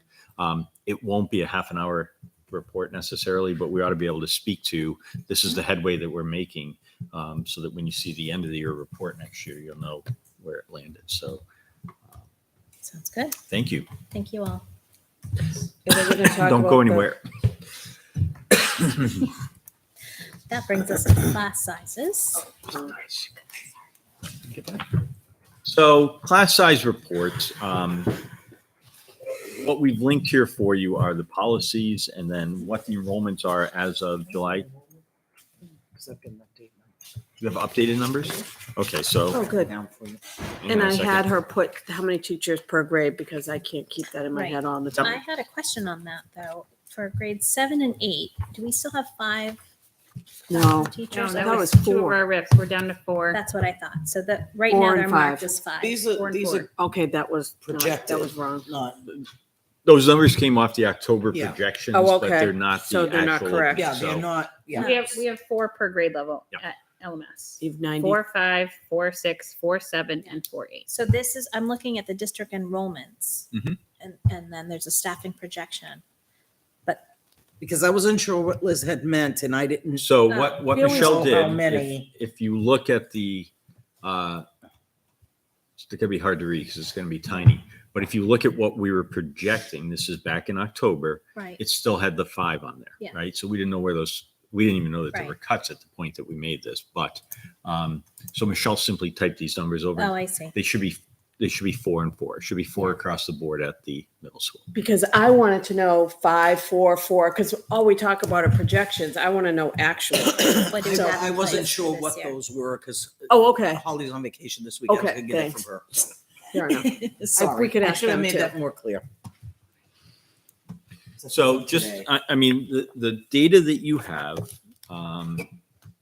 it won't be a half an hour report necessarily, but we ought to be able to speak to, this is the headway that we're making, so that when you see the end of the year report next year, you'll know where it landed. So Sounds good. thank you. Thank you all. Don't go anywhere. That brings us to class sizes. So class size reports, what we've linked here for you are the policies and then what the enrollments are as of July. You have updated numbers? Okay, so. Oh, good. hang And on a I second. had her put how many teachers per grade because I can't keep that in my Right. head all the I time. had a question on that though. For grades 7 and 8, do we still have 5 No. teachers? No, I that thought was it was two of 4. our RIFs. We're down to 4. That's what I thought. So that right 4 now and they're marked 5. as 5. These 4 are, and these 4. are Okay, that was projected. That was wrong. Not, Those numbers came off the October Yeah. projections, Oh, but okay. they're not So the they're not actual. correct. yeah, so- they're not, yeah. We have 4 per grade level Yep. at LMS. You've 90. 4, 5, 4, 6, 4, 7, and 4, 8. So this is, I'm looking at the district enrollments Mhm. and then there's a staffing projection. But Because I wasn't sure what Liz had meant and I didn't. So what we always Michelle know did, how many. if you look at the, it's going to be hard to read because it's going to be tiny. But if you look at what we were projecting, this is back in October, right. it still had the 5 on there, Yeah. right? So we didn't know where those, we didn't even know that there Right. were cuts at the point that we made this. But so Michelle simply typed these numbers over. Oh, I see. They should be 4 and 4. It should be 4 across the board at the middle school. Because I wanted to know 5, 4, 4, because all we talk about are projections. I want to know actual. What is So that I in wasn't place sure for this what year? those were because. Oh, okay. Holly's on vacation this weekend. I Okay, could get it thanks. from her. Fair enough. Sorry. we could I ask should have them made too. that more clear. So just, Today. I mean, the data that you have, let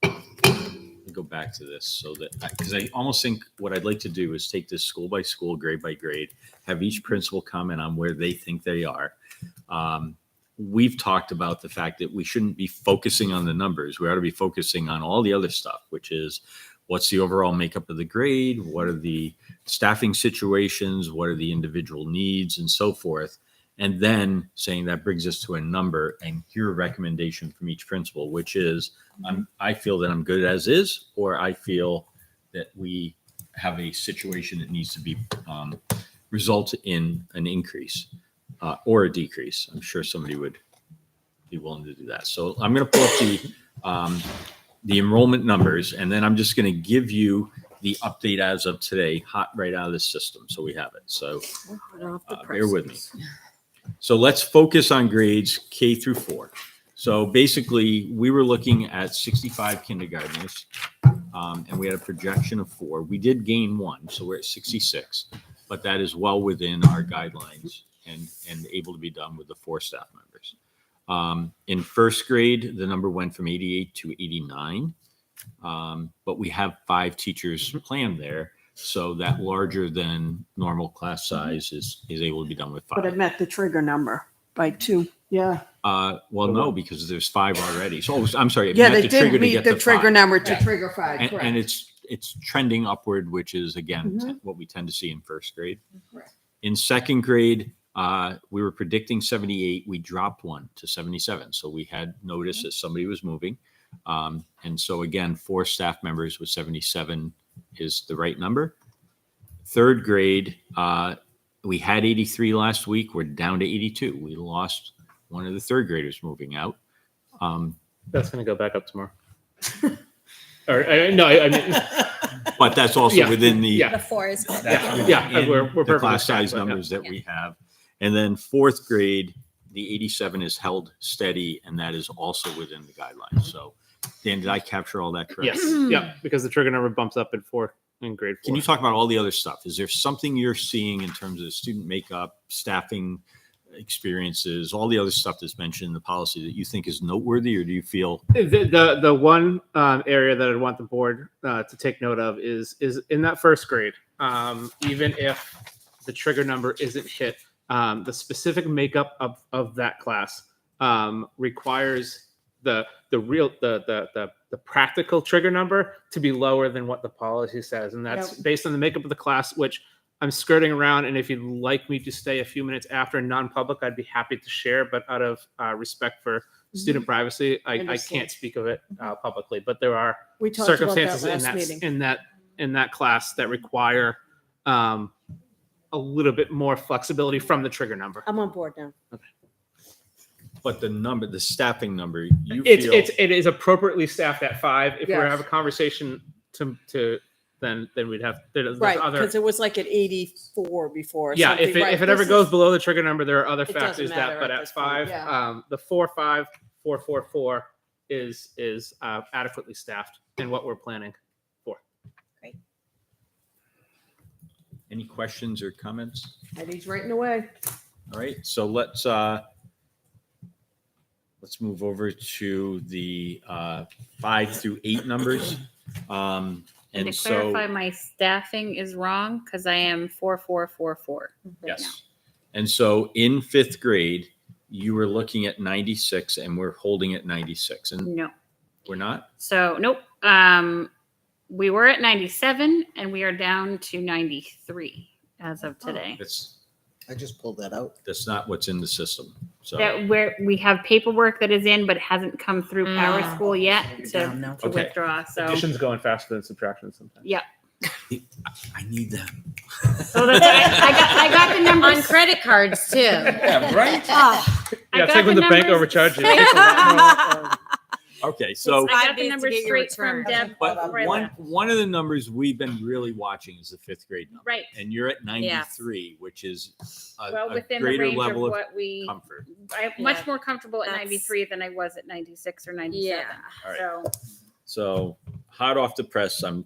me go back to this so that, because I almost think what I'd like to do is take this school by school, grade by grade, have each principal comment on where they think they are. We've talked about the fact that we shouldn't be focusing on the numbers. We ought to be focusing on all the other stuff, which is what's the overall makeup of the grade? What are the staffing situations? What are the individual needs and so forth? And then saying that brings us to a number and your recommendation from each principal, which is I feel that I'm good as is, or I feel that we have a situation that needs to be result in an increase or a decrease. I'm sure somebody would be willing to do that. So I'm going to pull up the enrollment numbers, and then I'm just going to give you the update as of today, hot right out of the system. So we have it. So bear with me. So let's focus on grades K through 4. So basically, we were looking at 65 kindergartners, and we had a projection of 4. We did gain 1, so we're at 66, but that is well within our guidelines and able to be done with the 4 staff members. In first grade, the number went from 88 to 89, but we have 5 teachers planned there. So that larger than normal class size is able to be done with 5. But it met the trigger number by 2. Yeah. Well, no, because there's 5 already. So I'm sorry. it Yeah, met they the did trigger to meet get the to trigger 5. number to Yeah. trigger 5. And Correct. it's trending upward, which is again Mhm. what we tend to see in first grade. Correct. In second grade, we were predicting 78. We dropped 1 to 77. So we had noticed that somebody was moving. And so again, 4 staff members with 77 is the right number. Third grade, we had 83 last week. We're down to 82. We lost one of the third graders moving out. That's going to go back up tomorrow. No, I mean, But that's also Yeah. within the Yeah. The 4 is good. that's Yeah, within we're the perfectly class size fine, but yeah. numbers that we have. And then fourth grade, the 87 is held steady, and that is also within the guidelines. So, Dan, did I capture all that correct? yes, yeah, because the trigger number bumps up in grade 4. Can you talk about all the other stuff? Is there something you're seeing in terms of student makeup, staffing experiences, all the other stuff that's mentioned in the policy that you think is noteworthy, or do you feel? The one area that I'd want the board to take note of is in that first grade, even if the trigger number isn't hit, the specific makeup of that class requires the the practical trigger number to be lower than what the policy says, and that's based on the makeup of the class, which I'm skirting around. And if you'd like me to stay a few minutes after non-public, I'd be happy to share. But out of respect for student privacy, I can't speak of it publicly. But there are We talked about that circumstances last meeting. in that class that require a little bit more flexibility from the trigger number. I'm on board now. But the staffing number, It is appropriately staffed at 5. If we're Yes. to have a conversation then we'd have there's Right, other. because it was like at 84 before. or Yeah, something. if it, Right, if it ever this goes is- below the trigger number, there are other It doesn't factors matter but at at this point, 5, yeah. the 45444 is adequately staffed in what we're planning for. any questions or comments? Eddie's writing away. All right, so let's move over to the 5 through 8 numbers. And And to so, clarify, my staffing is wrong because I am 4444 right now. yes. And so in 5th grade, you were looking at 96 and we're holding at 96. And No. we're not? So nope. We were at 97 and we are down to 93 as of today. I just pulled that out. That's not what's in the system. So, That where we have paperwork that is in but hasn't come through Power School yet Down now. to Okay. withdraw. So Addition's going faster than subtraction sometimes. yeah. I need them. So that's, I got the numbers On credit cards too. Yeah, right? Oh, I Yeah, it's got like when the bank numbers- overcharges you. It takes a lot more, Okay, so I got 5 days the to numbers get your straight from return. Deb. but right one away. one of the numbers we've been really watching is the 5th grade number. Right. And you're at 93, which is Well, a within the greater range of level of what we, comfort. I'm Yeah. much more comfortable at That's- 93 than I was at 96 or 97. Yeah. All right. So So hot off the press, I'm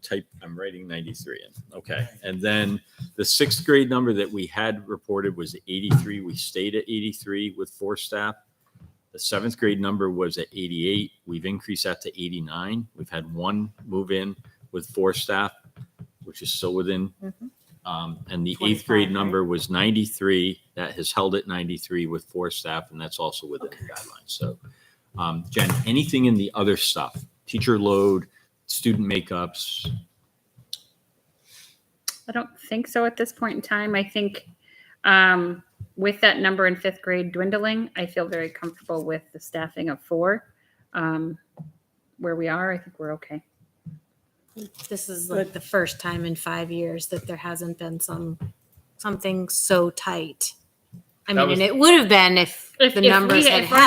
writing 93 in. Okay. And then the 6th grade number that we had reported was 83. We stayed at 83 with 4 staff. The 7th grade number was at 88. We've increased that to 89. We've had 1 move in with 4 staff, which is still within. And the 8th grade 25, number was 93. That has held at 93 with 4 staff, and that's also within the guidelines. So, Jen, anything in the other stuff, teacher load, student makeups? I don't think so at this point in time. I think with that number in 5th grade dwindling, I feel very comfortable with the staffing of 4. Where we are, I think we're okay. This is like the first time in 5 years that there hasn't been something so tight. I That mean, was- and it would have been if the numbers had if held.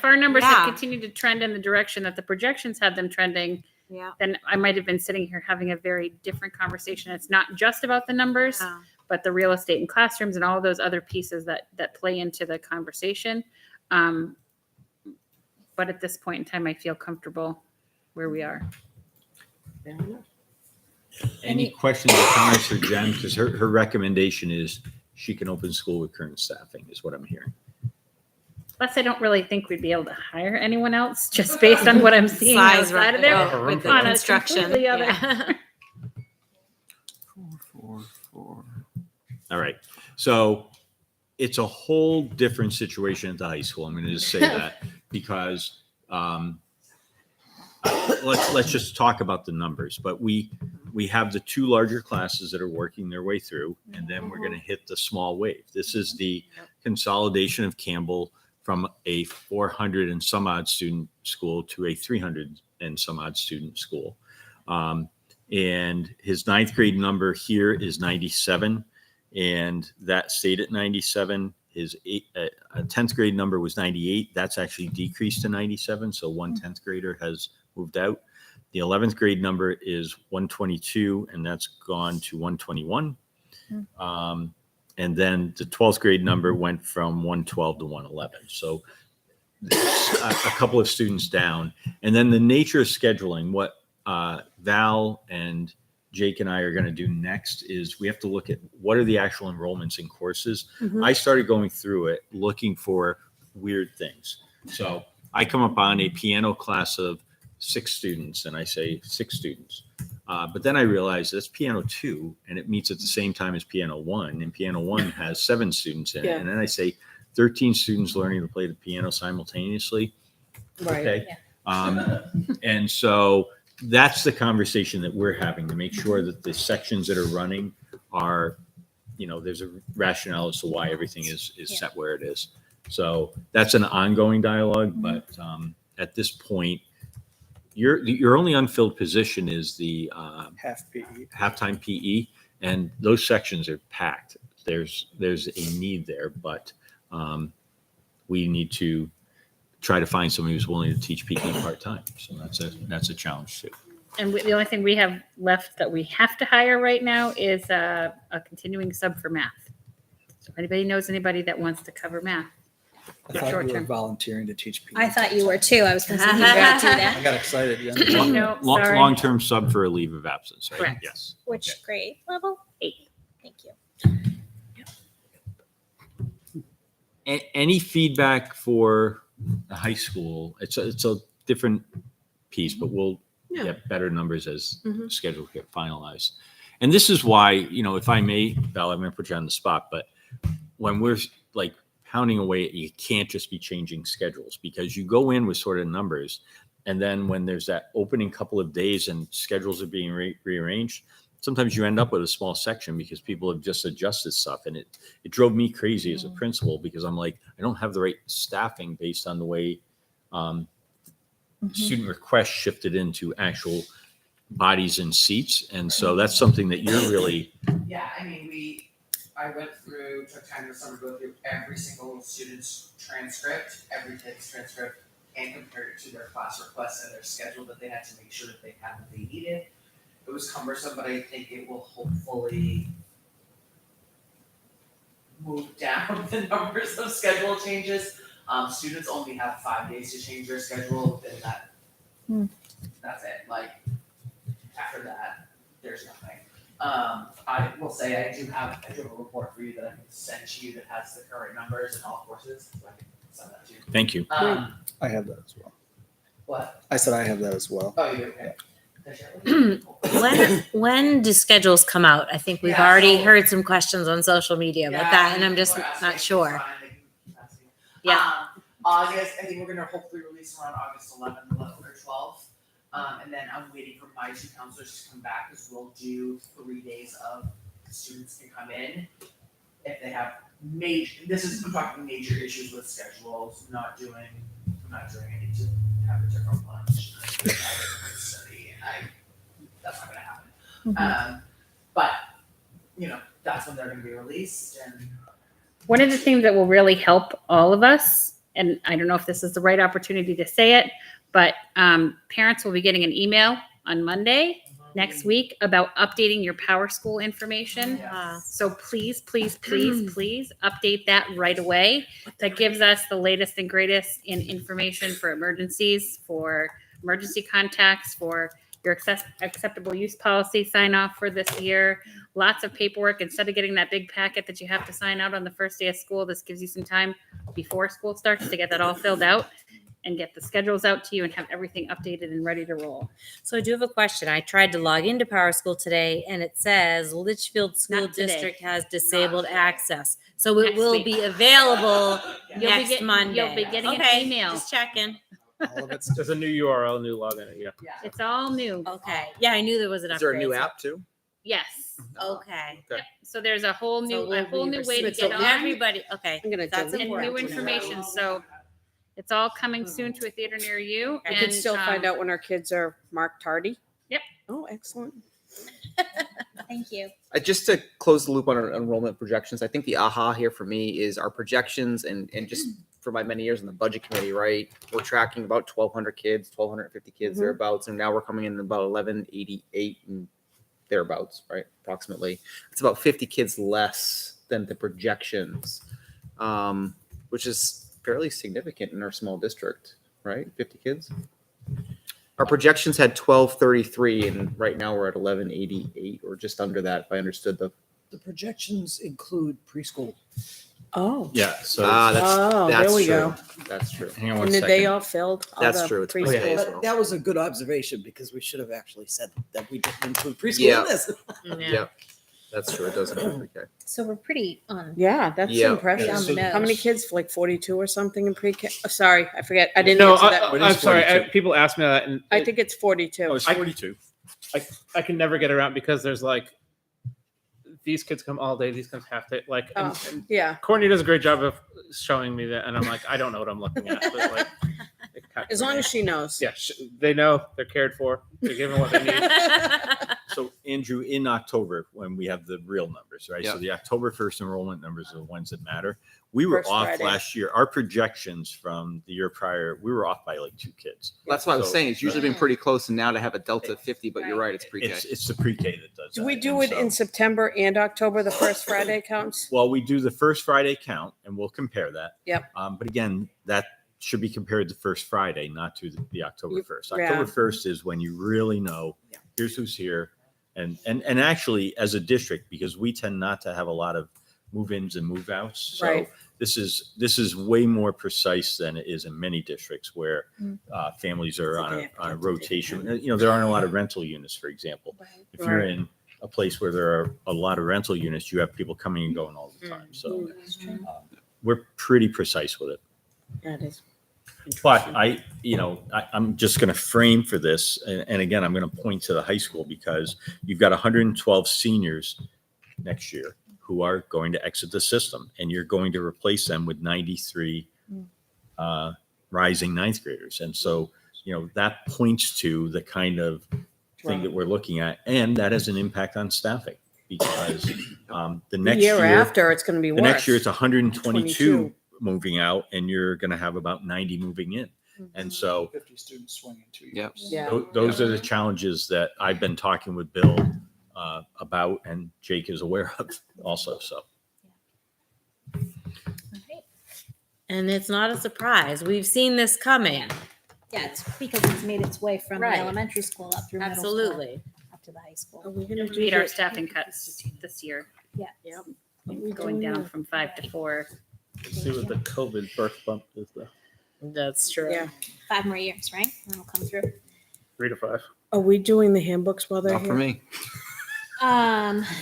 our numbers Yeah. had continued to trend in the direction that the projections had them trending, Yeah. then I might have been sitting here having a very different conversation. It's not just about the numbers, Yeah. but the real estate and classrooms and all of those other pieces that play into the conversation. But at this point in time, I feel comfortable where we are. Any questions or comments for Jen? Because her recommendation is she can open school with current staffing, is what I'm hearing. Plus, I don't really think we'd be able to hire anyone else just based on what I'm seeing Size outside of there. oh, with the On a construction. completely other- Yeah. 444. All right. So it's a whole different situation at the high school. I'm going to just say that because let's just talk about the numbers. But we have the 2 larger classes that are working their way through, and then we're going to hit the small wave. This is the consolidation of Campbell from a 400 and some odd student school to a 300 and some odd student school. And his 9th grade number here is 97, and that stayed at 97. His 10th grade number was 98. That's actually decreased to 97. So 1 10th grader has moved out. The 11th grade number is 122, and that's gone to 121. And then the 12th grade number went from 112 to 111. So a couple of students down. And then the nature of scheduling, what Val and Jake and I are going to do next is we have to look at what are the actual enrollments in courses. I started going through it, looking for weird things. So I come up on a piano class of 6 students, and I say 6 students. But then I realized that's piano 2, and it meets at the same time as piano 1, and piano 1 has 7 students in it. Yeah. And then I say 13 students learning to play the piano simultaneously. Right. Okay. And so that's the conversation that we're having to make sure that the sections that are running are, there's a rationale as to why everything is set where it is. So that's an ongoing dialogue, but at this point, your only unfilled position is the halftime PE, and those sections are packed. There's a need there, but we need to try to find somebody who's willing to teach PE part-time. So that's a challenge too. And the only thing we have left that we have to hire right now is a continuing sub for math. So if anybody knows anybody that wants to cover math. I thought you were volunteering to teach PE. I thought you were too. I was going to say you got to do that. I got excited. Yeah. No, sorry. Long-term sub for a leave of absence, right? Correct. Yes. Which grade level? 8. Thank you. Any feedback for the high school? It's a different piece, but we'll get better numbers as schedules get finalized. And this is why, if I may, Val, I'm going to put you on the spot, but when we're like pounding away, you can't just be changing schedules, because you go in with sort of numbers, and then when there's that opening couple of days and schedules are being rearranged, sometimes you end up with a small section because people have just adjusted stuff. And it drove me crazy as a principal, because I'm like, I don't have the right staffing based on the way student requests shifted into actual bodies and seats. And so that's something that you're really. Yeah, I mean, I went through, took time this summer to go through every single student's transcript, every kid's transcript, and compared it to their class requests and their schedule that they had to make sure that they had what they needed. It was cumbersome, but I think it will hopefully move down the numbers of schedule changes. Students only have 5 days to change their schedule within that. That's it. Like, after that, there's nothing. I will say I do have a report for you that I can send to you that has the current numbers and all courses. So I can send that to you. Thank you. I have that as well. What? I said I have that as well. Oh, you okay? When do schedules come out? I think we've already heard some questions on social media about that, and I'm just not sure. Yeah. August, I think we're gonna hopefully release around August 11th or 12th. And then I'm waiting for my 2 counselors to come back, because we'll do 3 days of students can come in if they have I'm talking major issues with schedules, not doing I need to have a different lunch. Study, that's not gonna happen. But that's when they're gonna be released. And One of the things that will really help all of us, and I don't know if this is the right opportunity to say it, but parents will be getting an email on Monday next week about updating your Power School information. So please, please, please, please update that right away. That gives us the latest and greatest in information for emergencies, for emergency contacts, for your acceptable use policy sign off for this year. Lots of paperwork. Instead of getting that big packet that you have to sign out on the first day of school, this gives you some time before school starts to get that all filled out and get the schedules out to you and have everything updated and ready to roll. So I do have a question. I tried to log into Power School today, and it says Litchfield School Not today. District has disabled access. So it Next will week. be available You'll be next Monday. You'll be getting Okay, an email. just checking. All of it's There's a new URL, new login. Yeah. It's all new. Okay. Yeah, I knew there was an Is there a upgrade. new app too? Yes. Okay. Yep. So there's a whole new we'll be way to receiving- get on. Everybody, okay. I'm gonna That's delete And important. new information. So it's all coming soon to a theater near you. I can And, still find out when our kids are marked tardy. Yep. Oh, excellent. Thank you. Just to close the loop on our enrollment projections, I think the aha here for me is our projections and just for my many years in the budget committee, right? We're tracking about 1,200 kids, 1,250 kids thereabouts, and now we're coming in about 1,188 and thereabouts, right? Approximately. It's about 50 kids less than the projections, which is fairly significant in our small district, right? 50 kids. Our projections had 1,233, and right now we're at 1,188, or just under that, if I understood the. The projections include preschool. Oh. Yeah. So there we go. That's true. hang on one And second. they all filled. all That's the true. It's preschool. okay. But that was a good observation, because we should have actually said that we didn't include preschool Yeah. in this. Yeah. Yeah. That's true. It doesn't have pre-K. So we're pretty on. Yeah, that's Yeah. impressive. On the How many nose. kids? Like 42 or something in pre-K? Oh, sorry, I forget. I didn't No, answer that. What I'm is sorry. 42? People ask me that, and I think it's 42. Oh, it's 42. I can never get around because there's like these kids come all day, these kids half day. Like, Oh, yeah. Courtney does a great job of showing me that, and I'm like, I don't know what I'm looking at. But like, it As long as she knows. yeah, they know they're cared for. They're given what they need. So Andrew, in October, when we have the real numbers, right? Yeah. So the October 1st enrollment numbers are the ones that matter. We were First off Friday. last year. Our projections from the year prior, we were off by like 2 kids. That's what I was So- saying. It's usually been pretty close, and now to have a delta of 50, but you're right, it's pre-K. It's the pre-K that does Do that. we do And it in so- September and October, the first Friday counts? Well, we do the first Friday count, and we'll compare that. Yep. But again, that should be compared to first Friday, not to the October You- 1st. yeah. October 1st is when you really know, here's who's here. And actually, as a district, because we tend not to have a lot of move-ins and move-outs. So Right. this is way more precise than it is in many districts where families are So on they a, have to on a get to take rotation. time. There aren't a lot of rental units, for example. If you're Right. in a place where there are a lot of rental units, you have people coming and going all the time. So we're pretty precise with it. That is. But I'm just going to frame for this. And again, I'm going to point to the high school because you've got 112 seniors next year who are going to exit the system, and you're going to replace them with 93 rising ninth graders. And so, that points to the kind of thing that we're looking at, and that has an impact on staffing because the The next year year after, it's going to be the worse. next year it's 122 22. moving out, and you're going to have about 90 moving in. And so 50 students swinging 2 years. Yep. Yeah. those are the challenges that I've been talking with Bill about, and Jake is aware of also. So And it's not a surprise. We've seen this coming. Yeah, it's because it's made its way from Right. the elementary school up through middle school, Absolutely. up to the high school. Are we going to We do made our the- staffing cuts this year, Yeah. Yep. going down from 5 to 4. See what the COVID birth bump is, though. That's true. Yeah. 5 more years, right? That'll come through. 3 to 5. Are we doing the handbooks while they're Not for here? me.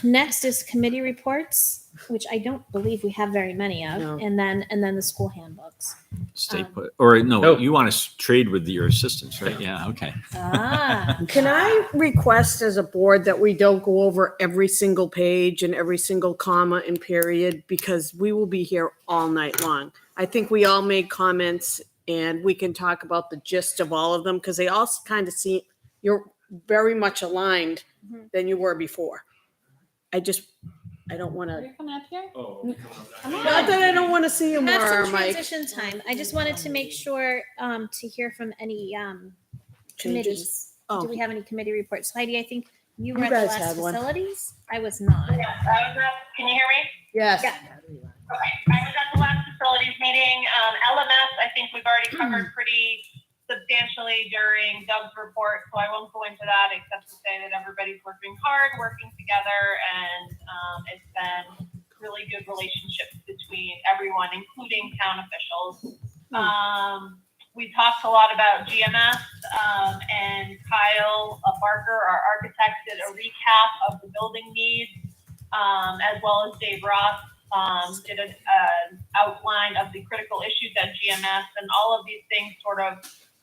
Next is committee reports, which I don't believe we have very many of, No. and then the school handbooks. stay Um, put. Or no, Nope. you want to trade with your assistants, right? Yeah. Okay. Ah, Can I request as a board that we don't go over every single page and every single comma and period because we will be here all night long. I think we all made comments and we can talk about the gist of all of them because they all kind of seem you're very much aligned Mhm. than you were before. I don't want to. coming up here? Oh. Come on. Not that I don't want to see you We have more, some Mike. transition time. I just wanted to make sure to hear from any committees. Oh. Do we have any committee reports? Heidi, I think you You were at the guys last had one. facilities. I was not. Yes, I was at, can you hear me? Yes. Yeah. Okay, I was at the last facilities meeting. LMS, I think we've already covered pretty substantially during Doug's report, so I won't go into that except to say that everybody's working hard, working together, and it's been really good relationships between everyone, including town officials. We talked a lot about GMS, and Kyle Barker, our architect, did a recap of the building needs, as well as Dave Ross did an outline of the critical issues at GMS, and all of these things sort of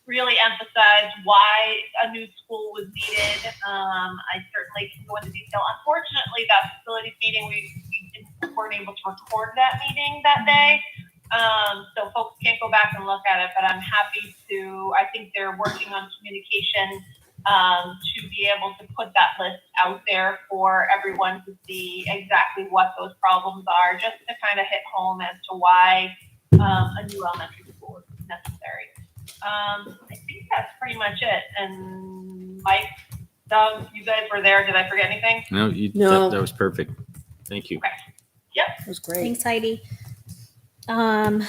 really emphasize why a new school was needed. I certainly can go into detail. Unfortunately, that facilities meeting, we weren't able to record that meeting that day. So folks can't go back and look at it, but I'm happy to, I think they're working on communication to be able to put that list out there for everyone to see exactly what those problems are, just to kind of hit home as to why a new elementary school is necessary. I think that's pretty much it. And Mike, Doug, you guys were there. Did I forget anything? No, No. that was perfect. Thank you. Yep. That was great. Thanks, Heidi. Have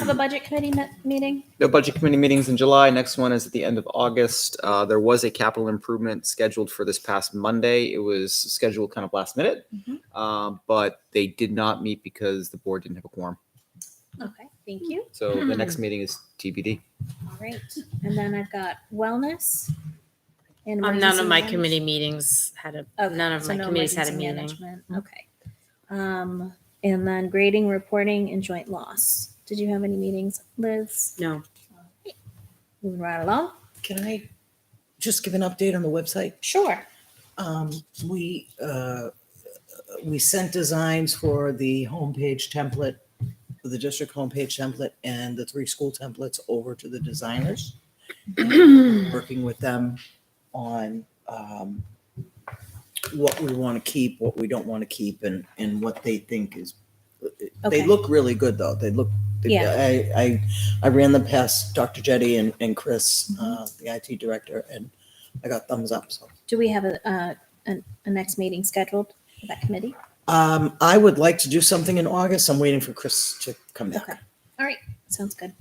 a budget committee meeting. No budget committee meetings in July. Next one is at the end of August. There was a capital improvement scheduled for this past Monday. It was scheduled kind of last minute, but they did not meet because the board didn't have a quorum. Okay, thank you. So the next meeting is TBD. All right, and then I've got wellness. And None emergency of my manage- committee meetings had a, Okay, none of so my no committees had a emergency meeting. management. Okay. And then grading, reporting, and joint loss. Did you have any meetings, Liz? No. Moving right along. Can I just give an update on the website? Sure. We sent designs for the homepage template, for the district homepage template, and the 3 school templates over to the designers. Working with them on what we want to keep, what we don't want to keep, and what they think is. Okay. They look really good, though. They look. Yeah. I ran them past Dr. Jetty and Chris, the IT director, and I got thumbs up. So. Do we have a next meeting scheduled for that committee? I would like to do something in August. I'm waiting for Chris to come back. Okay. All right. Sounds good.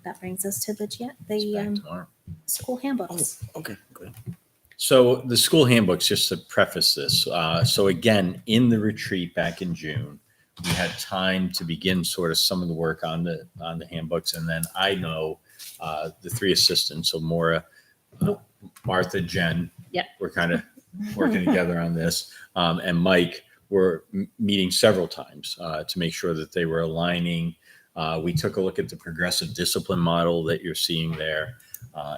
That brings us to the Tomorrow. school handbooks. Okay, good. So the school handbooks, just to preface this. So again, in the retreat back in June, we had time to begin sort of some of the work on the handbooks. And then I know the 3 assistants, so Maura, Martha, Jen, Yep. we're kind of working together on this. And Mike were meeting several times to make sure that they were aligning. We took a look at the progressive discipline model that you're seeing there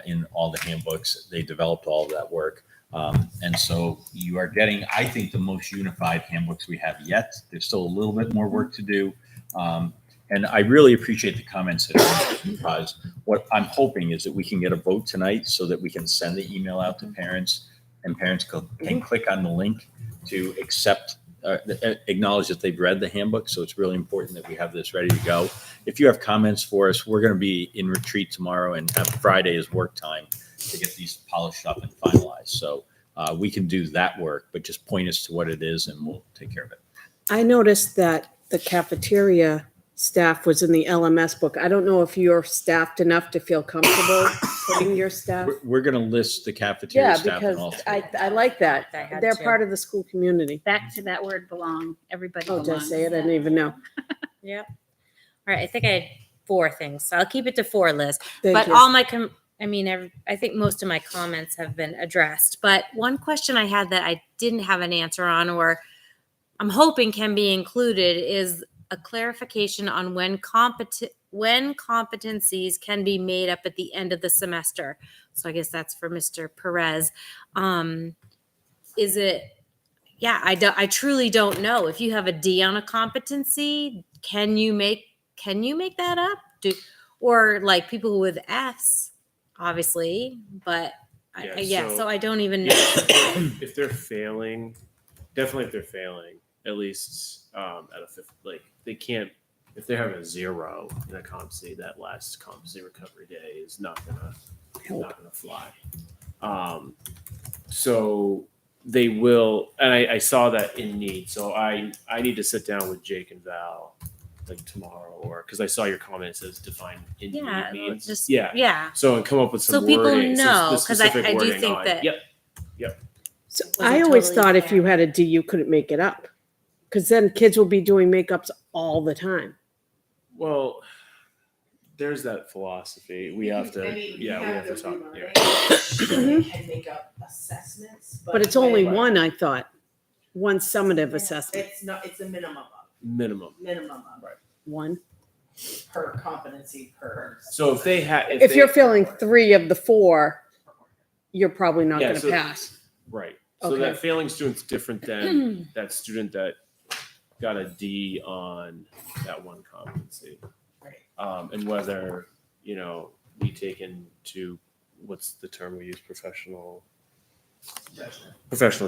in all the handbooks. They developed all of that work. And so you are getting, I think, the most unified handbooks we have yet. There's still a little bit more work to do. And I really appreciate the comments that are made, because what I'm hoping is that we can get a vote tonight so that we can send the email out to parents, and parents can click on the link to accept, acknowledge that they've read the handbook. So it's really important that we have this ready to go. If you have comments for us, we're going to be in retreat tomorrow and have Friday as work time to get these polished up and finalized. So we can do that work, but just point us to what it is and we'll take care of it. I noticed that the cafeteria staff was in the LMS book. I don't know if you're staffed enough to feel comfortable putting your staff. We're going to list the cafeteria Yeah, staff and because all. I like that. I had They're to. part of the school community. Back to that word belong. Everybody Oh, did I belongs. say it? I didn't even know. Yep. All right. I think I had 4 things. So I'll keep it to 4, Liz. Thank But you. all my, I think most of my comments have been addressed. But one question I had that I didn't have an answer on, or I'm hoping can be included, is a clarification on when competencies can be made up at the end of the semester. So I guess that's for Mr. Perez. Is it? Yeah, I truly don't know. If you have a D on a competency, can you make that up? Or like people with Fs, obviously, but so I don't even know. If they're failing, definitely if they're failing, at least at a 5th, like they can't, if they're having a 0 in a competency, that last competency recovery day is not gonna fly. So they will, and I saw that in need. So I need to sit down with Jake and Val like tomorrow, or because I saw your comment, it says define in need means. Just yeah. So and come up with some so people wording, know, the because I specific do wording think on- that. Yep. So Wasn't I always totally thought if fair. you had a D, you couldn't make it up. Because then kids will be doing makeups all the time. Well, there's that philosophy. We have to, we have to talk. Yeah. They can make up assessments, But it's only when- one, I thought. One summative assessment. It's not. It's a minimum of Minimum. One. per competency per. So if they had, If you're failing 3 of the 4, you're probably not Yeah, going to so- pass. right. So Okay. that failing student's different than that student that got a D on that one competency. Right. And whether, we take into, what's the term we use, professional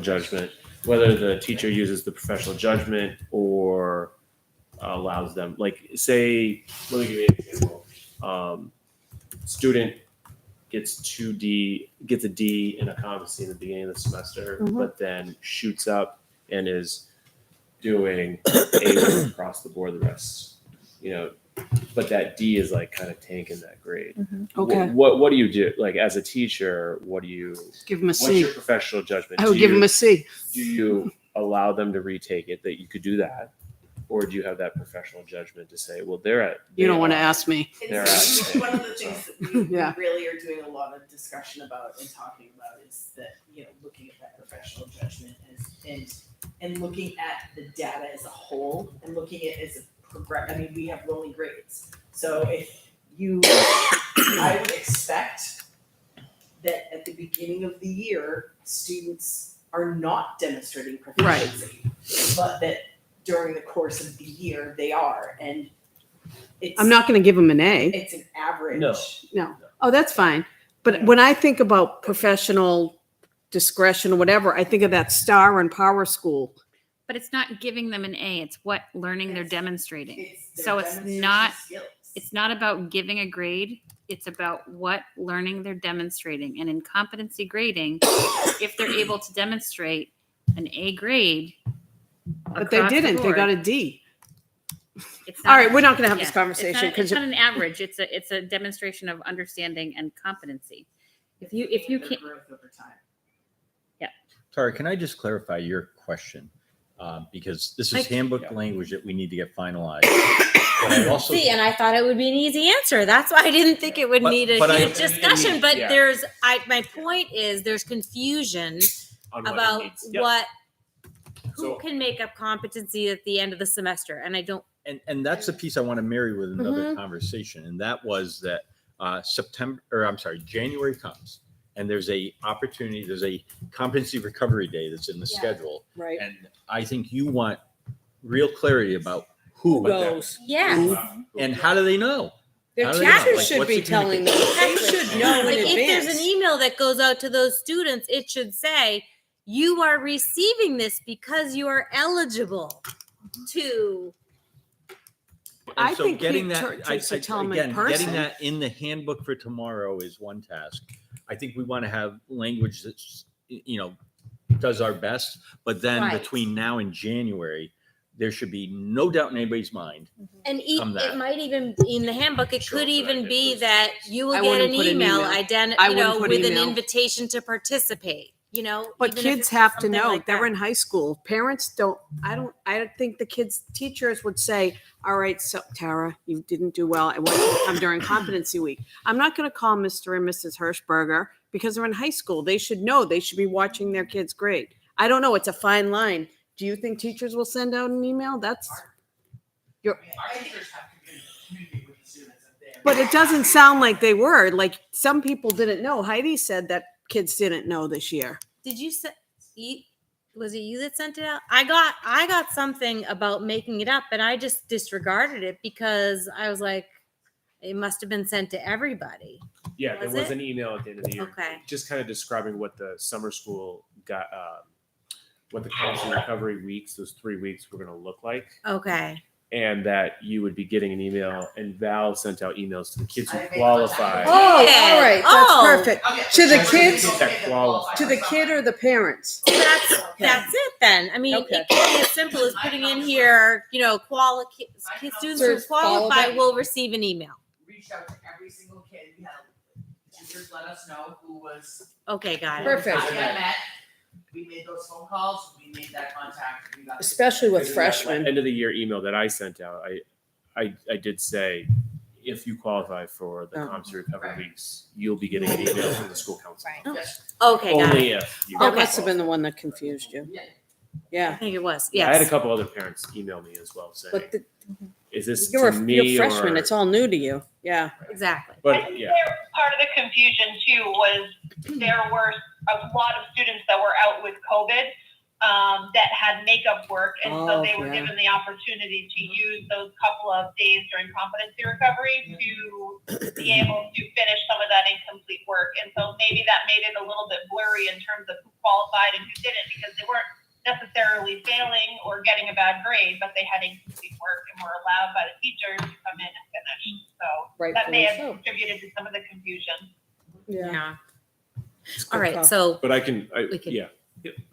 judgment, whether the teacher uses the professional judgment or allows them, like say, let me give you an example. Student gets a D in a competency in the beginning of the semester, but then shoots up and is doing A across the board the rest, but that D is like kind of tanking that grade. Okay. What do you do? Like as a teacher, what do you Give them a what's C. your professional judgment? I would give them a C. Do you allow them to retake it? That you could do that, Or do you have that professional judgment to say, well, they're at. You don't they want to are- ask me. They're It's at. one of the things that we Yeah. really are doing a lot of discussion about and talking about is that, looking at that professional judgment and looking at the data as a whole and looking at it as a progress. I mean, we have rolling grades. So I would expect that at the beginning of the year, students are not demonstrating proficiency, but that during the course of the year, they are. And I'm not going to give them an A. it's an average. No. Oh, that's fine. But when I think about professional discretion or whatever, I think of that star and power school. But it's not giving them an A. It's what learning they're demonstrating. Their So it's demonstration not skills. it's not about giving a grade. It's about what learning they're demonstrating. And in competency grading, if they're able to demonstrate an A grade, But they across the didn't. They got a board, D. it's All right, we're not gonna have yeah, this conversation It's because not an average. It's a demonstration of understanding and competency. If you Their can't, growth over time. Sorry, can I just clarify your question? Because this is handbook language that we need to get finalized. But I also, See, and I thought it would be an easy answer. That's why I didn't think it would But- need a but I- huge discussion. But Yeah. my point is there's confusion On what it about needs. Yep. who So- can make up competency at the end of the semester. And I don't, and that's the piece I want to marry with another Mhm. conversation, and that was that January comes, and there's a competency recovery day that's in the Yeah. schedule, Right. and I think you want real clarity about who goes. yeah. and how do they know? Their How do they know? teachers Like, should what's be the telling them. They should know in Like if there's advance. an email that goes out to those students, it should say, you are receiving this because you are eligible to. I And so think getting teachers should tell them in again, person. getting that in the handbook for tomorrow is one task. I think we want to have language that's, does our best, but then Right. between now and January, there should be no doubt in anybody's mind. And Come that. it might even, in the handbook, it could even be that you will I get wouldn't an put an email, email. I wouldn't put with an email. invitation to participate, But even if kids it's have to something know. like They're that. in high school. Parents don't. I don't think the teachers would say, "All right, so Tara, you didn't do well. I want you to come during competency week." I'm not going to call Mr. and Mrs. Hirschberger because they're in high school. They should know. They should be watching their kids' grade. I don't know. It's a fine line. Do you think teachers will send out an email? That's your. Our teachers have to communicate with the students if they're. But it doesn't sound like they were. Like some people didn't know. Heidi said that kids didn't know this year. Did you say, was it you that sent it out? I got something about making it up and I just disregarded it because I was like, it must have been sent to everybody. Yeah, there Was was it? an email at the end of the year. Okay. Just kind of describing what the summer school got, what the competency recovery weeks, those 3 weeks were going to look like. Okay. And that you would be getting an email, and Val sent out emails to the kids who I made qualify. contact. Oh, Yeah. all right. That's Oh. perfect. Okay, To the so kids? it's That okay qualify. To the kid or the parents? That's it then. I mean, Okay. it can be as simple as putting in here, students who Students qualify qualify. will receive an email. Reached out to every single kid. We had teachers let us know who was. Okay, got it. Perfect. I met. We made those phone calls. We made that contact. We got. Especially with And in that freshmen. End of the year email that I sent out, I did say, if you qualify for the Oh. competency recovery weeks, you'll be getting an email from the school council. Yes. Okay, got it. Only if you. That Okay. must have been the one that confused you. Yeah. I Yeah. think it was. I had a Yes. couple other parents email me as well saying, But is this you're to a me you're a freshman. or? It's all new to you. Yeah. Exactly. I But think yeah, part of the confusion too was there were a lot of students that were out with COVID that had makeup work, and so Oh, they were yeah. given the opportunity to use those couple of days during competency recovery to be able to finish some of that incomplete work. And so maybe that made it a little bit blurry in terms of who qualified and who didn't, because they weren't necessarily failing or getting a bad grade, but they had incomplete work and were allowed by the teachers to come in and finish. So that may have Rightfully so. contributed to some of the confusion. Yeah. Yeah. It's All good right. call. So but I can, We can- yeah,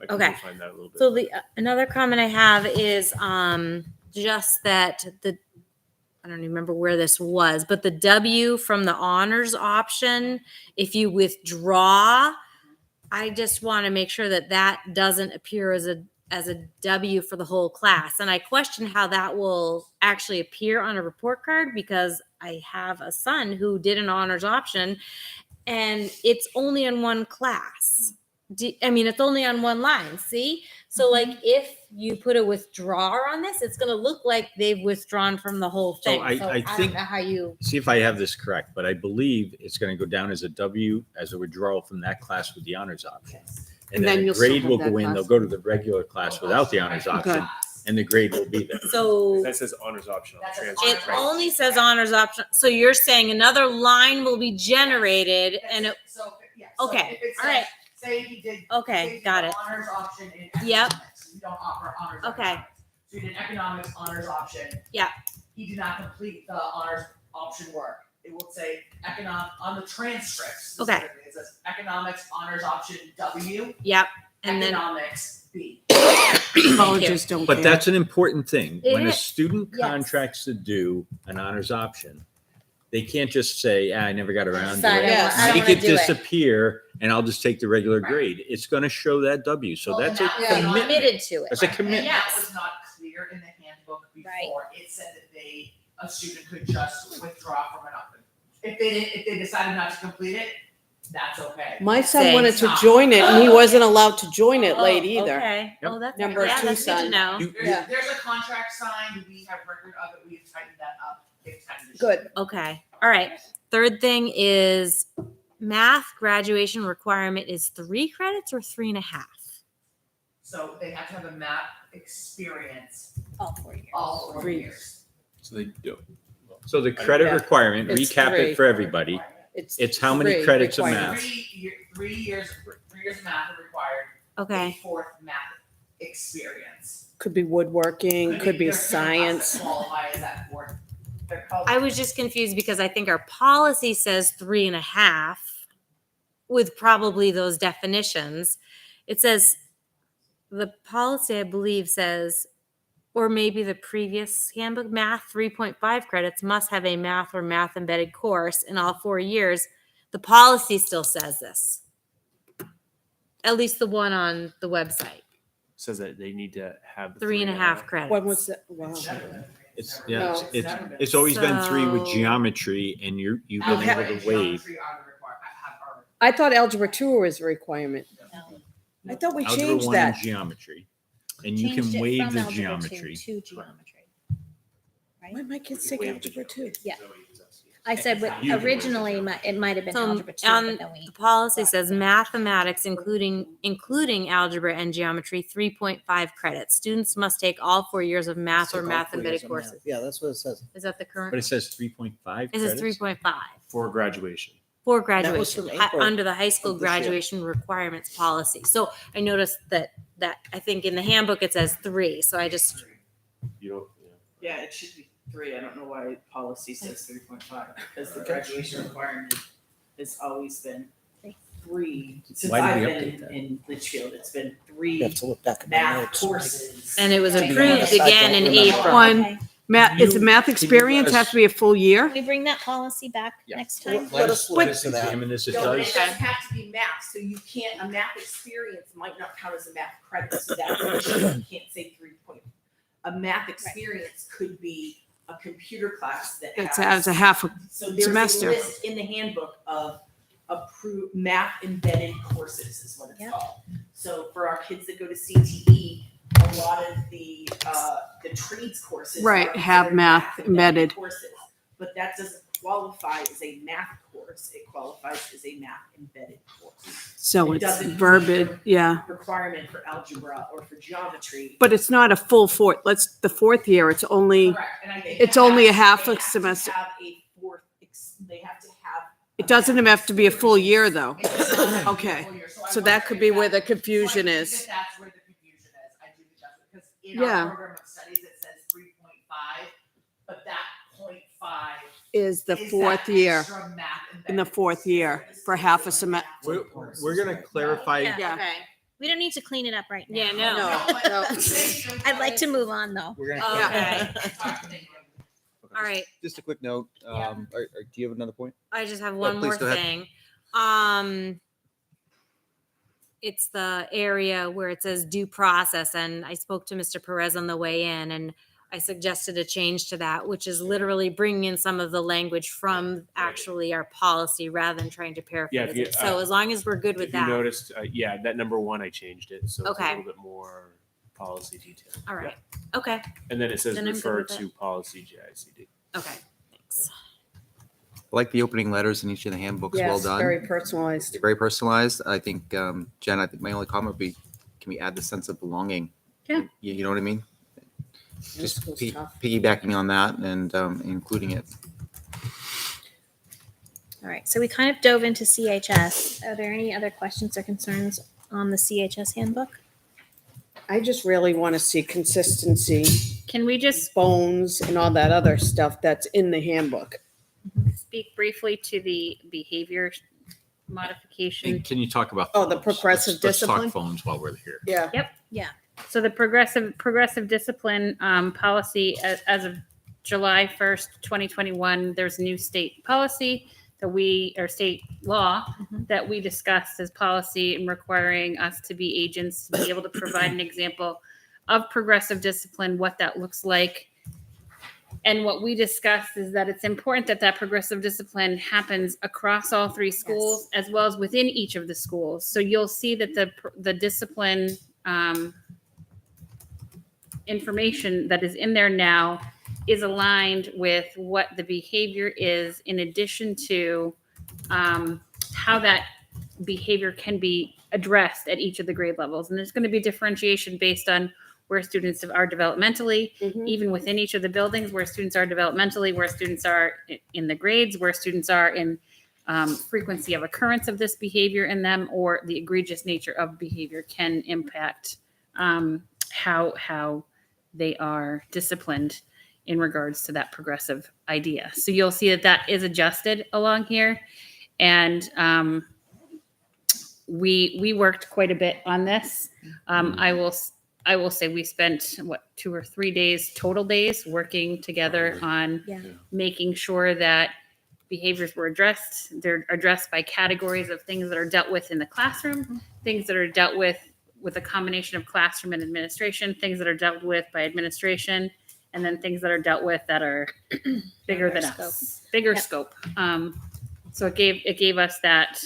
I can Okay. refine that a little bit. So the another comment I have is just that I don't remember where this was, but the W from the honors option, if you withdraw, I just want to make sure that that doesn't appear as as a W for the whole class. And I question how that will actually appear on a report card because I have a son who did an honors option and it's only in one class. It's only on one line. See? So like if you put a withdrawer on this, it's going to look like they've withdrawn from the whole So thing. I don't think- know how you. See if I have this correct, but I believe it's going to go down as a W as a withdrawal from that class with the honors option. And then you'll a still grade have will that go in, class. they'll go to the regular class without the honors option, and the grade will be there. So That says honors option on the That's transcript. it only says honors option. So you're saying another line will be generated and it, So, yeah. Okay, all right. Say he did. Okay, say he did got the it. Honors option in Yep. economics. We don't offer honors. Okay. economics. So he did economics honors option. Yeah. He did not complete the honors option work. It will say on the transcripts. Okay. specifically, it says economics honors option W. yep. And then Economics B. Colleges don't But care. that's an important thing. It When a is. student Yes. contracts to do an honors option, they can't just say, I never got around to Decide it. I don't Make wanna it do it. disappear and I'll just take the regular grade. It's going to show that W. So Well, that's and a that was not- commitment. Committed to it. That's a Right, commitment. And that was not clear in the handbook before. It said that a student could just withdraw from an option. If they decided not to complete it, that's okay. My son Say wanted to stop. join it and he wasn't allowed to join it late Oh, either. Okay. Yep. Oh, that's Number yeah, two that's good to son. know. There's a contract signed, we have record of it, we've tightened that up. They've tightened it. Good. Okay. All right. Third thing is math graduation requirement is 3 credits or 3.5? So they have to have a math experience All 4 years. all 4 Three. years. So they do. So the credit Yeah. requirement, It's recap 3. it for everybody. It's how many three credits of requirements. math? 3 years of math are required. Okay. A 4th math experience. Could be woodworking, could be There's certain classes science. that qualify as that 4th. They're called. I was just confused because I think our policy says 3.5 with probably those definitions. It says the policy, I believe, says, or maybe the previous handbook, math 3.5 credits must have a math or math embedded course in all 4 years. The policy still says this. At least the one on the website, Says that they need to have the 3.5 credits. When was that? Wow. It's No. it's always been 3 with So- geometry, and you've been Algebra able and to waive geometry are the are I thought algebra 2 was a requirement. I thought we algebra changed 1 and that. geometry, and you Changed can it waive from the algebra geometry. to geometry. Why my kids take algebra 2? Yeah. I said, but You can waive originally it might have been So algebra 2, on but then we. the policy says mathematics, including algebra and geometry, 3.5 credits. Students must take all 4 years of math or Take all math 4 years embedded of courses. math. Yeah, that's what it says. Is that the But current? it says 3.5 It says credits. 3.5 for graduation. for That was graduation from April under the high school of this year. graduation requirements policy. So I noticed that I think in the handbook it says 3. So I just You don't. Yeah, it should be 3. I don't know why policy says 3.5 because the graduation requirement has always been 3. Since Why I've did we been update that? in Litchfield, it's been You 3 have to look back at my math notes. courses. and it was To be approved honest, I again don't in remember. April. One, math, is the math Can you experience let have us- to be a full year? Can we bring that policy back Yeah. next time? Let us look into that. Examine this, it No, but it does. doesn't have to be math, so you can't, a math experience might not count as a math credit, so that's the issue, you can't say 3 point. A math experience could be a computer class that It's has. as a half a So there's semester. a list in the handbook of approved math embedded courses is what it's Yeah. called. So for our kids that go to CTE, a lot of the trades courses. Right, are have considered math embedded. Courses, but that doesn't qualify as a math course, it qualifies as a math embedded course. So It it's doesn't meet verbiage, the yeah. Requirement for algebra or for geometry. But it's not a full the 4th year, it's only, Correct, and I think it's they only a have- half they a have to semester. have a fourth they have to have. It doesn't even have to be a full year, though. It does not have to be a Okay. full year, So I that would could think be where the so confusion I think is. That's where the confusion is. I do think that's because in Yeah. our program of studies, it says 3.5, but that 0.5 Is the is 4th that year, extra math in the embedded 4th year, for half a semester. We're going to clarify. Yeah. Okay. We don't need to clean it up right now. Yeah, no. No. I'd like to move on, though. We're gonna. Okay. All right. Just a quick note. Do you have another point? I just have one please more go ahead. thing. it's the area where it says due process. And I spoke to Mr. Perez on the way in, and I suggested a change to that, which is literally bringing in some of the language from actually our policy rather than trying to paraphrase if you- it. So as long as we're good with If you that. noticed, yeah, that number 1, I changed it. So it's Okay. a little bit more policy detail. All right. Okay. And then it says Then I'm good refer with it. to policy JICD. Okay. Thanks. I like the opening letters in each of the handbooks. Well Yes, done. very personalized. Very personalized. I think, Jen, I think my only comment would be, can we add the sense of belonging? Yeah. You know what I mean? Just school's tough. piggybacking on that and including it. All right, so we kind of dove into CHS. Are there any other questions or concerns on the CHS handbook? I just really want to see consistency, Can we just bones, and all that other stuff that's in the handbook. speak briefly to the behavior modification? And can you talk about? Oh, the phones? progressive Let's discipline? talk phones while we're here. Yeah. Yep. Yeah. So the progressive discipline policy as of July 1st, 2021, there's a new state policy or state law that we discussed as policy and requiring us to be agents to be able to provide an example of progressive discipline, what that looks like. And what we discussed is that it's important that progressive discipline happens across all 3 schools as well as within each of the schools. So you'll see that the discipline information that is in there now is aligned with what the behavior is, in addition to how that behavior can be addressed at each of the grade levels. And there's going to be differentiation based on where students are developmentally, even within each of the buildings, where students are developmentally, where students are in the grades, where students are in frequency of occurrence of this behavior in them, or the egregious nature of behavior can impact how they are disciplined in regards to that progressive idea. So you'll see that is adjusted along here. And we worked quite a bit on this. I will say we spent 2 or 3 days, total days, working together on making sure that behaviors were addressed. They're addressed by categories of things that are dealt with in the classroom, things that are dealt with a combination of classroom and administration, things that are dealt with by administration, and then things that are dealt with that are bigger than us, bigger scope. So it gave us that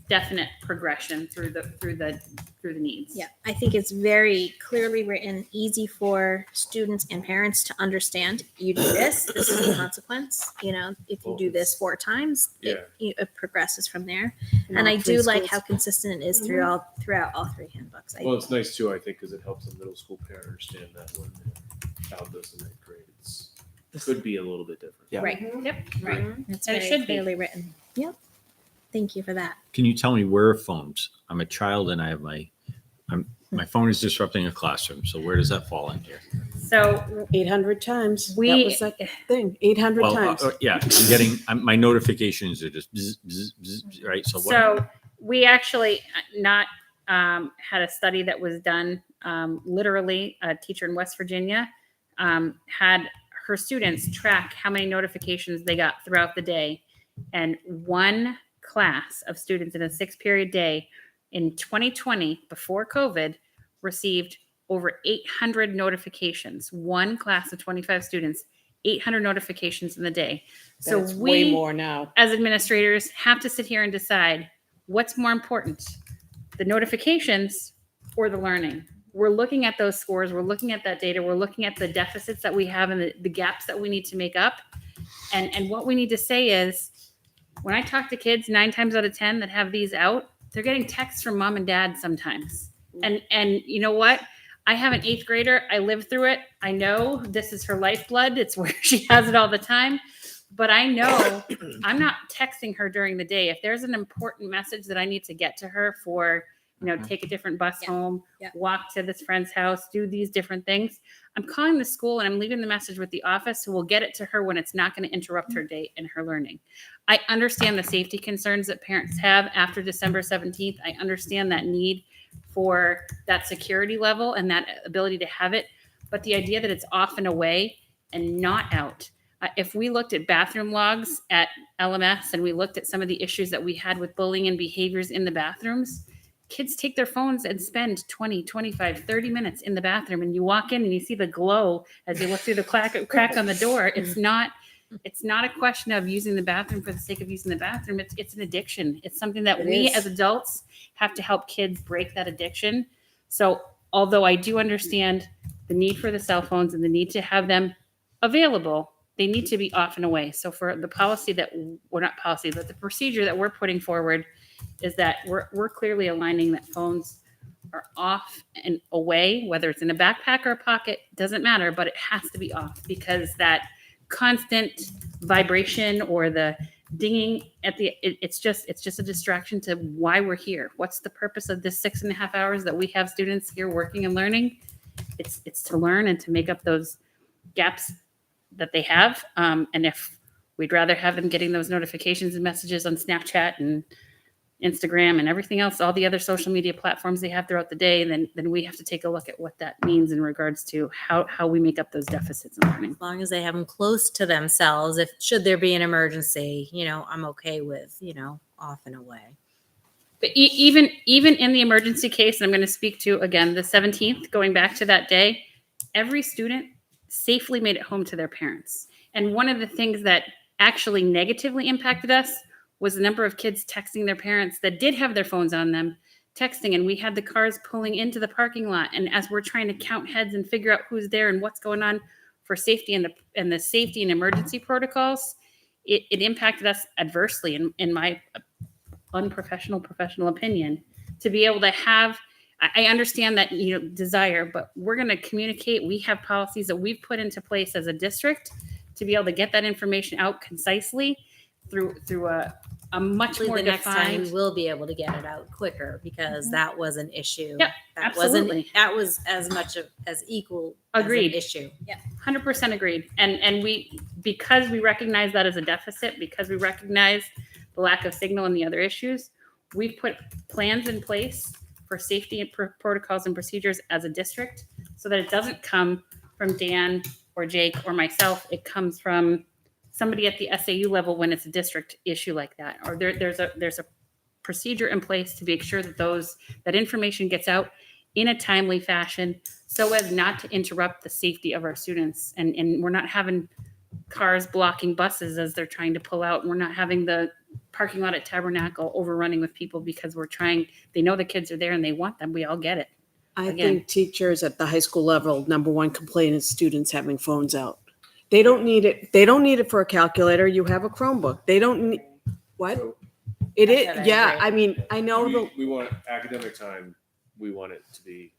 definite progression through the needs. Yeah, I think it's very clearly written, easy for students and parents to understand. You do this is the consequence. You know, if you do this 4 times, it progresses from there. And I do like how consistent it is throughout all 3 handbooks. Well, it's nice too, I think, because it helps a middle school parent understand that when their child does in 9th grade, it could be a little bit different. Yeah. Right. Yep. Right. It's And it very should be. clearly written. Yep. Thank you for that. Can you tell me where are phones? I'm a child and I have my phone is disrupting a classroom. So where does that fall in here? So 800 times. That we was that thing. 800 Well, times. yeah, I'm getting my notifications are just bzz, bzz, bzz, right. So what? So we actually had a study that was done. Literally, a teacher in West Virginia had her students track how many notifications they got throughout the day, and one class of students in a 6-period day in 2020, before COVID, received over 800 notifications. One class of 25 students, 800 notifications in the day. So That's we, way more now. as administrators, have to sit here and decide what's more important, the notifications or the learning. We're looking at those scores. We're looking at that data. We're looking at the deficits that we have and the gaps that we need to make up. And what we need to say is, when I talk to kids 9 times out of 10 that have these out, they're getting texts from mom and dad sometimes. And you know what? I have an 8th grader. I lived through it. I know this is her lifeblood. It's where she has it all the time. But I know I'm not texting her during the day. If there's an important message that I need to get to her for, take a different bus home, walk to this friend's house, do these different things, I'm calling the school and I'm leaving the message with the office who will get it to her when it's not going to interrupt her day and her learning. I understand the safety concerns that parents have after December 17th. I understand that need for that security level and that ability to have it. But the idea that it's off and away and not out. If we looked at bathroom logs at LMS and we looked at some of the issues that we had with bullying and behaviors in the bathrooms, kids take their phones and spend 20, 25, 30 minutes in the bathroom, and you walk in and you see the glow as you look through the crack on the door. It's not a question of using the bathroom for the sake of using the bathroom. It's an addiction. It's something that we as adults have to help kids break that addiction. So although I do understand the need for the cell phones and the need to have them available, they need to be off and away. So for the policy that, well, not policy, but the procedure that we're putting forward is that we're clearly aligning that phones are off and away, whether it's in a backpack or a pocket, doesn't matter, but it has to be off, because that constant vibration or the dinging at the, it's just a distraction to why we're here. What's the purpose of this 6.5 hours that we have students here working and learning? It's to learn and to make up those gaps that they have. And if we'd rather have them getting those notifications and messages on Snapchat and Instagram and everything else, all the other social media platforms they have throughout the day, then we have to take a look at what that means in regards to how we make up those deficits in learning. As long as they have them close to themselves, if should there be an emergency, I'm okay with, off and away. But even in the emergency case, and I'm going to speak to, again, the 17th, going back to that day, every student safely made it home to their parents. And one of the things that actually negatively impacted us was the number of kids texting their parents that did have their phones on them, texting, and we had the cars pulling into the parking lot. And as we're trying to count heads and figure out who's there and what's going on for safety and the safety and emergency protocols, it impacted us adversely, in my professional opinion, to be able to have, I understand that, desire, but we're going to communicate. We have policies that we've put into place as a district to be able to get that information out concisely through a much Hopefully more the next time defined. we will be able to get it out quicker, because that was an issue. Yep, that absolutely. that was as much as equal Agreed. as an issue. Yeah. 100% agreed. And we, because we recognize that as a deficit, because we recognize the lack of signal and the other issues, we've put plans in place for safety and protocols and procedures as a district, so that it doesn't come from Dan or Jake or myself. It comes from somebody at the SAU level when it's a district issue like that, or there's a procedure in place to make sure that that information gets out in a timely fashion, so as not to interrupt the safety of our students. And we're not having cars blocking buses as they're trying to pull out. We're not having the parking lot at Tabernacle overrunning with people because they know the kids are there and they want them. We all get it. I think teachers at the high school level, number one complaint is students having phones out. They don't need it. They don't need it for a calculator. You have a Chromebook. They don't need what? It is. Yeah. I mean, I know we want academic time. We want it to be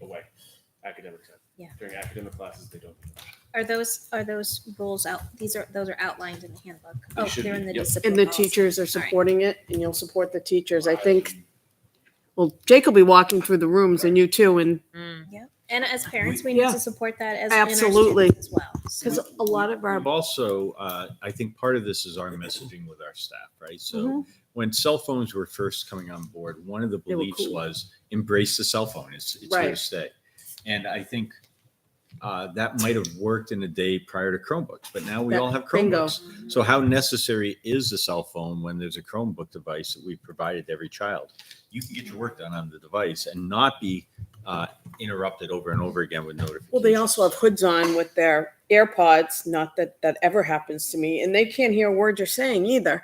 away. Academic time. Yeah. During academic classes, they don't. Are those rules out? Those are outlined in the handbook. Oh, they're in the discipline and the policy. teachers are All right. supporting it, and you'll support the teachers. I think. Well, Jake will be walking through the rooms, and you too, and Yeah. And as parents, we need to support that as absolutely in our students as well. because a lot of our We've also, I think part of this is our messaging with our staff, right? So Mhm. when cell phones were first coming on board, one of the They were beliefs cool. was embrace the cell phone. It's here to Right. stay. And I think that might have worked in a day prior to Chromebooks, but now we all have bingo. Chromebooks. So how necessary is the cell phone when there's a Chromebook device that we've provided to every child? You can get your work done on the device and not be interrupted over and over again with notifications. Well, they also have hoods on with their AirPods. Not that that ever happens to me, and they can't hear a word you're saying either.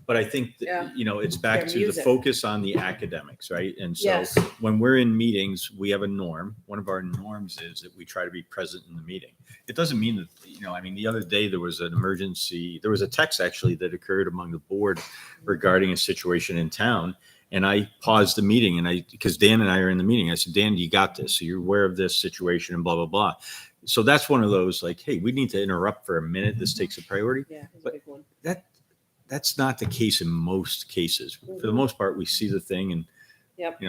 But I think that, Yeah. it's back Their to music. the focus on the academics, right? And so Yes. when we're in meetings, we have a norm. One of our norms is that we try to be present in the meeting. It doesn't mean that, the other day there was an emergency, there was a text actually that occurred among the board regarding a situation in town. And I paused the meeting because Dan and I are in the meeting. I said, Dan, you got this. So you're aware of this situation and blah, blah, blah. So that's one of those like, hey, we need to interrupt for a minute. This takes a priority. Yeah, it's a But big one. That's not the case in most cases. For the most part, we see the thing and, Yep.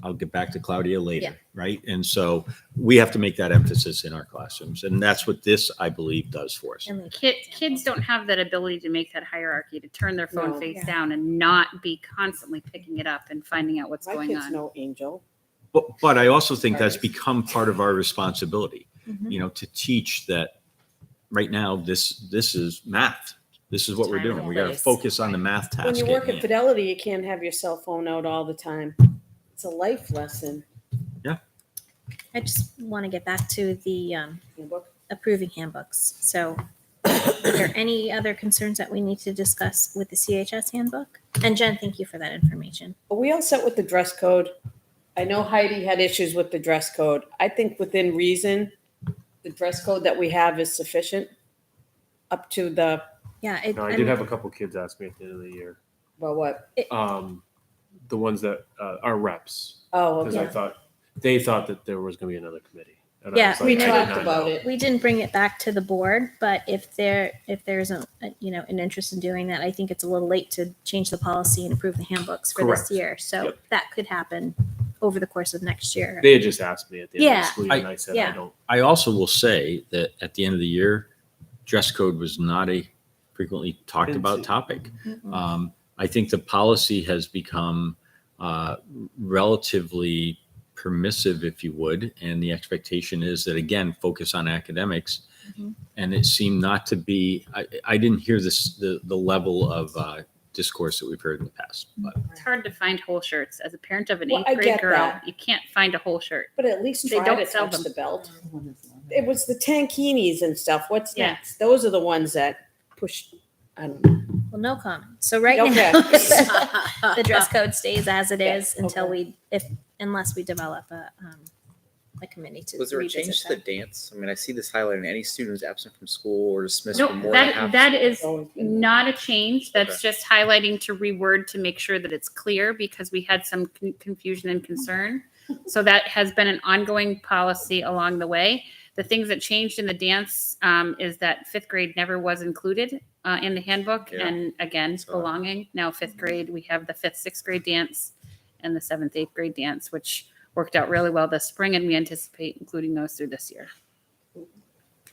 I'll get back to Claudia later, Yeah. right? And so we have to make that emphasis in our classrooms. And that's what this, I believe, does for us. And like, Kids don't have that ability to make that hierarchy, to turn their phone No. face Yeah. down and not be constantly picking it up and finding out what's My going kids on. know Angel. But I also think that's become part of our responsibility, Mhm. to teach that right now, this is math. This is what we're Time and doing. We got to place. focus on the math task. When you work at hand. Fidelity, you can't have your cell phone out all the time. It's a life lesson. I just want to get back to the Handbook. approving handbooks. So are there any other concerns that we need to discuss with the CHS handbook? And Jen, thank you for that information. Are we all set with the dress code? I know Heidi had issues with the dress code. I think within reason, the dress code that we have is sufficient up to the, Yeah. No, I did have a couple kids ask me at the end of the year. well, what? The ones that are reps, Oh, because okay. I thought they thought that there was going to be another committee. And I Yeah, was like, We I did talked not about know. it. We didn't bring it back to the board, but if there's an interest in doing that, I think it's a little late to change the policy and approve the handbooks for Correct. this year. So Yep. that could happen over the course of next year. They had just asked me at the end of Yeah. the school year, and I said, Yeah. I don't. I also will say that at the end of the year, dress code was not a frequently talked Didn't about see- topic. Mm-mm. I think the policy has become relatively permissive, if you would, and the expectation is that, again, focus on academics. Mhm. And it seemed not to be, I didn't hear the level of discourse that we've heard in the past. But It's hard to find whole shirts. As a parent of an Well, I eighth grade get girl, that. you can't find a whole shirt. But at least They try don't to sell touch them. the belt. It was the tankinis and stuff. What's Yeah. next? Those are the ones that push, I don't know. Well, no comment. So right Okay. now, the dress code stays as it is until unless we develop a committee to Was there a revisit change to that. the dance? I mean, I see this highlighted. Any students absent from school or dismissed No, for more than half. that is Always been- not a change. That's Okay. just highlighting to reword to make sure that it's clear because we had some confusion and concern. So that has been an ongoing policy along the way. The things that changed in the dance is that fifth grade never was included in the handbook. Yeah. And again, So- belonging. Now fifth grade, we have the fifth, sixth grade dance and the seventh, eighth grade dance, which worked out really well this spring. And we anticipate including those through this year.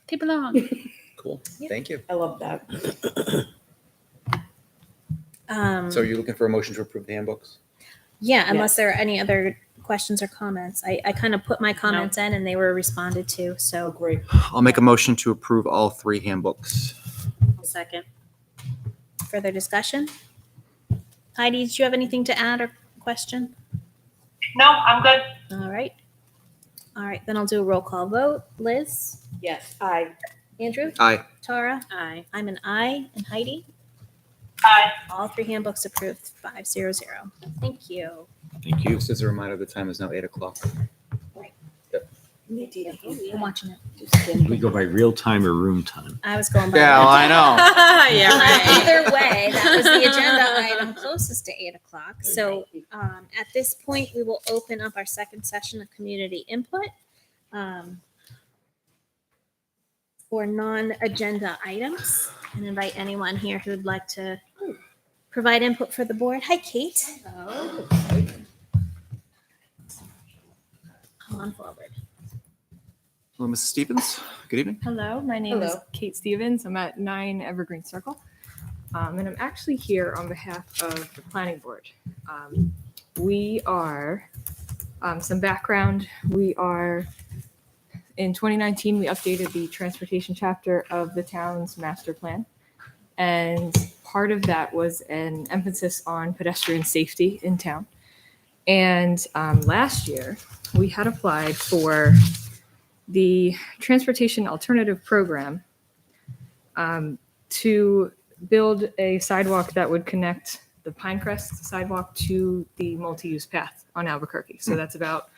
They belong. Cool. Yep. Thank you. I love that. So you're looking for a motion to approve the handbooks? Yeah, unless Yes. there are any other questions or comments. I kind of put my comments in and they were responded to. So Agree. I'll make a motion to approve all 3 handbooks. Second. further discussion? Heidi, did you have anything to add or question? No, I'm good. All right. All right, then I'll do a roll call vote. Liz? Yes, I. Andrew? Aye. Tara? Aye. I'm an aye. And Heidi? Aye. All 3 handbooks approved, 500. Thank you. Thank you. Just as a reminder, the time is now 8:00. I'm watching it. We go by real time or room time. I was going by. Yeah, well, I know. Yeah, right. Either way, that was the agenda item closest to 8 o'clock. So at this point, we will open up our second session of community input for non-agenda items and invite anyone here who would like to provide input for the board. Hi, Kate. Hello. Come on forward. Hello, Mrs. Stevens. Good evening. Hello, my name is Hello. Kate Stevens. I'm at 9 Evergreen Circle. And I'm actually here on behalf of the planning board. We are, some background, we are, in 2019, we updated the transportation chapter of the town's master plan. And part of that was an emphasis on pedestrian safety in town. And last year, we had applied for the Transportation Alternative Program to build a sidewalk that would connect the Pinecrest sidewalk to the multi-use path on Albuquerque. So that's about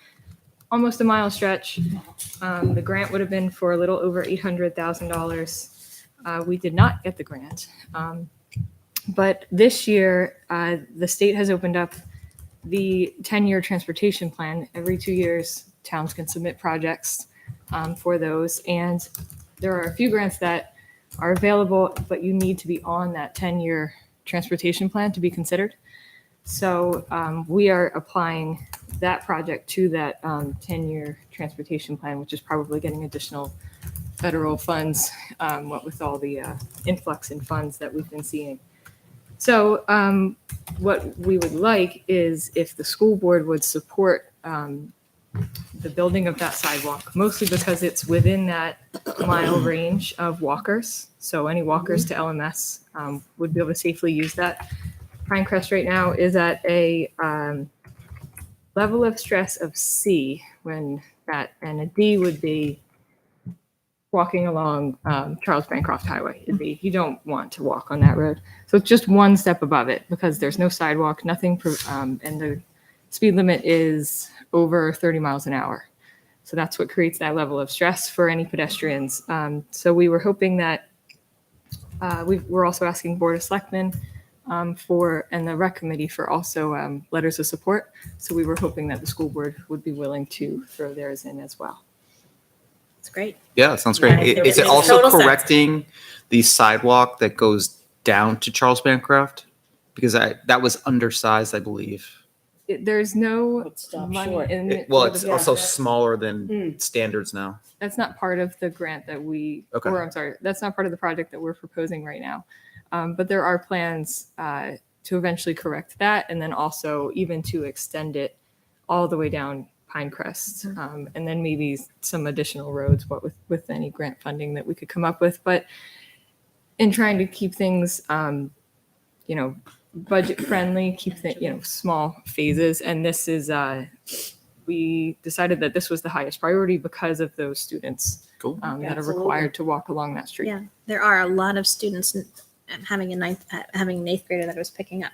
almost a mile stretch. The grant would have been for a little over $800,000. We did not get the grant. But this year, the state has opened up the 10-year transportation plan. Every 2 years, towns can submit projects for those. And there are a few grants that are available, but you need to be on that 10-year transportation plan to be considered. So we are applying that project to that 10-year transportation plan, which is probably getting additional federal funds, what with all the influx in funds that we've been seeing. So what we would like is if the school board would support the building of that sidewalk, mostly because it's within that mile range of walkers. So any walkers to LMS would be able to safely use that. Pinecrest right now is at a level of stress of C and a D would be walking along Charles Bancroft Highway. You don't want to walk on that road. So it's just one step above it because there's no sidewalk, nothing, and the speed limit is over 30 miles an hour. So that's what creates that level of stress for any pedestrians. So we were hoping that we're also asking Board of Selectmen and the rec committee for also letters of support. So we were hoping that the school board would be willing to throw theirs in as well. It's great. Yeah, that sounds great. Yeah, Is it makes also total sense. correcting the sidewalk that goes down to Charles Bancroft? Because that was undersized, I believe. There's no money in it. Well, for it's the also project. smaller than standards now. That's not part of the grant that that's not part of the project that we're proposing right now. But there are plans to eventually correct that and then also even to extend it all the way down Pinecrest, and then maybe some additional roads with any grant funding that we could come up with. But in trying to keep things, budget friendly, keep small phases. And this is, we decided that this was the highest priority because of those students that are required to walk along that street. Yeah, there are a lot of students having an eighth grader that I was picking up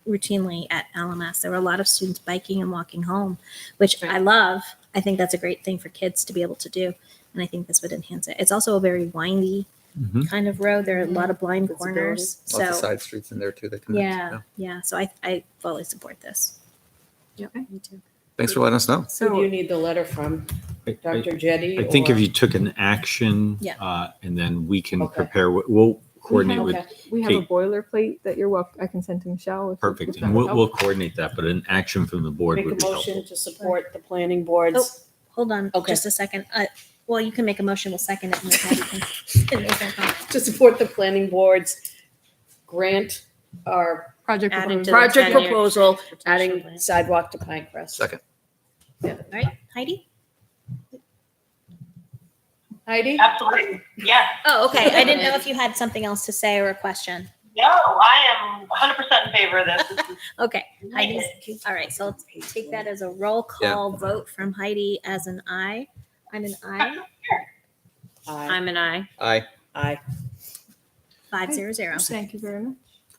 routinely at LMS. There were a lot of students biking and walking home, which I love. I think that's a great thing for kids to be able to do. And I think this would enhance it. It's also a very windy kind of road. There are a lot of blind corners. Lots of So side streets in there too that connect. yeah. So I fully support this. Yep. Me too. Thanks for letting us know. So do you need the letter from Dr. Jetty? I think if or- you took an action, Yeah. and then we can prepare, we'll coordinate with We have a Kate. boilerplate that you're welcome. I can send to Michelle. Perfect. if that And would we'll help. coordinate that, but an action from the board Make would a be helpful. motion to support the planning boards. Oh, hold on Okay. just a second. Well, you can make a motion. We'll second it. And then Patty can make their comment. To support the planning board's grant or Project Adding proposal. to the project 10-year proposal, transportation adding plan. sidewalk to Pinecrest. Second. All right, Heidi? Heidi? Absolutely. Yes. Oh, okay. I didn't know if you had something else to say or a question. No, I am 100% in favor of this. This is Okay, Heidi's, all right, so let's take that as a roll call vote from Heidi as an aye. I'm an aye, I'm an I. Aye. Aye. 500. Thank you very much.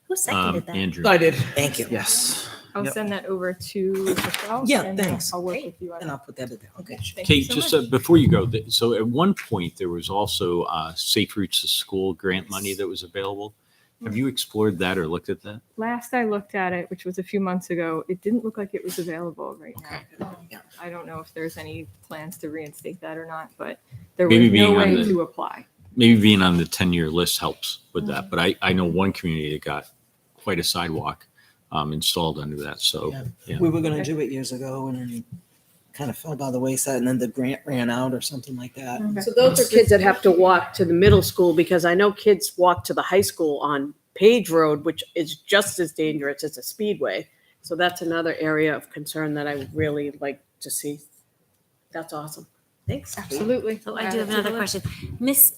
Who seconded that? Andrew. I did. Thank you. Yes. I'll Yep. send that over to Michelle. Yeah, and thanks. I'll work with you on And it. I'll put that in there. Okay. Thank you Kate, so just much. before you go, so at one point, there was also Safe Routes to School grant money that was available. Have you explored that or looked at that? Last I looked at it, which was a few months ago, it didn't look like it was available right now. I don't know if there's any plans to reinstate that or not, but there was Maybe no being on way the- to apply. Maybe being on the 10-year list helps with that, but I know one community that got quite a sidewalk installed under that, so. Yeah. yeah. We were gonna do it years ago and then kind of fell by the wayside and then the grant ran out or something like that. So those are kids that have to walk to the middle school because I know kids walk to the high school on Page Road, which is just as dangerous as a speedway. So that's another area of concern that I would really like to see. That's awesome. Thanks. Absolutely. So I do have another question. Miss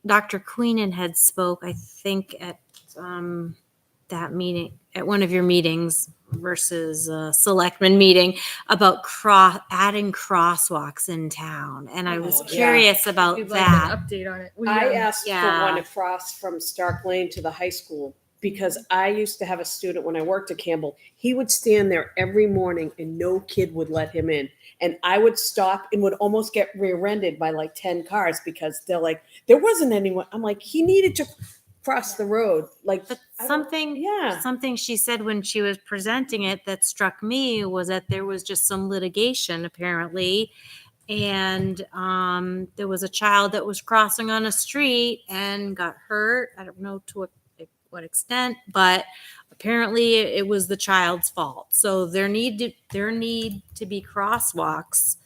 Dr. Queenan had spoke, I think, at that meeting, at one of your meetings versus a selectman meeting about adding crosswalks in town. And I was Oh, yeah. curious about You'd like that. an update on it. I asked for Yeah. one across from Stark Lane to the high school because I used to have a student when I worked at Campbell. He would stand there every morning and no kid would let him in. And I would stop and would almost get rear-ended by like 10 cars because they're like, there wasn't anyone. I'm like, he needed to cross the road. Like But I don't- something, yeah. something she said when she was presenting it that struck me was that there was just some litigation apparently. And there was a child that was crossing on a street and got hurt. I don't know to what extent, but apparently it was the child's fault. So there need to be crosswalks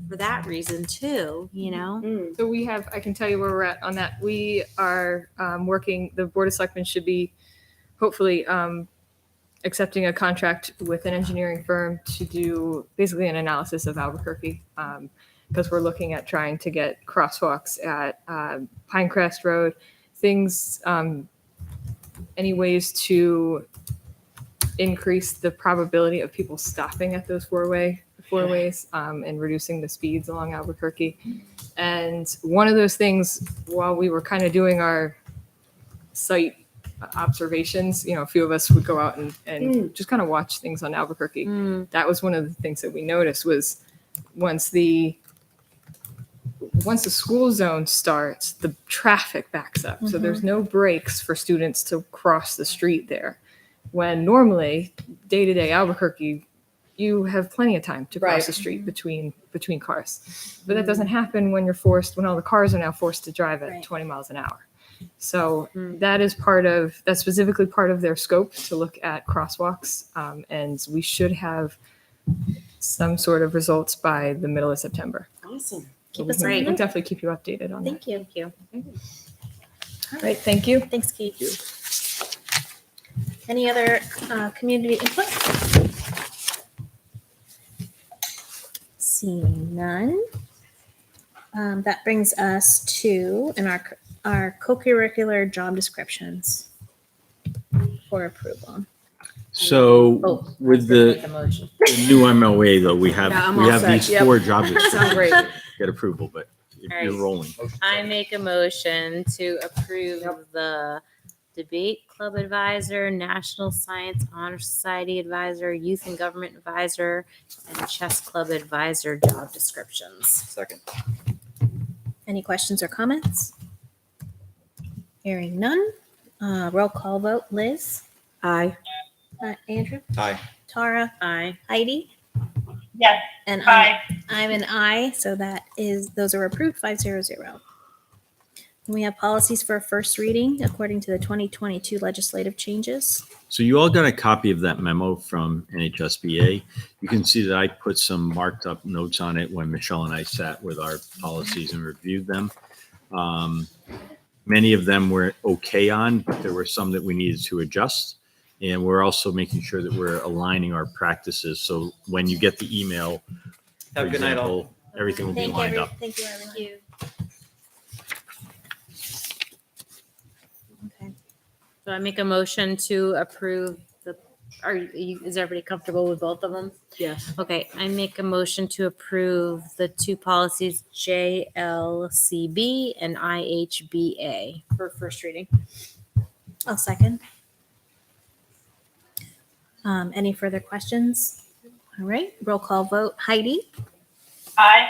for that reason too, you know? So we have, I can tell you where we're at on that. We are working, the Board of Selectmen should be hopefully accepting a contract with an engineering firm to do basically an analysis of Albuquerque, because we're looking at trying to get crosswalks at Pinecrest Road, things, any ways to increase the probability of people stopping at those four-ways and reducing the speeds along Albuquerque. And one of those things, while we were kind of doing our site observations, a few of us would go out and just kind of watch things on Albuquerque. That was one of the things that we noticed was once the school zone starts, the traffic backs up. So there's no breaks for students to cross the street there. When normally, day-to-day Albuquerque, you have plenty of time to cross the street between cars. But that doesn't happen when when all the cars are now forced to drive at 20 miles an hour. So that is that's specifically part of their scope to look at crosswalks. And we should have some sort of results by the middle of September. Awesome. Keep us We'll updated. definitely keep you updated on that. Thank you. Thank you. All right, thank you. Thanks, Kate. Any other community input? Seeing none. That brings us to our co-curricular job descriptions for approval. So with Make a the motion. new MOA though, we have Yeah, I'm all set. these Yep. 4 job Sounds great. descriptions. Get approval, but if All you're right. rolling. I make a motion to approve the Debate Club Advisor, National Science Honor Society Advisor, Youth and Government Advisor, and Chess Club Advisor job descriptions. Second. Any questions or comments? Hearing none. Roll call vote. Liz? Aye. Andrew? Aye. Tara? Aye. Heidi? Yes. And Aye. I'm an aye, so those are approved 500. We have policies for first reading according to the 2022 legislative changes. So you all got a copy of that memo from NHSBA. You can see that I put some marked up notes on it when Michelle and I sat with our policies and reviewed them. Many of them we're okay on, but there were some that we needed to adjust. And we're also making sure that we're aligning our practices. So when you get the email, for Have a good night, all. example, everything will be lined up. Thank you, everyone. Okay. So I make a motion to approve is everybody comfortable with both of them? Yes. Okay, I make a motion to approve the 2 policies, JLCB and IHBA. For first reading. I'll second. Any further questions? All right, roll call vote. Heidi? Aye.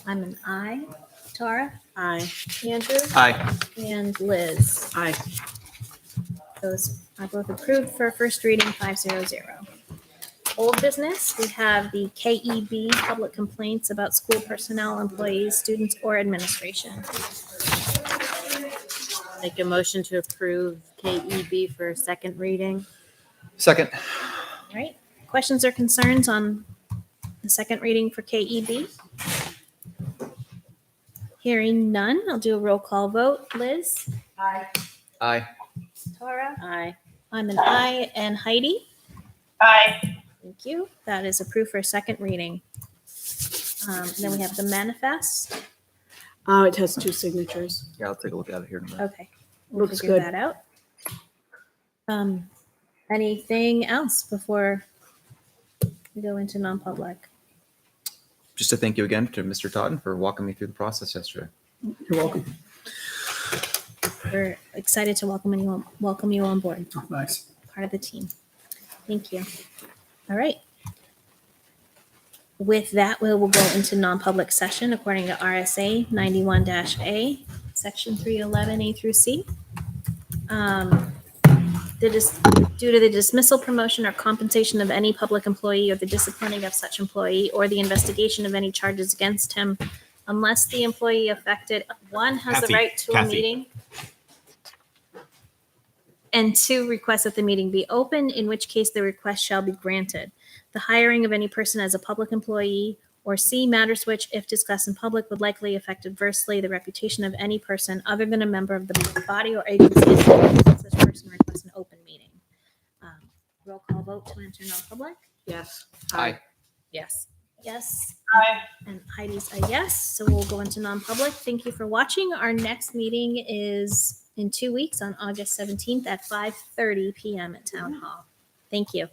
I'm an aye. Tara? Aye. Andrew? Aye. And Liz? Aye. Those are both approved for first reading 500. Old business, we have the KEB, public complaints about school personnel, employees, students, or administration. Make a motion to approve KEB for second reading. Second. All right, questions or concerns on the second reading for KEB? Hearing none, I'll do a roll call vote. Liz? Aye. Aye. Tara? Aye. I'm an aye. And Heidi? Aye. Thank you. That is approved for second reading. Then we have the manifest. It has 2 signatures. Yeah, I'll take a look at it here in a minute. Okay. We'll Looks figure good. that out. Anything else before we go into non-public? Just to thank you again to Mr. Totten for walking me through the process yesterday. You're welcome. We're excited to welcome you on board. Oh, nice. Part of the team. Thank you. All right. With that, we will go into non-public session according to RSA 91-A, section 311 A through C. Due to the dismissal, promotion, or compensation of any public employee or the disciplining of such employee or the investigation of any charges against him, unless the employee affected, 1, has the right to a meeting, and 2, requests that the meeting be open, in which case the request shall be granted. The hiring of any person as a public employee, or C, matters which, if discussed in public, would likely affect adversely the reputation of any person other than a member of the body or agency, such person requests an open meeting. Roll call vote to enter non-public? Yes. Aye. Yes. Yes. Aye. And Heidi's a yes, so we'll go into non-public. Thank you for watching. Our next meeting is in 2 weeks on August 17th at 5:30 PM at Town Hall. Thank you.